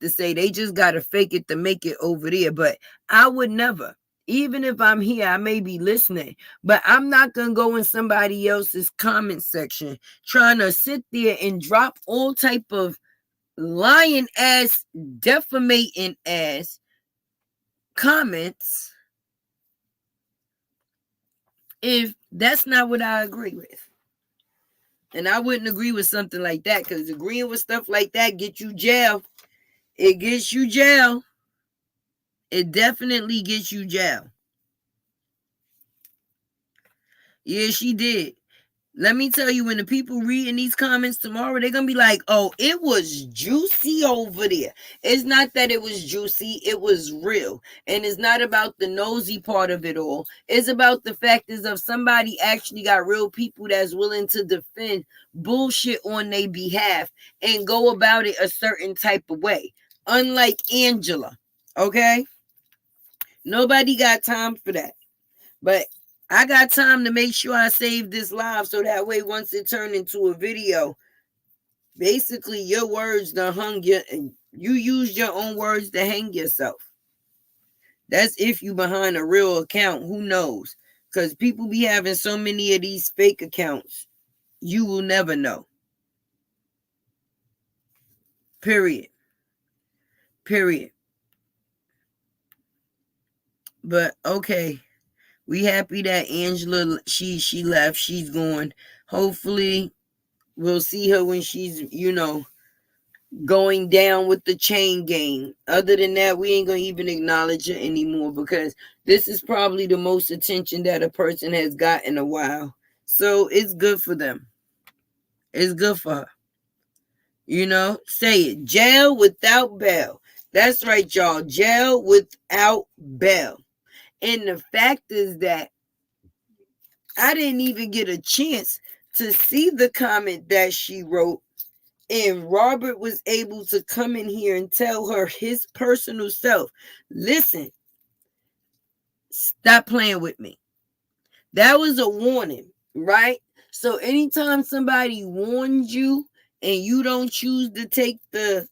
say. They just gotta fake it to make it over there. But I would never. Even if I'm here, I may be listening, but I'm not gonna go in somebody else's comment section trying to sit there and drop all type of lying ass, defamating ass comments if that's not what I agree with. And I wouldn't agree with something like that, because agreeing with stuff like that gets you jail. It gets you jail. It definitely gets you jail. Yeah, she did. Let me tell you, when the people reading these comments tomorrow, they're going to be like, oh, it was juicy over there. It's not that it was juicy. It was real. And it's not about the nosy part of it all. It's about the fact is of somebody actually got real people that's willing to defend bullshit on their behalf and go about it a certain type of way. Unlike Angela. Okay? Nobody got time for that. But I got time to make sure I save this live so that way once it turned into a video, basically your words done hung you, and you used your own words to hang yourself. That's if you behind a real account. Who knows? Because people be having so many of these fake accounts. You will never know. Period. But okay. We happy that Angela, she left. She's gone. Hopefully we'll see her when she's, going down with the chain gang. Other than that, we ain't going to even acknowledge her anymore, because this is probably the most attention that a person has got in a while. So it's good for them. It's good for her. Say it. Jail without bail. That's right, y'all. Jail without bail. And the fact is that I didn't even get a chance to see the comment that she wrote, and Robert was able to come in here and tell her his personal self, listen, stop playing with me. That was a warning, right? So anytime somebody warns you and you don't choose to take the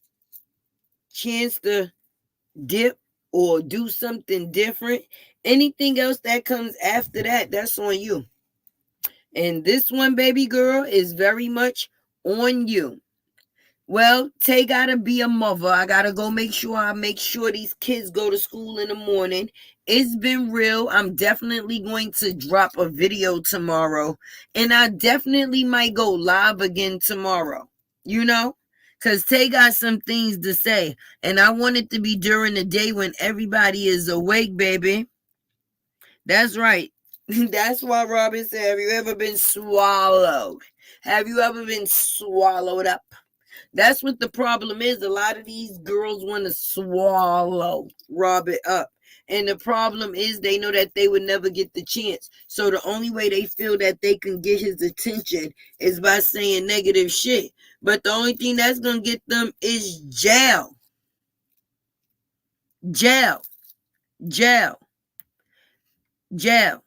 chance to dip or do something different, anything else that comes after that, that's on you. And this one, baby girl, is very much on you. Well, Tay gotta be a mother. I gotta go make sure these kids go to school in the morning. It's been real. I'm definitely going to drop a video tomorrow. And I definitely might go live again tomorrow. Because Tay got some things to say. And I want it to be during the day when everybody is awake, baby. That's right. That's why Robin said, have you ever been swallowed? Have you ever been swallowed up? That's what the problem is. A lot of these girls want to swallow Robert up. And the problem is they know that they would never get the chance. So the only way they feel that they can get his attention is by saying negative shit. But the only thing that's going to get them is jail. Jail. Jail. Jail.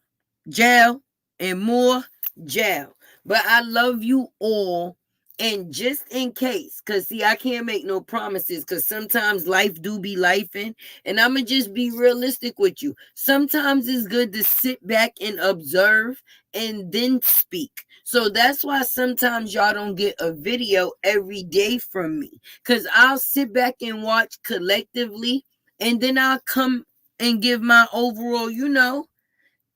Jail. And more jail. But I love you all. And just in case, because see, I can't make no promises because sometimes life do be lifing. And I'm going to just be realistic with you. Sometimes it's good to sit back and observe and then speak. So that's why sometimes y'all don't get a video every day from me. Because I'll sit back and watch collectively. And then I'll come and give my overall,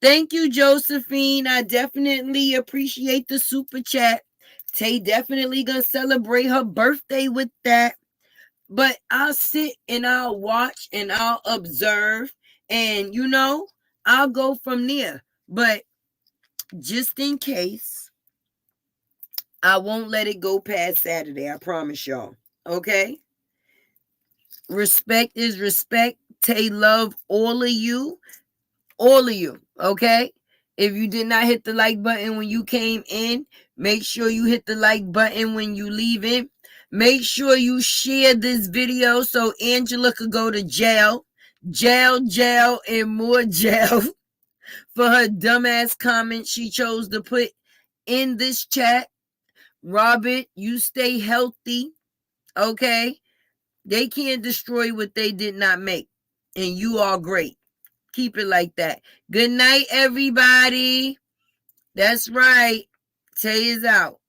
Thank you, Josephine. I definitely appreciate the super chat. Tay definitely gonna celebrate her birthday with that. But I'll sit and I'll watch and I'll observe and I'll go from there. But just in case, I won't let it go past Saturday. I promise y'all. Okay? Respect is respect. Tay love all of you. All of you, okay? If you did not hit the like button when you came in, make sure you hit the like button when you leave in. Make sure you share this video so Angela could go to jail, and more jail for her dumbass comment she chose to put in this chat. Robert, you stay healthy, okay? They can't destroy what they did not make, and you are great. Keep it like that. Good night, everybody. That's right. Tay is out.